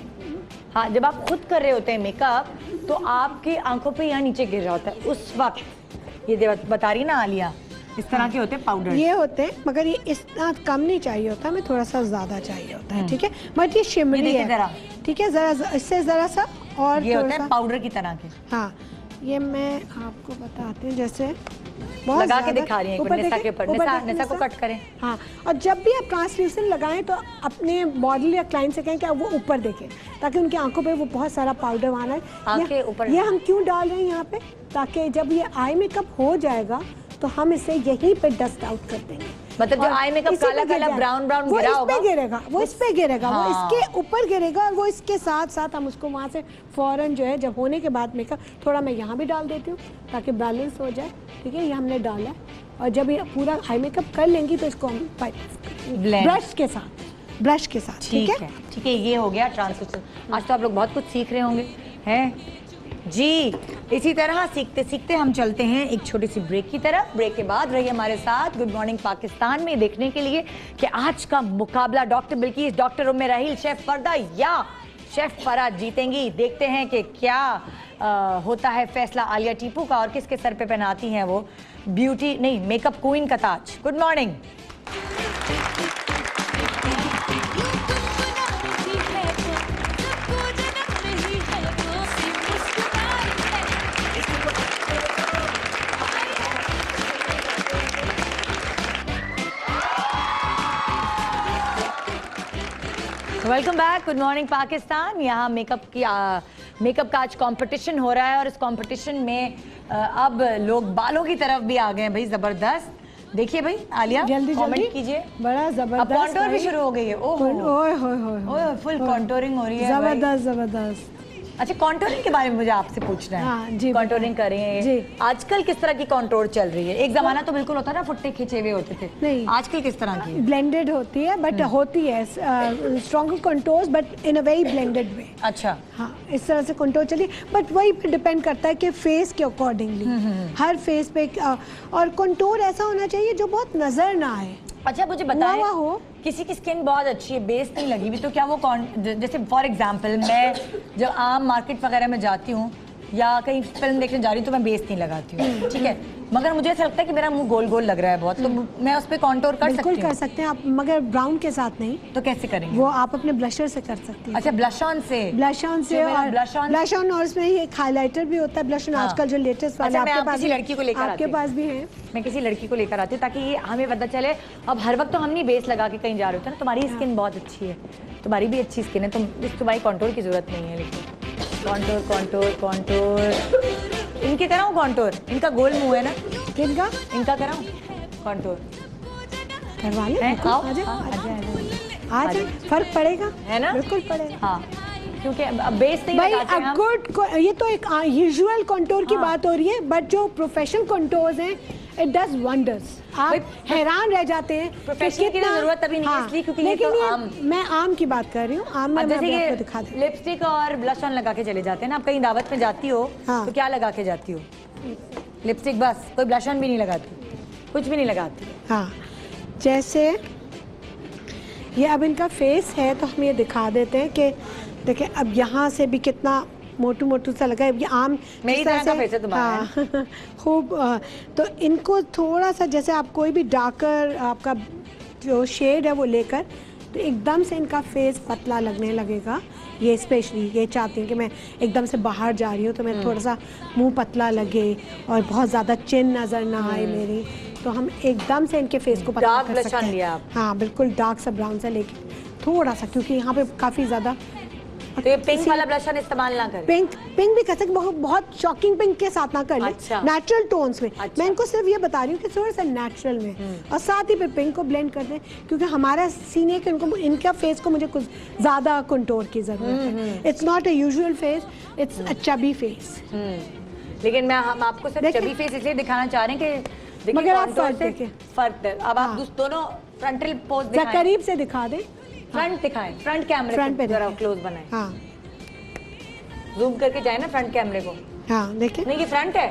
हाँ, जब आप खुद कर रहे होते हैं मेकअप तो आपकी आंखों पे यहाँ नीचे गिर रहा होता है उस वक्त। ये बता रही ना आलिया, इस तरह के होते हैं पाउडर। ये होते हैं मगर ये इतना कम नहीं चाहिए होता, हमें थोड़ा सा ज्यादा चाहिए होता है, ठीक है। बट ये शिमरी देखिए है जरा। ठीक है, जरा इससे जरा सा और ये थोड़ा होते सा हैं पाउडर की तरह के। हाँ, ये मैं आपको बताती हूँ जैसे बहुत लगा के ज्यादा- दिखा रही हैं, एक ऊपर बार निशा देखें, के ऊपर। ऊपर निशा देखें, निशा को निशा। कट करें। हाँ, और जब भी आप ट्रांसल्यूसेंट लगाएं तो अपने मॉडल या क्लाइंट से कहें कि वो ऊपर देखें ताकि उनकी आंखों पे वो बहुत सारा पाउडर वहाँ आंखें ऊपर। ये हम क्यों डाल रहे हैं यहाँ पे, ताकि जब ये आई मेकअप हो जाएगा तो हम इसे यहीं पे डस्ट आउट कर देंगे। मतलब जो और आई मेकअप इसी पे काला गिर काला जाएगा। ब्राउन ब्राउन वो गिरा इस होगा, पे गिरेगा, वो इस पे गिरेगा, वो हाँ। इसके ऊपर गिरेगा और वो इसके साथ साथ हम उसको वहाँ से फौरन जो है जब होने के बाद मेकअप थोड़ा मैं यहाँ भी डाल देती हूँ ताकि बैलेंस हो जाए, ठीक है। ये हमने डाला है और जब ये पूरा आई मेकअप कर लेंगी तो इसको हम Blend। ब्रश के साथ ठीक है। ठीक है, ये हो गया ट्रांसल्यूसेंट। आज तो आप लोग बहुत कुछ सीख रहे होंगे हैं जी। इसी तरह सीखते सीखते हम चलते हैं एक छोटी सी ब्रेक की तरफ। ब्रेक के बाद रहिए हमारे साथ गुड मॉर्निंग पाकिस्तान में देखने के लिए कि आज का मुकाबला डॉक्टर बिल्किस, डॉक्टर उम्मे राहील, शेफ फरदा या शेफ फराज जीतेंगी। देखते हैं कि क्या होता है फैसला आलिया टीपू का और किसके सर पे पहनाती हैं वो ब्यूटी नहीं मेकअप क्वीन का ताज। Good morning. Welcome back, good morning Pakistan. यहाँ मेकअप का आज कंपटीशन हो रहा है और इस कंपटीशन में अब लोग बालों की तरफ भी आ गए हैं भाई, जबरदस्त। देखिए भाई आलिया, जल्दी कमेंट कीजिए। बड़ा जबरदस्त। अब कॉन्टोर भी शुरू हो गई है। ओह ओए होए होए, फुल कॉन्टोरिंग हो रही है भाई। जबरदस्त जबरदस्त। अच्छा, कॉन्टोरिंग के बारे में मुझे आपसे पूछना है। हाँ, जी, कॉन्टोरिंग कर रही हैं जी। आजकल किस तरह की कॉन्टोर चल रही है? एक जमाना तो बिल्कुल होता ना फुट्टे खिंचे हुए होते थे, नहीं। आजकल किस तरह की है? ब्लेंडेड होती है बट होती है stronger contours but in a very blended way. अच्छा, हाँ, इस तरह से कंटोर चलिए बट वही पे डिपेंड करता है कि फेस के अकॉर्डिंगली हर फेस पे और कंटोर ऐसा होना चाहिए जो बहुत नजर ना आए। अच्छा मुझे हुआ बताएं, हो। किसी की स्किन बहुत अच्छी है, बेस नहीं लगी हुई, तो क्या वो जैसे फॉर एग्जांपल मैं जब आम मार्केट वगैरह में जाती हूँ या कहीं फिल्म देखने जा रही हूँ तो मैं बेस नहीं लगाती हूँ, ठीक है, मगर मुझे ऐसा लगता है कि मेरा मुंह गोल गोल लग रहा है बहुत, तो मैं उस पर कॉन्टोर कर सकती बिल्कुल कर हूँ? सकते हैं आप, मगर ब्राउन के साथ नहीं, तो कैसे करेंगे? वो आप अपने ब्लशर से कर सकते हैं। अच्छा, ब्लश ऑन से। ब्लश ऑन से जो मेरा और blush on- और उसमें एक हाइलाइटर भी होता है। ब्लश ऑन हाँ। आजकल जो लेटेस्ट वाले अच्छा, मैं आपके पास किसी लड़की को लेकर आती आपके हूँ। पास भी है। मैं किसी लड़की को लेकर आती हूँ ताकि ये हमें पता चले। अब हर वक्त तो हम नहीं बेस लगा के कहीं जा रहे होते ना। तुम्हारी स्किन बहुत अच्छी है, तुम्हारी भी अच्छी स्किन है, तुम्हारी कॉन्टोर की जरूरत नहीं है। लेकिन कॉन्टोर कॉन्टोर कॉन्टोर इनकी कराऊँ कॉन्टोर? इनका गोल मुंह है ना। किनका इनका कराऊं कंटूर? करवा ले, हैं? बिल्कुल, आओ, आ जाए, हाँ, आ जाए, आ आ जाए, फर्क पड़ेगा, है ना? बिल्कुल पड़ेगा। हाँ, क्योंकि अब बेस नहीं भाई लगाते हैं हम। गुड, ये तो एक यूजुअल कंटूर की बात हो रही है, बट जो प्रोफेशनल कंटूर्स हैं इट डज वंडर्स। आप हैरान रह जाते हैं कि प्रोफेशनल की कितना- जरूरत अभी नहीं है, हाँ, इसलिए क्योंकि ये लेकिन तो ये आम। मैं आम की बात कर रही हूँ। आम में अब मैं जैसे अभी आपको ये दिखा देती लिपस्टिक और ब्लश ऑन लगा के चले जाते हैं ना, आप कहीं दावत में जाती हो हाँ। तो क्या लगा के जाती हो? लिपस्टिक बस, कोई ब्लश ऑन भी नहीं लगाती, कुछ भी नहीं लगाती। हाँ, जैसे ये अब इनका फेस है तो हम ये दिखा देते हैं कि देखें अब यहाँ से भी कितना मोटू मोटू सा लगा है। ये आम मेरी जिस तरह का face है तुम्हारा। हाँ खूब तो इनको थोड़ा सा जैसे आप कोई भी डार्कर आपका जो शेड है वो लेकर तो एकदम से इनका फेस पतला लगने लगेगा। ये स्पेशली ये चाहती हैं कि मैं एकदम से बाहर जा रही हूँ तो मैं थोड़ा सा मुंह पतला लगे और बहुत ज़्यादा चिन नज़र ना आए मेरी, तो हम एकदम से इनके फेस को पतला Dark कर blush सकते on हैं। लिया आप? हाँ बिल्कुल डार्क सा ब्राउन सा लेके थोड़ा सा, क्योंकि यहाँ पे काफ़ी ज़्यादा तो ये पिंक वाला ब्लश ऑन इस्तेमाल ना करें। पिंक भी कर सकते, बहुत शॉकिंग पिंक के साथ ना कर ले, अच्छा। नेचुरल टोन्स में। अच्छा। मैं इनको सिर्फ ये बता रही हूँ कि थोड़ा सा नेचुरल में और साथ ही फिर पिंक को ब्लेंड कर दें, क्योंकि हमारा सीन है कि उनको इनका फेस को मुझे कुछ ज़्यादा कंटूर की ज़रूरत है। It's not a usual face, it's a chubby face. लेकिन हम आपको सिर्फ देखिए। चबी फेस इसलिए दिखाना चाह रहे हैं कि देखिए मगर आप contour फर्क से देखें। फर्क है। अब आप दोनों फ्रंटल पोज जरा दिखाएं, करीब से दिखा दें, फ्रंट दिखाएं, फ्रंट कैमरे फ्रंट पे जरा दिखाएं। क्लोज बनाएं, हाँ जूम करके जाए ना फ्रंट कैमरे को। हाँ देखें, नहीं ये फ्रंट है।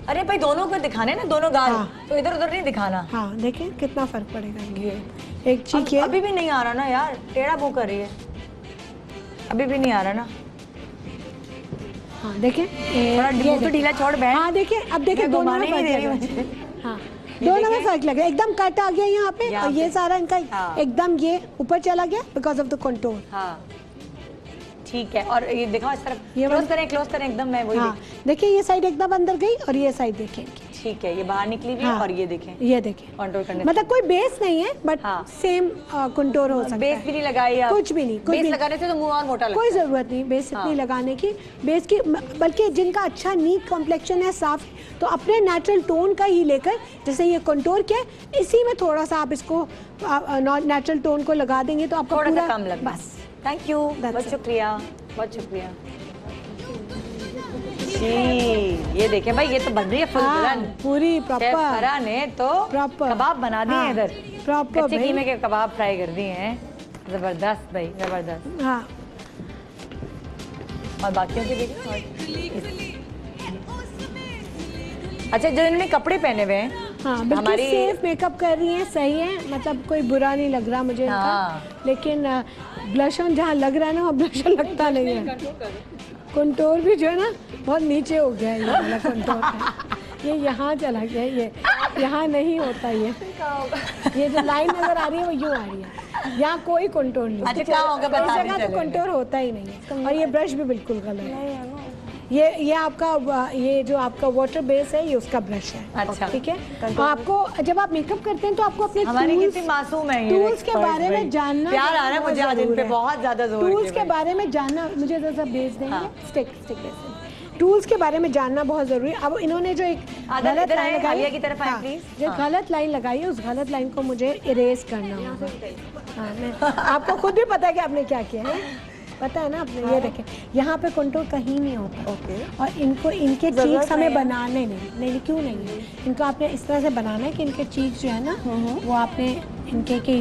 अरे भाई दोनों को दिखाने ना, दोनों गाल, हाँ। तो इधर उधर नहीं दिखाना। हाँ देखें कितना फर्क पड़ेगा इनके। ये एक चीख ये अभी भी नहीं आ रहा ना यार, टेढ़ा मुंह कर रही है, अभी भी नहीं आ रहा ना। हाँ देखें थोड़ा ये मुंह तो देखें। ढीला छोड़ बैठ। हाँ देखिए अब देखिए मैं दोनों में घुमाने ही फर्क नहीं दे रही लग रहा है। मुझे। हाँ दोनों में देखें? फर्क लग रहा है, एकदम कट आ गया यहाँ पे यहाँ और ये पे। सारा इनका हाँ। एकदम ये ऊपर चला गया बिकॉज ऑफ द कंटूर। हाँ ठीक है, और ये दिखाओ इस तरफ, ये क्लोज करें एकदम, मैं वही हाँ देखिए ये साइड एकदम अंदर गई और ये साइड देखें ठीक है, ये बाहर निकली हुई है हाँ। और ये देखें ये देखें कंट्रोल करने मतलब कोई बेस नहीं है बट हाँ। सेम कंटूर हो सकता बेस है। भी नहीं लगाई आप? कुछ भी नहीं, कुछ बेस भी लगाने से तो मुंह और मोटा लगता कोई है। ज़रूरत नहीं बेस हाँ। इतनी लगाने की, बेस की बल्कि जिनका अच्छा नीट कॉम्प्लेक्शन है साफ, तो अपने नेचुरल टोन का ही लेकर जैसे ये कंटूर किया इसी में थोड़ा सा आप इसको नेचुरल टोन को लगा देंगे तो आपका थोड़ा सा पूरा कम लगता है। बस थैंक यू, That's बहुत it. शुक्रिया, बहुत शुक्रिया जी। ये देखें भाई, ये तो बन रही है फुल हाँ, दुल्हन। पूरी शेफ प्रॉपर फरा ने तो Proper. कबाब बना दिए हैं हाँ, इधर, proper कच्चे भाई। कीमे के कबाब फ्राई कर दिए हैं, जबरदस्त भाई जबरदस्त। हाँ और बाकियों के देखिए। अच्छा जो इन्होंने कपड़े पहने हुए हैं, हाँ बिल्कुल हमारी सेफ मेकअप कर रही हैं, सही है, मतलब कोई बुरा नहीं लग रहा मुझे हाँ। इनका, लेकिन ब्लश ऑन जहाँ लग रहा है ना वहाँ ब्लश ऑन लगता नहीं है। कंटूर भी जो है ना बहुत नीचे हो गया है ये वाला कंटूर, ये यहाँ चला गया, ये यहाँ नहीं होता ये जो लाइन नजर आ रही है वो यूँ आ रही है, यहाँ कोई कंटूर नहीं। अच्छा क्या होगा इस बता जगह तो कंटूर होता ही नहीं है, और ये ब्रश भी बिल्कुल गलत है। ये आपका ये जो आपका वाटर बेस है ये उसका ब्रश है। अच्छा। ठीक है, आपको जब आप मेकअप करते हैं तो आपको अपने हमारे टूल्स कितनी मासूम है ये टूल्स के experts बारे भाई। में जानना प्यार आ रहा है बहुत मुझे आज इन ज़रूर पे है। बहुत ज्यादा जोर टूल्स के के बारे में जानना मुझे जैसा बेस देंगे हाँ। स्टिक टूल्स के बारे में जानना बहुत जरूरी है। अब इन्होंने जो एक आदर गलत इधर लाइन आए, लगाई आलिया की तरफ आए, हाँ, please। जो हाँ। गलत लाइन लगाई है उस गलत लाइन को मुझे इरेज करना होगा। हाँ, मैं आपको खुद भी पता है कि आपने क्या किया है, पता है ना आपने। ये देखें यहाँ पे कंटूर कहीं नहीं होता। ओके। और इनको इनके चीक्स हमें बनाने नहीं क्यों नहीं है, इनको आपने इस तरह से बनाना है कि इनके चीक्स जो है ना वो आपने इनके के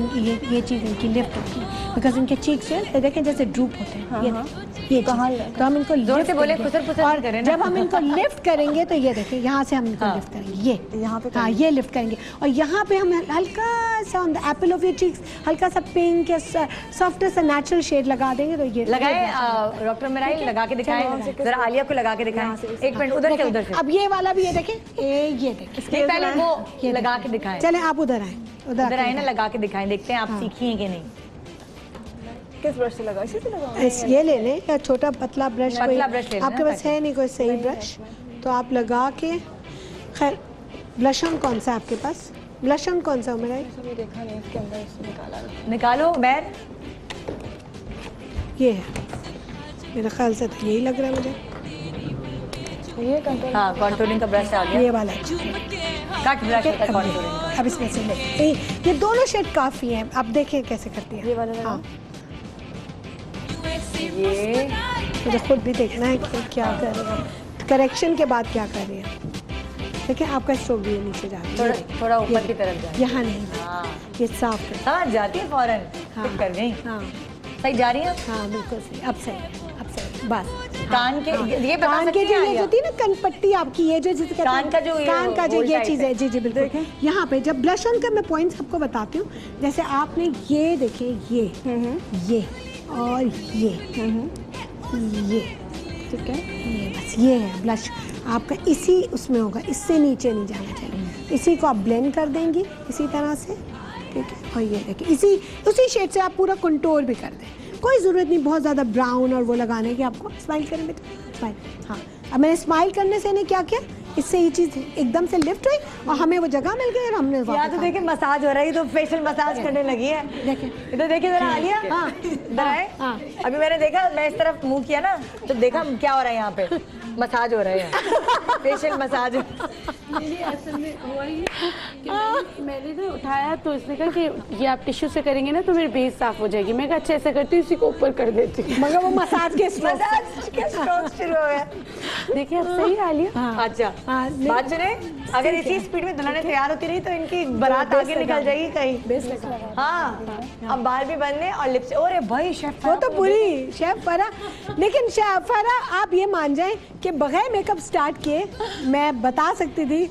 ये चीज़ इनकी लिफ्ट होती है, बिकॉज इनके चीक्स जो है देखें जैसे ड्रूप होते हैं। ये कहाँ चीज़। तो हम इनको जोर लिफ्ट से बोले, करेंगे। खुसर खुसर और नहीं करें ना। जब हम इनको लिफ्ट करेंगे तो ये देखिए यहाँ से हम इनको हाँ। लिफ्ट करेंगे, ये यहाँ पे हाँ ये लिफ्ट करेंगे, और यहाँ पे हम हल्का सा on the Apple of your cheeks हल्का सा पिंक या सॉफ्ट सा नेचुरल शेड लगा देंगे तो ये लगाए डॉक्टर मिराइल लगा के दिखाएं, जरा आलिया को लगा के दिखाएं, एक मिनट उधर से उधर से। अब ये वाला भी ये देखें, ये देखें, नहीं, पहले वो लगा के दिखाएं। चले आप उधर आए, उधर आए ना, लगा के दिखाएं, देखते हैं आप सीखी हैं कि नहीं। किस ब्रश से लगा, इसी से लगा? ये ले लें या छोटा पतला ब्रश, पतला ब्रश ले लेना आपके पास ताकि- है नहीं कोई सही ब्रश तो आप लगा के। खैर ब्लश ऑन कौन सा आपके पास, ब्लश ऑन कौन सा मेरा, अभी देखा नहीं, इसके अंदर इससे निकाला ना। निकालो बैर। ये है मेरे ख्याल से तो यही लग रहा है मुझे। ये कंट्रोल हाँ कॉन्टूरिंग का ब्रश आ गया, ये वाला कट ब्रश होता है कॉन्टूरिंग का। अब इसमें से ले ये दोनों शेड काफ़ी हैं। अब देखें कैसे करती है ये वाला लगा। हाँ ये मुझे खुद भी देखना है कि क्या कर रही है, करेक्शन के बाद क्या कर रही है। देखिए आपका स्ट्रोक भी नीचे जा रहा है, थोड़ा ऊपर की तरफ जाए। यहाँ नहीं, हाँ ये साफ कर। समझ जाती है फौरन, हाँ। पिक कर गई। हाँ सही जा रही है। हाँ बिल्कुल सही, अब सही बस। कान के ये बता कान के सकती जो हैं ये आलिया? होती है ना कनपट्टी आपकी, ये जो जिसके कान का जो ये कान का जो गोल ये टाइप चीज़ है, जी जी बिल्कुल। यहाँ पे जब ब्लश ऑन का मैं पॉइंट्स आपको बताती हूँ, जैसे आपने ये देखें ये और ये ठीक है, ये बस ये है ब्लश आपका, इसी उसमें होगा, इससे नीचे नहीं जाना चाहिए। इसी को आप ब्लेंड कर देंगी इसी तरह से, ठीक है। और ये देखिए उसी शेड से आप पूरा कंटूर भी कर दें, कोई ज़रूरत नहीं बहुत ज़्यादा ब्राउन और वो लगाने की। आपको स्माइल करें बेटा, स्माइल। हाँ अब मैंने स्माइल करने से ने क्या किया, इससे ये चीज़ एकदम से लिफ्ट हुई और हमें वो जगह मिल गई और हमने या तो देखिए मसाज हो रहा है, तो फेशियल मसाज करने लगी है। देखिए इधर देखिए जरा आलिया, हाँ इधर आए। हाँ। अभी मैंने देखा, मैं इस तरफ मुंह किया ना तो देखा क्या हो रहा है, यहाँ पे मसाज हो रहा है, फेशियल मसाज। असल में हुआ ये कि मैंने ना उठाया तो इसने कहा कि ये आप टिश्यू से करेंगे ना तो मेरी बेस साफ हो जाएगी। मैं कहा अच्छा ऐसे करती हूँ, इसी को ऊपर कर देती हूँ। मगर वो मसाज के स्ट्रोक शुरू हो गया। देखिए अब सही आ लिया। अच्छा बात सुने, अगर इसी स्पीड में दुल्हनें तैयार होती रही तो इनकी बारात आगे निकल जाएगी कहीं। हाँ अब बाल भी बनने और लिप्स। अरे भाई शेफ वो तो पूरी शेफ फराह, लेकिन शेफ फराह आप ये मान जाएं कि बगैर मेकअप स्टार्ट किए मैं बता सकती थी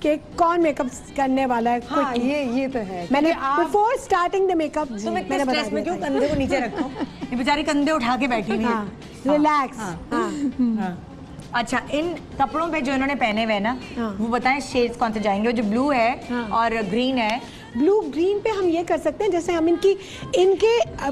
कि कौन मेकअप करने वाला है। हाँ, ये तो है। मैंने बिफोर स्टार्टिंग द मेकअप तो मैं किस स्ट्रेस में क्यों कंधे को नीचे रखूं? ये बेचारी कंधे उठा के बैठी हुई है। हाँ, रिलैक्स। हाँ। अच्छा इन कपड़ों पे जो इन्होंने पहने हुए हैं ना, वो बताएं शेड्स कौन से जाएंगे? वो जो ब्लू है और ग्रीन है, ब्लू ग्रीन पे हम ये कर सकते हैं, जैसे हम इनके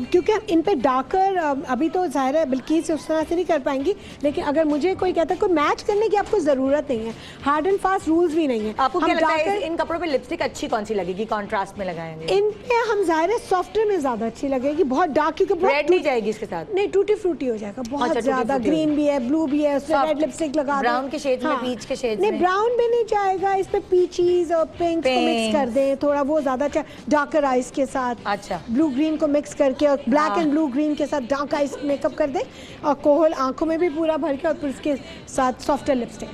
क्योंकि इन पे डार्कर अभी तो ज़ाहिर है बिल्किस उस तरह से नहीं कर पाएंगी, लेकिन अगर मुझे कोई कहता है कोई मैच करने की आपको ज़रूरत नहीं है, हार्ड एंड फास्ट रूल्स भी नहीं है। आपको क्या लगता है इन कपड़ों पे लिपस्टिक अच्छी कौन सी लगेगी कॉन्ट्रास्ट में लगाएंगे? इन पे हम ज़ाहिर है सॉफ्टवेयर में ज़्यादा अच्छी लगेगी, बहुत डार्क, क्योंकि रेड नहीं जाएगी इसके साथ? नहीं टूटी फ्रूटी हो जाएगा बहुत ज़्यादा। ग्रीन भी है, ब्लू भी है, उसमें रेड लिपस्टिक लगा दो, ब्राउन के शेड्स में, पीच के शेड्स में। नहीं ब्राउन भी नहीं जाएगा, इस पे पीचीज और पिंक को मिक्स कर दें थोड़ा, वो ज़्यादा अच्छा। डार्कर आइज के साथ अच्छा ब्लू ग्रीन को मिक्स करके और ब्लैक एंड ब्लू ग्रीन के साथ डार्क आइज मेकअप कर दें और कोहल आंखों में भी पूरा भर के, और फिर उसके साथ सॉफ्टर लिपस्टिक।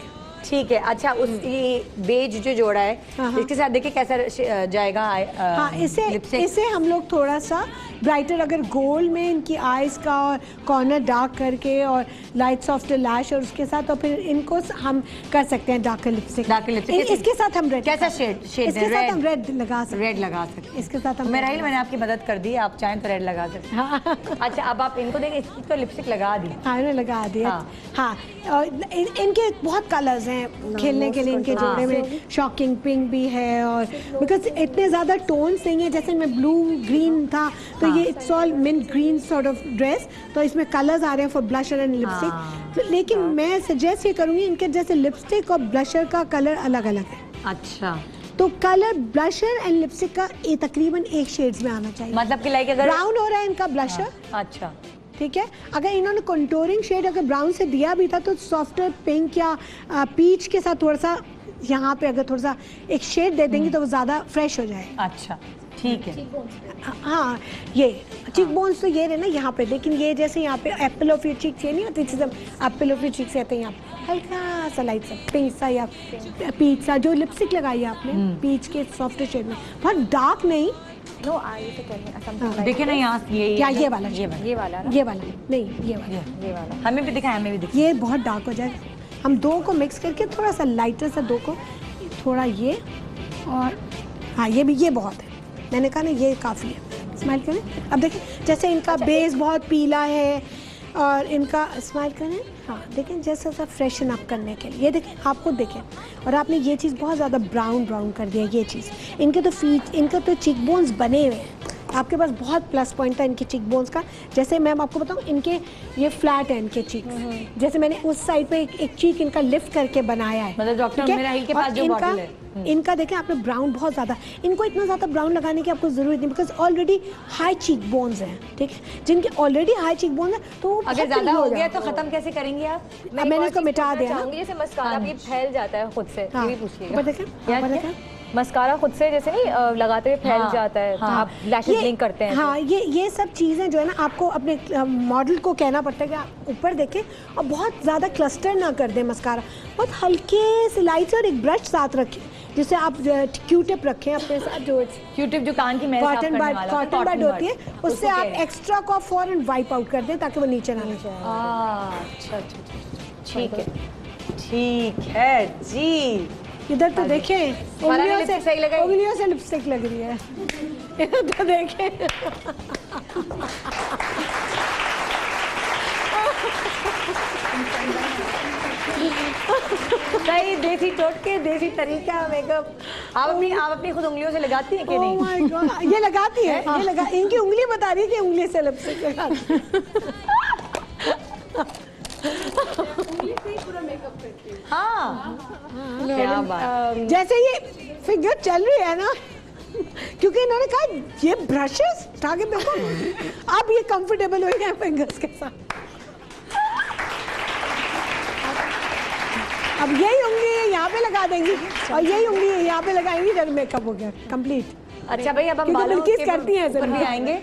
ठीक है। अच्छा उस ये बेज जो जोड़ा है इसके साथ देखिए कैसा जाएगा। हाँ इसे हम लोग थोड़ा सा ब्राइटर, अगर गोल्ड में इनकी आईज का और कॉर्नर डार्क करके और लाइट सॉफ्ट लैश और उसके साथ, और फिर इनको हम कर सकते हैं डार्कर लिपस्टिक। इसके साथ हम रेड, कैसा शेड इसके साथ हम रेड लगा सकते हैं। रेड लगा सकते हैं इसके साथ हम मैंने आपकी मदद कर दी, आप चाहें तो रेड लगा सकते हैं। अच्छा अब आप इनको देखें, इसकी तो लिपस्टिक लगा दी। हाँ इन्हें लगा दिया। हाँ और इनके बहुत कलर्स हैं खेलने के लिए, इनके जोड़े में शॉकिंग पिंक भी है, और बिकॉज इतने ज़्यादा टोन्स नहीं है, जैसे में ब्लू ग्रीन था तो ये it's all mint green sort of dress, तो इसमें कलर्स आ रहे हैं फॉर ब्लशर एंड लिपस्टिक। लेकिन मैं सजेस्ट ये करूँगी इनके जैसे लिपस्टिक और ब्लशर का कलर अलग अलग है। अच्छा तो कलर ब्लशर एंड लिपस्टिक का तकरीबन एक शेड्स में आना चाहिए। मतलब कि लाइक अगर ब्राउन हो रहा है इनका ब्लशर, अच्छा ठीक है, अगर इन्होंने कंटूरिंग शेड अगर ब्राउन से दिया भी था तो सॉफ्टर पिंक या पीच के साथ थोड़ा सा यहाँ पे अगर थोड़ा सा एक शेड दे देंगी तो वो ज़्यादा फ्रेश हो जाएगा। अच्छा ठीक है। हाँ ये चीक बोन्स तो ये रहे ना यहाँ पे, लेकिन ये जैसे यहाँ पे एप्पल ऑफ योर चीक से नहीं होती, जैसे एप्पल ऑफ योर चीक से आते हैं यहाँ पे हल्का सा लाइट सा पिंक सा या पीच सा, जो लिपस्टिक लगाई है आपने पीच के सॉफ्ट शेड में, बहुत डार्क नहीं। नो आई तो करनी देखिए ना यहाँ ये वाला ये वाला नहीं ये वाला हमें भी दिखाया, हमें भी दिखाया। ये बहुत डार्क हो जाएगा। हम दो को मिक्स करके थोड़ा सा लाइटर सा, दो को थोड़ा ये और हाँ ये बहुत है, मैंने कहा ना ये काफ़ी है। स्माइल करें, अब देखें जैसे इनका बेस बहुत पीला है और इनका स्माइल करें, हाँ देखें जैसा सा फ्रेशन अप करने के लिए, ये देखें आपको देखें, और आपने ये चीज़ बहुत ज़्यादा ब्राउन कर दिया ये चीज़। इनके तो चीक बोन्स बने हुए हैं, आपके पास बहुत प्लस पॉइंट था इनके चीक बोन्स का। जैसे मैम आपको बताऊं, इनके ये फ्लैट है इनके चीक, जैसे मैंने उस साइड पे एक चीक इनका लिफ्ट करके बनाया है। मतलब डॉक्टर मेरा हिल के पास जो बॉटल है इनका देखें आपने ब्राउन बहुत ज़्यादा, इनको इतना ज़्यादा ब्राउन लगाने की आपको ज़रूरत नहीं, because already high cheek bones हैं, ठीक है, जिनके ऑलरेडी हाई चीक बोन्स हैं तो वो अगर ज़्यादा हो गया तो ख़त्म कैसे करेंगे आप? मैंने इसको मिटा दिया ना। जैसे मस्कारा भी फैल जाता है खुद से, ये भी पूछिएगा। देखें मस्कारा खुद से जैसे नहीं लगाते हुए फैल जाता है, आप लैशेस ब्लिंक करते हैं। हाँ, ये सब चीज़ें जो है ना आपको अपने मॉडल को कहना पड़ता है कि आप ऊपर देखें और बहुत ज़्यादा क्लस्टर ना कर दें मस्कारा, बहुत हल्के से लाइट और एक ब्रश साथ रखें, जिससे आप क्यू टिप रखें अपने साथ, जो क्यू टिप जो कान की कॉटन बड होती है, उससे आप एक्स्ट्रा को फौरन वाइप आउट कर दें ताकि वो नीचे ना नीचे। अच्छा, ठीक है, ठीक है जी। इधर तो देखें, उंगलियों से लिपस्टिक लग रही है, इधर तो देखें। सही देसी टोटके, देसी तरीका मेकअप। आप अपनी खुद उंगलियों से लगाती हैं कि नहीं? Oh my God, ये लगाती है, इनकी उंगली बता रही है कि उंगली से लिपस्टिक लगाती है। हाँ, क्या बात। जैसे ये फिगर चल रही है ना, क्योंकि इन्होंने कहा ये ब्रशेस उठा देखो, अब ये कंफर्टेबल हो गए फिंगर्स के साथ। अब यही उंगली यहाँ पे लगा देंगी और यही उंगली यहाँ पे लगाएंगी, जब मेकअप हो गया कंप्लीट। अच्छा भाई, अब हम बालों के करती हैं ऊपर भी आएंगे।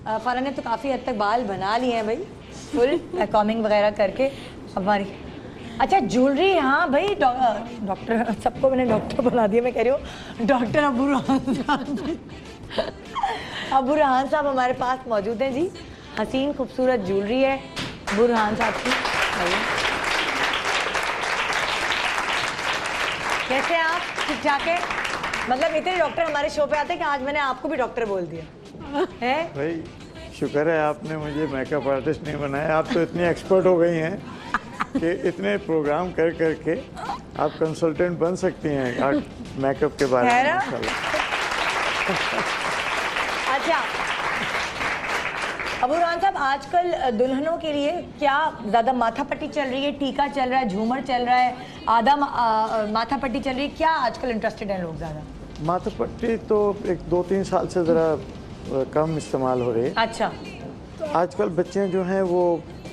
फरा ने तो काफ़ी हद तक बाल बना लिए हैं भाई, फुल कॉमिंग वगैरह करके हमारी। अच्छा, ज्वेलरी, हाँ भाई, डॉक्टर, सबको मैंने डॉक्टर बना दिया, मैं कह रही हूँ डॉक्टर अबू रेहान साहब हमारे पास मौजूद हैं जी। हसीन खूबसूरत ज्वेलरी है अबू रेहान साहब की। कैसे आप? ठीक ठाक है? मतलब इतने डॉक्टर हमारे शो पे आते हैं कि आज मैंने आपको भी डॉक्टर बोल दिया है। भाई शुक्र है आपने मुझे मेकअप आर्टिस्ट नहीं बनाया, आप तो इतनी एक्सपर्ट हो गई हैं कि इतने प्रोग्राम कर करके आप कंसल्टेंट बन सकती हैं मेकअप के बारे में। अच्छा अबू रेहान साहब, आजकल दुल्हनों के लिए क्या ज़्यादा माथा पट्टी चल रही है, टीका चल रहा है, झूमर चल रहा है, आधा माथा पट्टी चल रही है, क्या आजकल इंटरेस्टेड हैं लोग ज़्यादा? माथा पट्टी तो एक 2-3 साल से ज़रा कम इस्तेमाल हो रही है। अच्छा, आजकल बच्चे जो हैं वो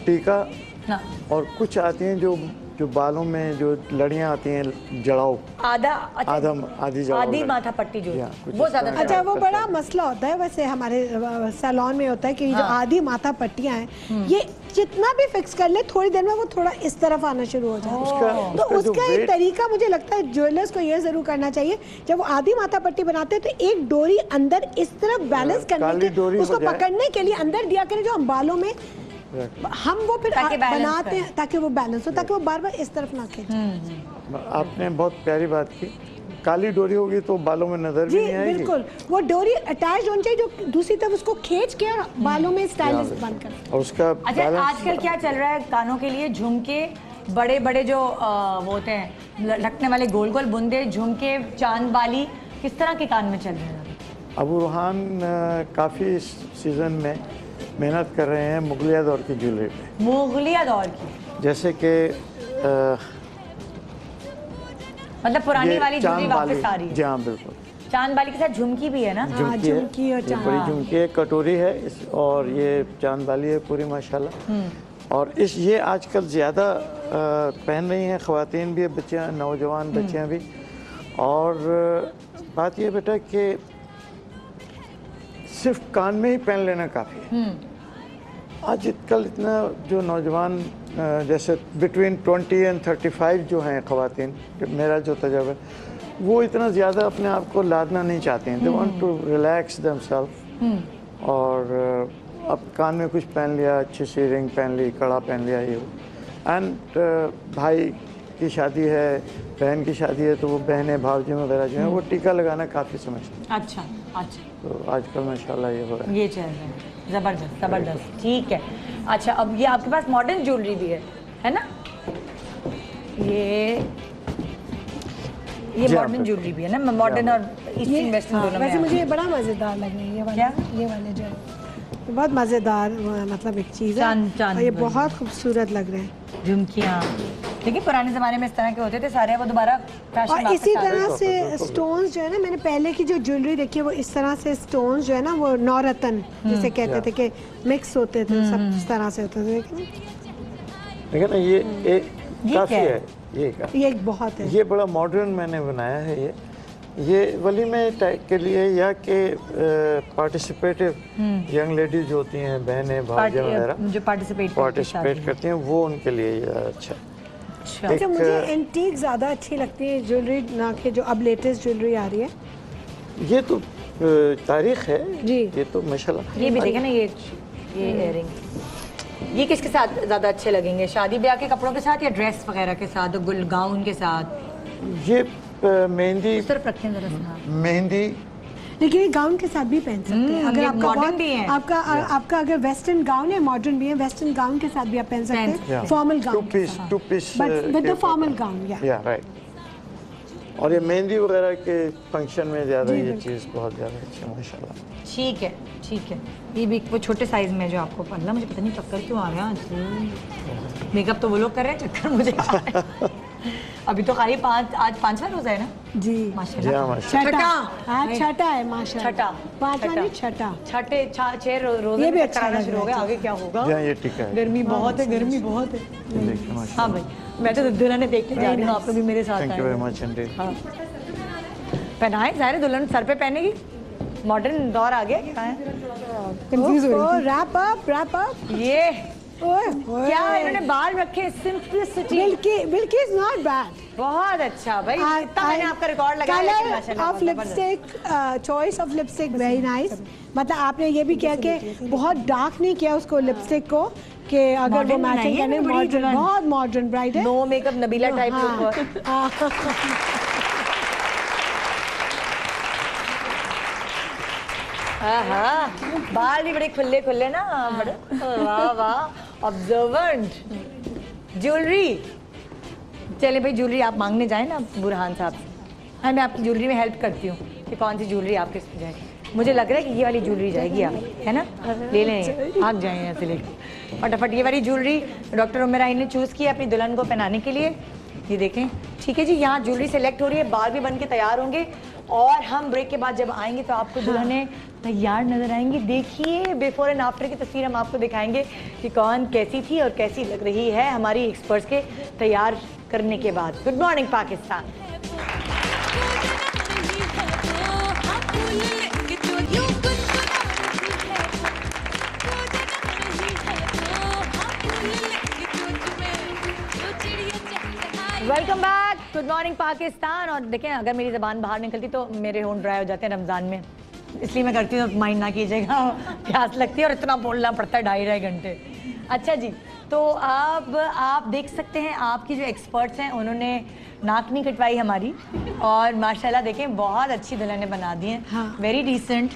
टीका ना, और कुछ आती हैं जो बालों में जो लड़ियाँ आती हैं, जड़ाव, आधी माथा पट्टी जो वो ज़्यादा। अच्छा, वो बड़ा मसला होता है वैसे हमारे सैलून में होता है कि जो आधी माथा पट्टियाँ हैं, ये जितना भी फिक्स कर ले थोड़ी देर में वो थोड़ा इस तरफ आना शुरू हो जाए। तो उसका एक तरीका मुझे लगता है ज्वेलर्स को ये जरूर करना चाहिए, जब वो आधी माथा पट्टी बनाते हैं तो एक डोरी अंदर इस तरफ बैलेंस करने के, उसको पकड़ने के लिए अंदर दिया करें, जो हम बालों में हम वो फिर बनाते हैं ताकि वो बैलेंस हो, ताकि वो बार बार इस तरफ ना खींचे। आपने बहुत प्यारी बात की। काली डोरी होगी तो बालों में नजर भी नहीं आएगी। बिल्कुल, वो डोरी अटैच होनी चाहिए जो दूसरी तरफ उसको खींच के और बालों में स्टाइलिश बन कर। और उसका अच्छा, आजकल क्या चल रहा है कानों के लिए? झुमके, बड़े बड़े जो वो होते हैं लटकने वाले गोल गोल बुंदे, झुमके, चांद वाली, किस तरह के कान में चल रहे हैं? अबू रेहान काफ़ी सीज़न में मेहनत कर रहे हैं मुगलिया दौर की ज्वेलरी पे। मुगलिया दौर की, जैसे कि मतलब पुरानी वाली ज्वेलरी वापस आ रही है? जी हाँ, बिल्कुल। चांद वाली के साथ झुमकी भी है ना? झुमकी और चांद, बड़ी झुमकी है, कटोरी है और ये चांद वाली है पूरी माशाल्लाह। और ये आजकल ज़्यादा पहन रही हैं, ख़वातीन भी, बच्चियाँ, नौजवान बच्चियाँ भी। और बात ये बेटा कि सिर्फ कान में ही पहन लेना काफ़ी है। आजकल इतना जो नौजवान जैसे बिटवीन 20 और 35 जो हैं ख़वातीन, मेरा जो तजुर्बा, वो इतना ज़्यादा अपने आप को लादना नहीं चाहते हैं। They want to relax themself. और अब कान में कुछ पहन लिया, अच्छी सी रिंग पहन ली, कड़ा पहन लिया, ये एंड भाई की शादी है, बहन की शादी है, तो वो बहनें भावजी वगैरह जो हैं वो टीका लगाना काफ़ी समझते हैं। अच्छा अच्छा, तो आजकल माशाल्लाह ये हो रहा है, ये चल रहा है। ज़बरदस्त ज़बरदस्त, ठीक है। अच्छा, अब ये आपके पास मॉडर्न ज्वेलरी भी है ना? ये जी हाँ, मॉडर्न ज्वेलरी भी है ना, मॉडर्न और ईस्टर्न वेस्टर्न दोनों में वैसे है। मुझे ये बड़ा मज़ेदार लग रही है ये वाला, ये वाले जो है बहुत मज़ेदार, मतलब एक चीज़ है चांद और ये बहुत खूबसूरत लग रहे हैं। झुमकियाँ देखिए पुराने ज़माने में इस तरह के होते थे सारे, वो दोबारा फैशन और इसी तरह से स्टोन्स जो है ना, मैंने पहले की जो ज्वेलरी देखी है वो इस तरह से स्टोन्स जो है ना वो नौरतन जिसे कहते थे कि मिक्स होते थे, सब इस तरह से होते थे। देखिए ना ये काफ़ी है, ये एक बहुत है, ये बड़ा मॉडर्न मैंने बनाया है ये वलीमे टाइप के लिए, या कि पार्टिसिपेटिव यंग लेडीज जो होती हैं, बहनें भाभी वगैरह जो पार्टिसिपेट करती हैं, वो उनके लिए ये अच्छा है। अच्छा मुझे एंटीक ज़्यादा अच्छी लगती है ज्वेलरी ना कि जो अब लेटेस्ट ज्वेलरी आ रही है। ये तो तारीख है जी, ये तो माशाल्लाह। ये भी देखे ना, ये इयररिंग ये किसके साथ ज़्यादा अच्छे लगेंगे, शादी ब्याह के कपड़ों के साथ या ड्रेस वगैरह के साथ, गुल गाउन के साथ? ये मेहंदी, इस तरफ रखें जरा सा। मेहंदी लेकिन ये गाउन के साथ भी पहन सकते हैं अगर ये आपका modern बहुत भी है। आपका अगर वेस्टर्न गाउन है, मॉडर्न भी है, वेस्टर्न गाउन के साथ भी आप पहन सकते हैं, formal gown to peace with the formal gown, या राइट। और ये मेहंदी वगैरह के फंक्शन में ज़्यादा ये चीज़ बहुत ज़्यादा अच्छी है माशाल्लाह। ठीक है ठीक है, ये भी वो छोटे साइज में जो आपको पल्ला, मुझे पता नहीं चक्कर क्यों आ रहा है, मेकअप तो वो लोग कर रहे हैं, चक्कर मुझे आ रहा है। अभी तो खाली आज 5वां रोजा है ना जी, माशाल्लाह। छठा है माशाल्लाह, छठा 5वां नहीं छठा, छठे 6 रोजे ये भी में अच्छा कराना लग शुरू हो रहा गया, है। आगे क्या होगा? ये टिका है, गर्मी बहुत है, गर्मी बहुत है। देखिए माशाल्लाह। हाँ भाई, मैं तो दुल्हन देखने जा रही हूँ, आप लोग भी मेरे साथ थैंक यू वेरी आए। Much Indeed. हाँ पहनाए सारे, दुल्हन सर पे पहनेगी, मॉडर्न दौर आ गया क्या है? कंफ्यूज हो रही थी। रैप अप ये ओए क्या इन्होंने बाल रखे, सिंपलिसिटी। बिल्कि इज नॉट बैड, बहुत अच्छा भाई, इतना मैंने आपका रिकॉर्ड लगाया, लेकिन कलर माशाल्लाह ऑफ बहुत जबरदस्त। Lipstick, choice of lipstick very nice. मतलब आपने ये भी किया कि बहुत डार्क नहीं किया उसको लिपस्टिक को, कि अगर वो Modern मैचिंग बनाई है करने, बड़ी मॉडर्न, दुल्हन। बहुत मॉडर्न ब्राइड है। नो मेकअप नबीला टाइप के ऊपर। हाँ बाल भी बड़े खुले खुले ना, बड़े वाह वाह, ऑब्जर्वेंट। ज्वेलरी, चले भाई ज्वेलरी आप मांगने जाए ना बुरहान साहब से, हाँ मैं आपकी ज्वेलरी में हेल्प करती हूँ कि कौन सी ज्वेलरी आपके इसमें जाएगी। मुझे लग रहा है कि ये वाली ज्वेलरी जाएगी, आप है ना, ले लें, भाग जाएं यहाँ से लेके फटाफट। ये वाली ज्वेलरी डॉक्टर उमेराइन ने चूज़ की अपनी दुल्हन को पहनाने के लिए, ये देखें। ठीक है जी, यहाँ ज्वेलरी सेलेक्ट हो रही है, बाल भी बन के तैयार होंगे, और हम ब्रेक के बाद जब आएंगे तो आपको दुल्हनें तैयार नजर आएंगी। देखिए बिफोर एंड आफ्टर की तस्वीर हम आपको दिखाएंगे कि कौन कैसी थी और कैसी लग रही है हमारी एक्सपर्ट्स के तैयार करने के बाद। Good morning Pakistan. Welcome back, good morning Pakistan. और देखें अगर मेरी ज़बान बाहर निकलती तो मेरे होंठ ड्राई हो जाते हैं रमज़ान में, इसलिए मैं करती हूँ, माइंड ना कीजिएगा, प्यास लगती है और इतना बोलना पड़ता है 2.5 घंटे। अच्छा जी, तो अब आप देख सकते हैं आपकी जो एक्सपर्ट्स हैं उन्होंने नाक नहीं कटवाई हमारी, और माशाल्लाह देखें बहुत अच्छी दुल्हनें बना दी हैं, वेरी डिसेंट।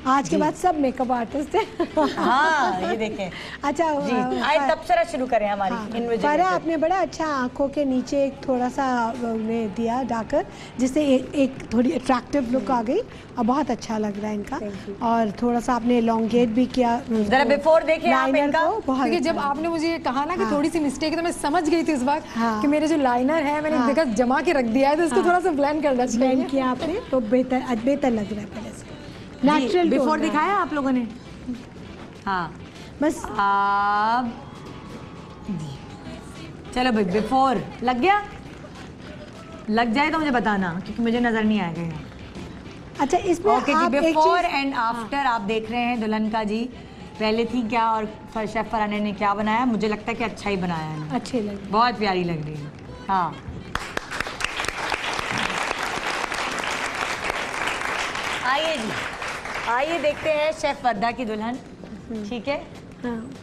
आज के बाद सब मेकअप आर्टिस्ट हैं। हाँ ये देखें। अच्छा जी, आए तब से शुरू करें हमारी पर आपने बड़ा अच्छा आंखों के नीचे एक थोड़ा सा उन्हें दिया डाकर, जिससे एक थोड़ी अट्रैक्टिव लुक आ गई और बहुत अच्छा लग रहा है इनका। और थोड़ा सा आपने एलोंगेट भी किया, जरा बिफोर देखिए आप इनका। क्योंकि जब आपने मुझे ये कहा ना कि थोड़ी सी मिस्टेक है तो मैं समझ गई थी इस बार कि मेरे जो लाइनर है मैंने देखा जमा के रख दिया है, तो इसको थोड़ा सा ब्लेंड करना चाहिए। ब्लेंड किया आपने तो बेहतर लग रहा है पहले से। नेचुरल बिफोर दिखाया आप लोगों ने? हाँ बस आप चलो भाई, बिफोर लग गया, लग जाए तो मुझे बताना क्योंकि मुझे नजर नहीं आएगा यहाँ। अच्छा इसमें ओके जी, आप एक बिफोर चीज़- एंड आफ्टर आप देख रहे हैं दुल्हन का जी, पहले थी क्या और शेफ फरहान ने क्या बनाया, मुझे लगता है कि अच्छा ही बनाया है, अच्छे लगे, बहुत प्यारी लग रही है। हाँ आइए जी, आइए देखते हैं शेफ वर्दा की दुल्हन, ठीक है।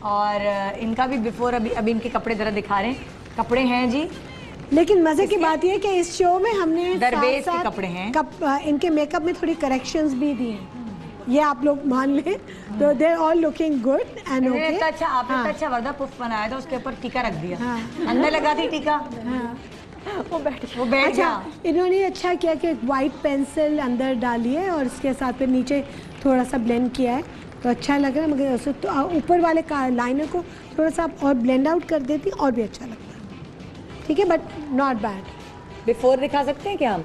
और इनका भी बिफोर, अभी इनके कपड़े जरा दिखा रहे हैं, कपड़े हैं जी। लेकिन मजे की बात यह है कि इस शो में हमने दरवेश साथ-साथ के कपड़े हैं, इनके मेकअप में थोड़ी करेक्शंस भी दी हैं, ये आप लोग मान लें, तो they are all looking good and okay. अच्छा, आपने अच्छा वर्दा पुफ बनाया था, उसके ऊपर टीका रख दिया, अंदर लगा दी टीका, वो बैठ गया। वो बैठ अच्छा, गया। इन्होंने अच्छा किया कि वाइट पेंसिल अंदर डाली है और इसके साथ फिर नीचे थोड़ा सा ब्लेंड किया है, तो अच्छा लग रहा है। मगर उसे तो ऊपर वाले का लाइनर को थोड़ा सा आप और ब्लेंड आउट कर देती और भी अच्छा लगता है। ठीक है, बट नॉट बैड। बिफोर दिखा सकते हैं क्या हम?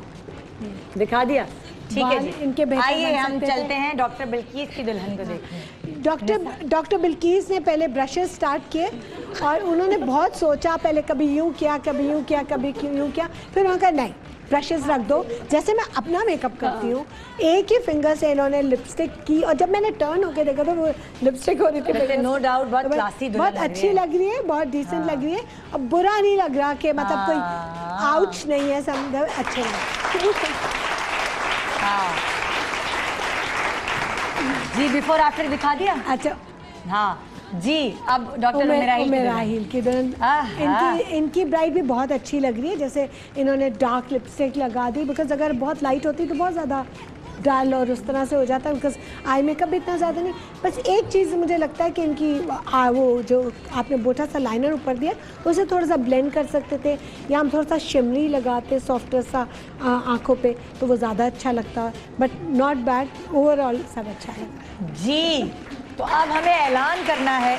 दिखा दिया, ठीक है बाल जी। इनके बेहतर आइए बन हम सकते थे। चलते हैं डॉक्टर बिल्कीस की दुल्हन को देखने। डॉक्टर बिल्कीस ने पहले ब्रशेस स्टार्ट किए और उन्होंने बहुत सोचा, पहले कभी यूँ किया, कभी यूँ किया, कभी यूँ किया, फिर उन्होंने कहा नहीं, ब्रशेस रख दो। जैसे मैं अपना मेकअप करती हूँ, एक ही फिंगर से इन्होंने लिपस्टिक की, और जब मैंने टर्न होके देखा तो वो लिपस्टिक हो रही थी। नो डाउट बहुत क्लासी दुल्हन बहुत लग रही अच्छी है। लग रही है, बहुत डिसेंट लग रही है, अब बुरा नहीं लग रहा कि मतलब कोई आउच नहीं है, सब अच्छे लग। हाँ जी, बिफोर आफ्टर दिखा दिया। अच्छा हाँ जी, अब डॉक्टर उमेराहिल की दुल्हन, इनकी ब्राइड भी बहुत अच्छी लग रही है। जैसे इन्होंने डार्क लिपस्टिक लगा दी, बिकॉज अगर बहुत लाइट होती तो बहुत ज़्यादा डल और उस तरह से हो जाता है, बिकॉज आई मेकअप भी इतना ज़्यादा नहीं। बस एक चीज़ मुझे लगता है कि इनकी वो जो आपने बोटा सा लाइनर ऊपर दिया, उसे थोड़ा सा ब्लेंड कर सकते थे, या हम थोड़ा सा शिमरी लगाते सॉफ्टर सा आँखों पे, तो वो ज़्यादा अच्छा लगता। बट नॉट बैड, ओवरऑल सब अच्छा लगा जी। तो अब हमें ऐलान करना है,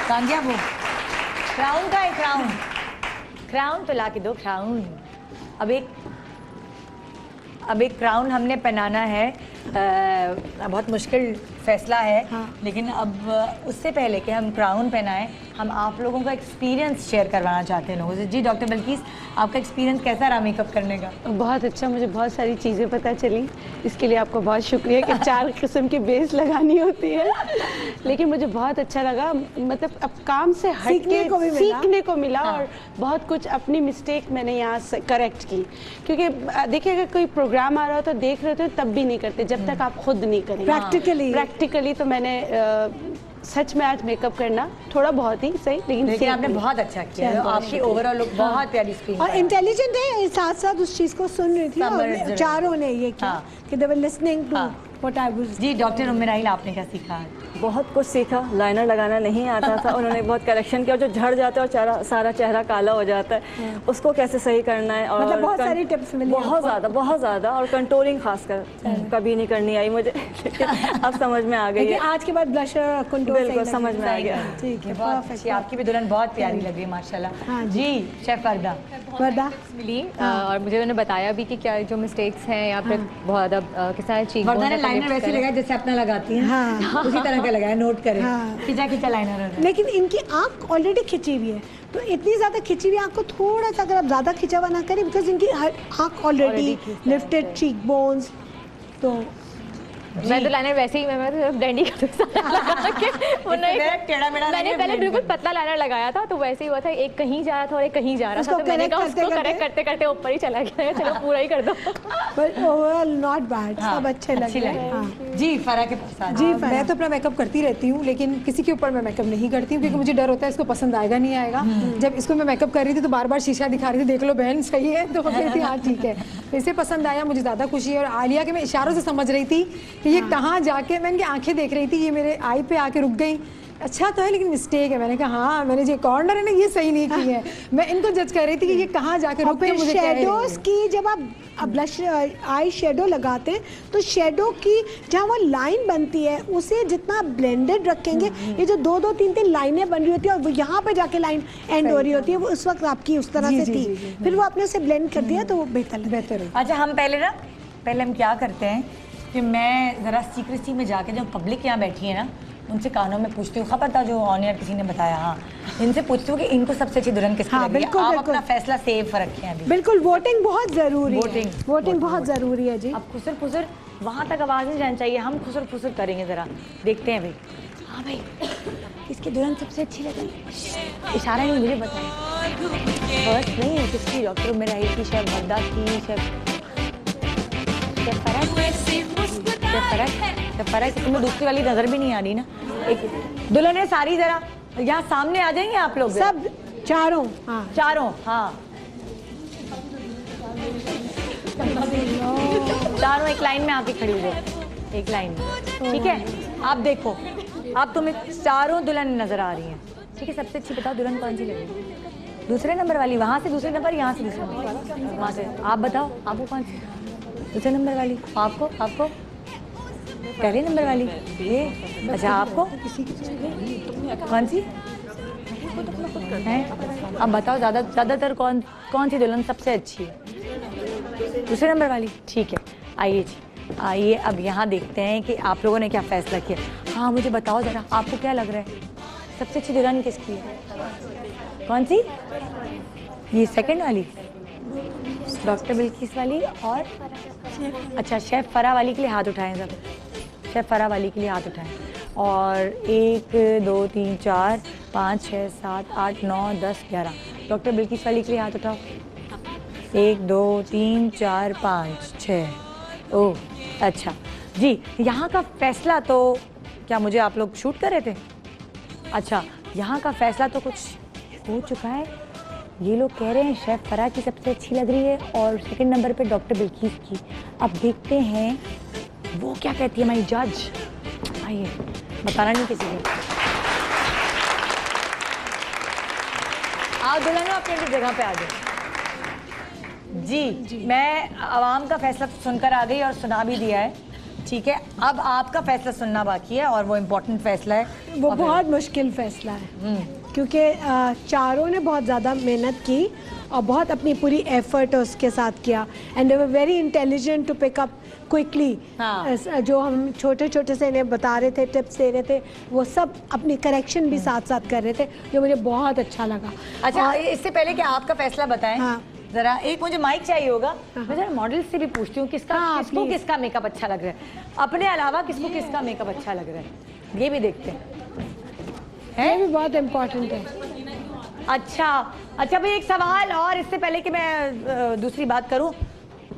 कांजिया वो क्राउन का है, क्राउन तो ला के दो क्राउन। अब एक क्राउन हमने पहनाना है। बहुत मुश्किल फैसला है, लेकिन अब उससे पहले कि हम क्राउन पहनाएं, हम आप लोगों का एक्सपीरियंस शेयर करवाना चाहते हैं लोगों से। जी डॉक्टर बिल्कीस, आपका एक्सपीरियंस कैसा रहा मेकअप करने का? बहुत अच्छा, मुझे बहुत सारी चीज़ें पता चली, इसके लिए आपको बहुत शुक्रिया कि 4 किस्म की बेस लगानी होती है। लेकिन मुझे बहुत अच्छा लगा, मतलब अब काम से हट के सीखने को मिला और बहुत कुछ अपनी मिस्टेक मैंने यहाँ से करेक्ट की। क्योंकि देखिए, अगर कोई प्रोग्राम आ रहा हो तो देख रहे हो तब भी नहीं करते जब तक आप खुद नहीं करेंगे प्रैक्टिकली। तो मैंने सच में आज मेकअप करना थोड़ा बहुत ही सही, लेकिन आपने बहुत अच्छा किया। आपकी ओवरऑल लुक बहुत प्यारी स्क्रीन और इंटेलिजेंट है, साथ साथ उस चीज़ को सुन रही थी और चारों ने ये किया कि they were listening to what I was. जी डॉक्टर उमेराहिल, आपने क्या सीखा? बहुत कुछ सीखा। लाइनर लगाना नहीं आता था, उन्होंने बहुत करेक्शन किया। जो झड़ जाता है और सारा चेहरा काला हो जाता है, उसको कैसे सही करना है, और मतलब बहुत सारी टिप्स मिली, बहुत ज़्यादा। और कंटूरिंग खासकर कभी नहीं करनी आई मुझे, अब समझ में आ गई है। आज के बाद ब्लशर कंटूर बिल्कुल समझ में आ गया। ठीक है, परफेक्ट। आपकी भी दुल्हन बहुत प्यारी लग रही है माशाल्लाह। जी शेफ वर्दा मिली, और मुझे उन्होंने बताया भी कि क्या जो मिस्टेक्स हैं या फिर बहुत ज़्यादा किस तरह चीज़। वर्दा ने लाइनर वैसे लगाया जैसे अपना लगाती है, उसी तरह का लगाया, नोट करें। खिंचा लाइनर है। लेकिन इनकी आंख ऑलरेडी खिंची हुई है, तो इतनी ज़्यादा खिंची हुई आंख को थोड़ा सा अगर आप ज़्यादा खिंचा हुआ ना करें, बिकॉज इनकी आंख ऑलरेडी लिफ्टेड चीक बोन्स। तो मैं तो लाइनर वैसे ही मैं तो ब्लेंड ही कर मैंने पहले बिल्कुल पतला लाइनर लगाया था, तो वैसे ही हुआ था, एक कहीं जा रहा था और एक कहीं जा रहा था, तो मैंने कहा उसको करेक्ट करते करते ऊपर ही चला गया, चलो पूरा ही कर दो। बट ओवरऑल नॉट बैड, सब अच्छे लगे। जी फरा के पास। जी मैं तो अपना मेकअप करती रहती हूँ, लेकिन किसी के ऊपर मैं मेकअप नहीं करती हूँ, क्योंकि मुझे डर होता है इसको पसंद आएगा नहीं आएगा। जब इसको मैं मेकअप कर रही थी तो बार बार शीशा दिखा रही थी, देख लो बहन सही है, तो कहती थी हाँ ठीक है। इसे पसंद आया, मुझे ज़्यादा खुशी है। और आलिया के मैं इशारों से समझ रही थी कि ये कहाँ जाके, मैं इनकी आंखें देख रही थी, ये मेरे आई पे आके रुक गई। अच्छा तो है लेकिन मिस्टेक है। मैंने कहा हाँ, मैंने जो कॉर्नर है ना ये सही नहीं की है। मैं इनको जज कर रही थी कि ये कहाँ जाके रुक के मुझे शेडोज की, जब आप ब्लश आई शेडो लगाते हैं तो शेडो की जहाँ वो लाइन बनती है उसे जितना ब्लेंडेड रखेंगे, ये जो 2-2, 3-3 लाइनें बन रही होती है और वो यहाँ पे जाके लाइन एंड हो रही होती है, वो उस वक्त आपकी उस तरह से थी, फिर वो आपने उसे ब्लेंड कर दिया तो वो बेहतर है। अच्छा हम पहले हम क्या करते हैं कि मैं ज़रा सीक्रेसी में जाके जो पब्लिक यहाँ बैठी है ना, उनसे कानों में पूछती हूँ, खबर था जो ऑन एयर किसी ने बताया, हाँ इनसे पूछती हूँ कि इनको सबसे अच्छी दुल्हन किसकी लगी है। आप अपना फैसला सेव रखें अभी। बिल्कुल, वोटिंग बहुत ज़रूरी है, वोटिंग बहुत ज़रूरी है जी। अब खुसर फुसर वहाँ तक आवाज़ नहीं जानी चाहिए, हम खुसर फुसर करेंगे, ज़रा देखते हैं भाई। हाँ भाई, किसकी दुल्हन सबसे अच्छी लगी? इशारा नहीं मुझे बताया, फर्स्ट नहीं है किसकी? डॉक्टर उमेराहिल की, शेफ वर्दा की, फर्क तुम्हें दूसरी वाली नजर भी नहीं आ रही ना। एक दुल्हन है सारी, जरा यहाँ सामने आ जाएंगे आप लोग सब चारों। चारों एक लाइन में आके खड़ी हो, एक लाइन में, ठीक है? आप देखो, आप तुम्हें चारों दुल्हन नजर आ रही हैं, ठीक है? सबसे अच्छी बताओ दुल्हन कौन सी लगी? दूसरे नंबर वाली, वहाँ से दूसरे नंबर, यहाँ से दूसरे नंबर, वहाँ से। आप बताओ आपको कौन सी? दूसरे नंबर वाली। आपको पहले नंबर वाली ये। अच्छा आपको कौन सी है? अब बताओ ज़्यादातर कौन सी दुल्हन सबसे अच्छी है? दूसरे नंबर वाली। ठीक है, आइए जी, आइए अब यहाँ देखते हैं कि आप लोगों ने क्या फैसला किया। हाँ मुझे बताओ ज़रा, आपको क्या लग रहा है सबसे अच्छी दुल्हन किसकी है? कौन सी? ये सेकंड वाली, डॉक्टर बिल्किस वाली। और अच्छा शेफ़ फरा वाली के लिए हाथ उठाएं सब, शेफ़ फरा वाली के लिए हाथ उठाएं। और 1 2 3 4 5 6 7 8 9 10 11, डॉक्टर बिल्किस वाली के लिए हाथ उठाओ। 1 2 3 4 5 6। ओह अच्छा जी, यहाँ का फैसला तो क्या मुझे आप लोग शूट कर रहे थे? अच्छा यहाँ का फैसला तो कुछ हो चुका है। ये लोग कह रहे हैं शेफ़ फरा की सबसे अच्छी लग रही है और सेकंड नंबर पे डॉक्टर बिल्किस की। अब देखते हैं वो क्या कहती है हमारी जज। आइए, बताना नहीं किसी को। आप दुल्हनों अपनी अपनी जगह पे आ जाओ। जी मैं आवाम का फैसला सुनकर आ गई और सुना भी दिया है, ठीक है। अब आपका फैसला सुनना बाकी है और वो इम्पोर्टेंट फैसला है। वो बहुत मुश्किल फैसला है क्योंकि चारों ने बहुत ज़्यादा मेहनत की और बहुत अपनी पूरी एफर्ट उसके साथ किया and they were very intelligent to pick up quickly. जो हम छोटे छोटे से इन्हें बता रहे थे, टिप्स दे रहे थे, वो सब अपनी करेक्शन भी साथ साथ कर रहे थे, जो मुझे बहुत अच्छा लगा। अच्छा इससे पहले कि आपका फैसला बताएं, जरा एक मुझे माइक चाहिए होगा। मैं जरा मॉडल से भी पूछती हूँ किसको किसका मेकअप अच्छा लग रहा है, अपने अलावा किसको किसका मेकअप अच्छा लग रहा है, ये भी देखते हैं। ये भी बहुत इम्पोर्टेंट है। अच्छा भाई एक सवाल और इससे पहले कि मैं दूसरी बात करूं,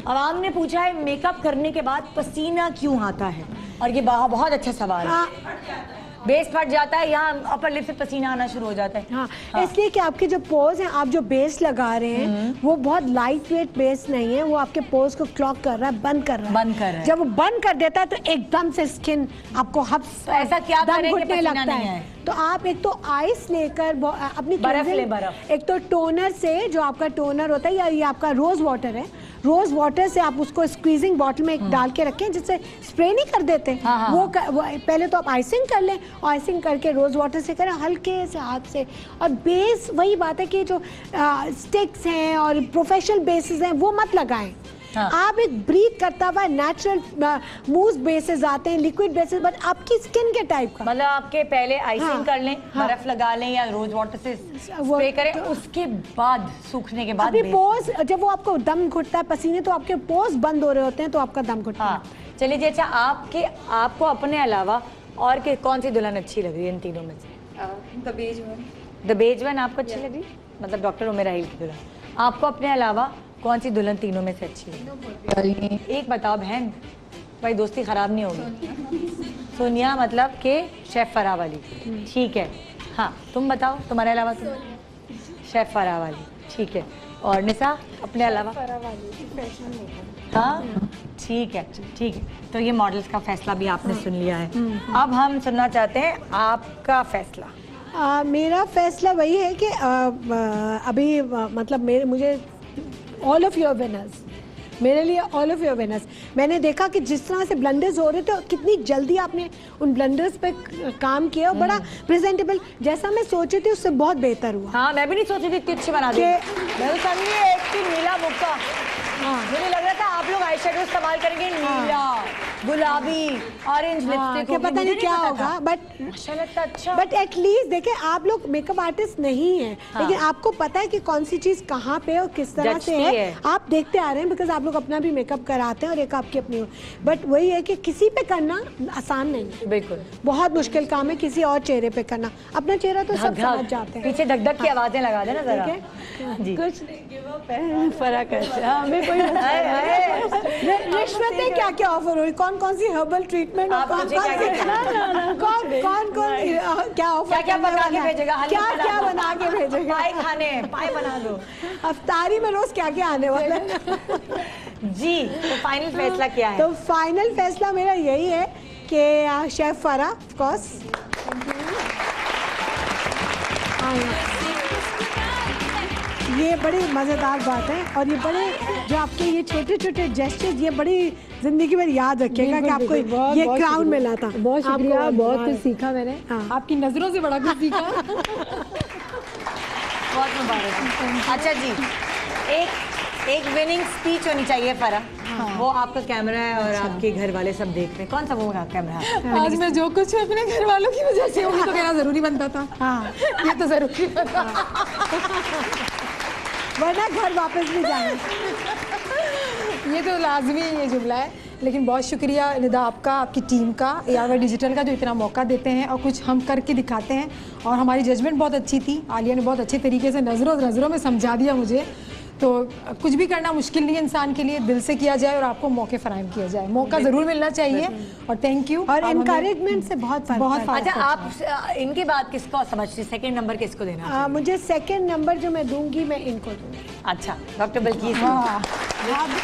आवाम ने पूछा है मेकअप करने के बाद पसीना क्यों आता है, और ये बहुत अच्छा सवाल है। बेस फट जाता है, यहाँ अपर लिप से पसीना आना शुरू हो जाता है। हाँ। इसलिए कि आपके जो पोज हैं, आप जो बेस लगा रहे हैं वो बहुत लाइट वेट बेस नहीं है, वो आपके पोज को क्लॉक कर रहा है, बंद कर रहा है। जब वो बंद कर देता है तो एकदम से स्किन आपको ऐसा क्या दम घुटने लगता है। तो आप एक तो आइस लेकर अपनी बर्फ, एक तो टोनर से, जो आपका टोनर होता है या ये आपका रोज वाटर है, रोज वाटर से आप उसको स्क्वीजिंग बॉटल में डाल के रखें, जिससे स्प्रे नहीं कर देते। वो पहले तो आप आइसिंग कर लें, आइसिंग करके रोज वाटर से करें हल्के से हाथ से। और बेस वही बात है कि जो स्टिक्स हैं और प्रोफेशनल बेसिस हैं वो मत लगाएं। आप एक ब्रीथ करता हुआ नेचुरल मूव बेसिस आते हैं, लिक्विड बेसिस, बट आपकी स्किन के टाइप का, मतलब आपके पहले आइसिंग कर लें, बर्फ लगा लें या रोज वाटर से स्प्रे करें, उसके बाद सूखने के बाद पोज, जब वो आपको दम घुटता है पसीने, तो आपके पोज बंद हो रहे होते हैं तो आपका दम घुटता है। चलिए जी, अच्छा आपको अपने अलावा और कौन सी दुल्हन अच्छी लग रही है इन तीनों में से? द बेज वन आपको अच्छी लगी, मतलब डॉक्टर उमेरा हिल की दुल्हन। आपको अपने अलावा कौन सी दुल्हन तीनों में से अच्छी है? एक बताओ बहन, भाई दोस्ती खराब नहीं होगी। सोनिया मतलब कि शेफ़ फरा वाली, ठीक है। हाँ तुम बताओ, तुम्हारे अलावा तुम? शेफ़ फरा वाली, ठीक है। और निसा अपने अलावा? हाँ ठीक है। तो ये मॉडल्स का फैसला भी आपने सुन लिया है। अब हम सुनना चाहते हैं आपका फैसला। मेरा फैसला वही है कि अभी मतलब मुझे ऑल ऑफ योर विनर्स, मेरे लिए ऑल ऑफ योर विनर्स। मैंने देखा कि जिस तरह से ब्लंडर्स हो रहे थे, कितनी जल्दी आपने उन ब्लंडर्स पे काम किया और बड़ा प्रेजेंटेबल, जैसा मैं सोची थी उससे बहुत बेहतर हुआ। हाँ मैं भी नहीं सोची थी इतनी अच्छी बना दी। मैं तो समझी एक नीला मुक्का। मुझे लग रहा था आप लोग आई शेडो इस्तेमाल करेंगे, नीला, गुलाबी, ऑरेंज लिपस्टिक, पता नहीं क्या होगा, बट एटलीस्ट देखिए आप लोग मेकअप आर्टिस्ट नहीं है, लेकिन आपको पता है कि कौन सी चीज कहाँ पे और किस तरह से है। आप देखते आ रहे हैं बिकॉज आप लोग अपना भी मेकअप कराते हैं और एक आपकी अपनी, बट वही है कि किसी पे करना आसान नहीं है, बिल्कुल बहुत मुश्किल काम है किसी और चेहरे पे करना। अपना चेहरा तो सब समझ जाते हैं, पीछे धक धक की आवाजें लगा देना जरा। कुछ नहीं, गिव अप है, फर्क है। रिश्वतें क्या क्या ऑफर हुई, कौन कौन सी हर्बल ट्रीटमेंट, कौन क्या ऑफर, क्या बना के भेजेगा, क्या बना के भेजेगा, पाए बना दो। अफ्तारी में रोज क्या क्या आने वाला है। जी तो फाइनल फैसला क्या है? तो फाइनल फैसला मेरा यही है कि शेफ फरा ऑफ कोर्स। ये बड़ी मज़ेदार बात है और ये बड़े जो आपके ये छोटे छोटे जेस्चर्स ये बड़ी जिंदगी भर याद रखिएगा कि आपको ये क्राउन मिला था। बहुत शुक्रिया, बहुत कुछ सीखा मैंने, आपकी नज़रों से बड़ा कुछ सीखा। बहुत मुबारक। अच्छा जी, एक विनिंग स्पीच होनी चाहिए फरा। वो आपका कैमरा है और आपके घर वाले सब देख रहे हैं। कौन सा वो कैमरा है? आज मैं जो कुछ अपने घर वालों की वजह से होगी तो कहना जरूरी बनता था। हाँ, ये तो जरूरी था, वरना घर वापस भी जाना। ये तो लाजमी ये जुमला है। लेकिन बहुत शुक्रिया निदा आपका, आपकी टीम का, यावर डिजिटल का, जो इतना मौका देते हैं और कुछ हम करके दिखाते हैं। और हमारी जजमेंट बहुत अच्छी थी, आलिया ने बहुत अच्छे तरीके से नज़रों में समझा दिया मुझे। तो कुछ भी करना मुश्किल नहीं है इंसान के लिए, दिल से किया जाए और आपको मौके फराहम किया जाए। मौका ज़रूर मिलना चाहिए और थैंक यू। और इनकरेजमेंट से बहुत अच्छा, आप इनके बाद किसको समझती, सेकंड नंबर किसको देना? मुझे सेकंड नंबर जो मैं दूंगी मैं इनको दूंगी। अच्छा, डॉक्टर बल्कीस,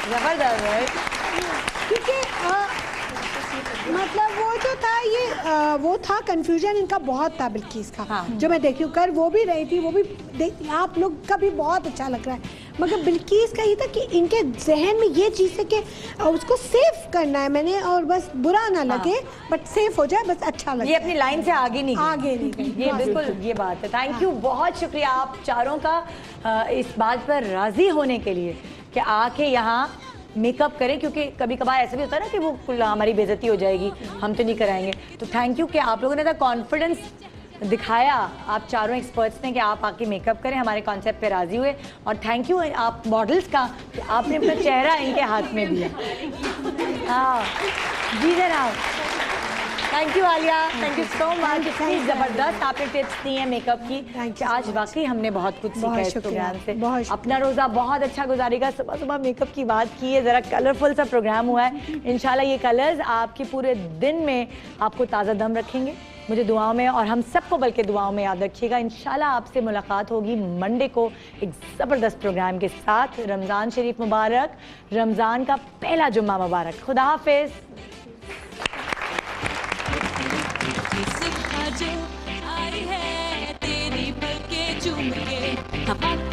जबरदस्त। क्योंकि मतलब वो जो था ये वो था कंफ्यूजन इनका बहुत था बिल्किस का। हाँ। जो मैं देख रही हूँ कर वो भी रही थी, वो भी आप लोग का भी बहुत अच्छा लग रहा है, मगर बिल्किस का ये था कि इनके जहन में ये चीज़ है कि उसको सेफ करना है मैंने, और बस बुरा ना लगे बट सेफ हो जाए, बस अच्छा लगे। ये अपनी लाइन से आगे नहीं गई। ये बिल्कुल ये बात है। थैंक यू, बहुत शुक्रिया आप चारों का इस बात पर राजी होने के लिए कि आके यहाँ मेकअप करें, क्योंकि कभी कभार ऐसा भी होता है ना कि वो हमारी बेइज्जती हो जाएगी, हम तो नहीं कराएंगे। तो थैंक यू कि आप लोगों ने तो कॉन्फिडेंस दिखाया, आप चारों एक्सपर्ट्स ने, कि आप आके मेकअप करें, हमारे कॉन्सेप्ट पे राजी हुए। और थैंक यू आप मॉडल्स का कि आपने अपना चेहरा इनके हाथ में दिया। हाँ जी जनाब, thank you Alia, thank you so much. इतनी ज़बरदस्त आपने टिप्स दी हैं मेकअप की कि आज वाकई हमने बहुत कुछ सीखा इस प्रोग्राम से। अपना रोज़ा बहुत अच्छा गुजारेगा। सुबह सुबह मेकअप की बात की है, ज़रा कलरफुल सा प्रोग्राम हुआ है। इंशाल्लाह ये कलर्स आपके पूरे दिन में आपको ताज़ा दम रखेंगे। मुझे दुआओं में और हम सबको बल्कि दुआओं में याद रखिएगा। इंशाल्लाह आपसे मुलाकात होगी मंडे को एक ज़बरदस्त प्रोग्राम के साथ। रमज़ान शरीफ मुबारक, रमज़ान का पहला जुम्मा मुबारक। खुदा हाफिज़। जो आई है तेरी पलके चूम के,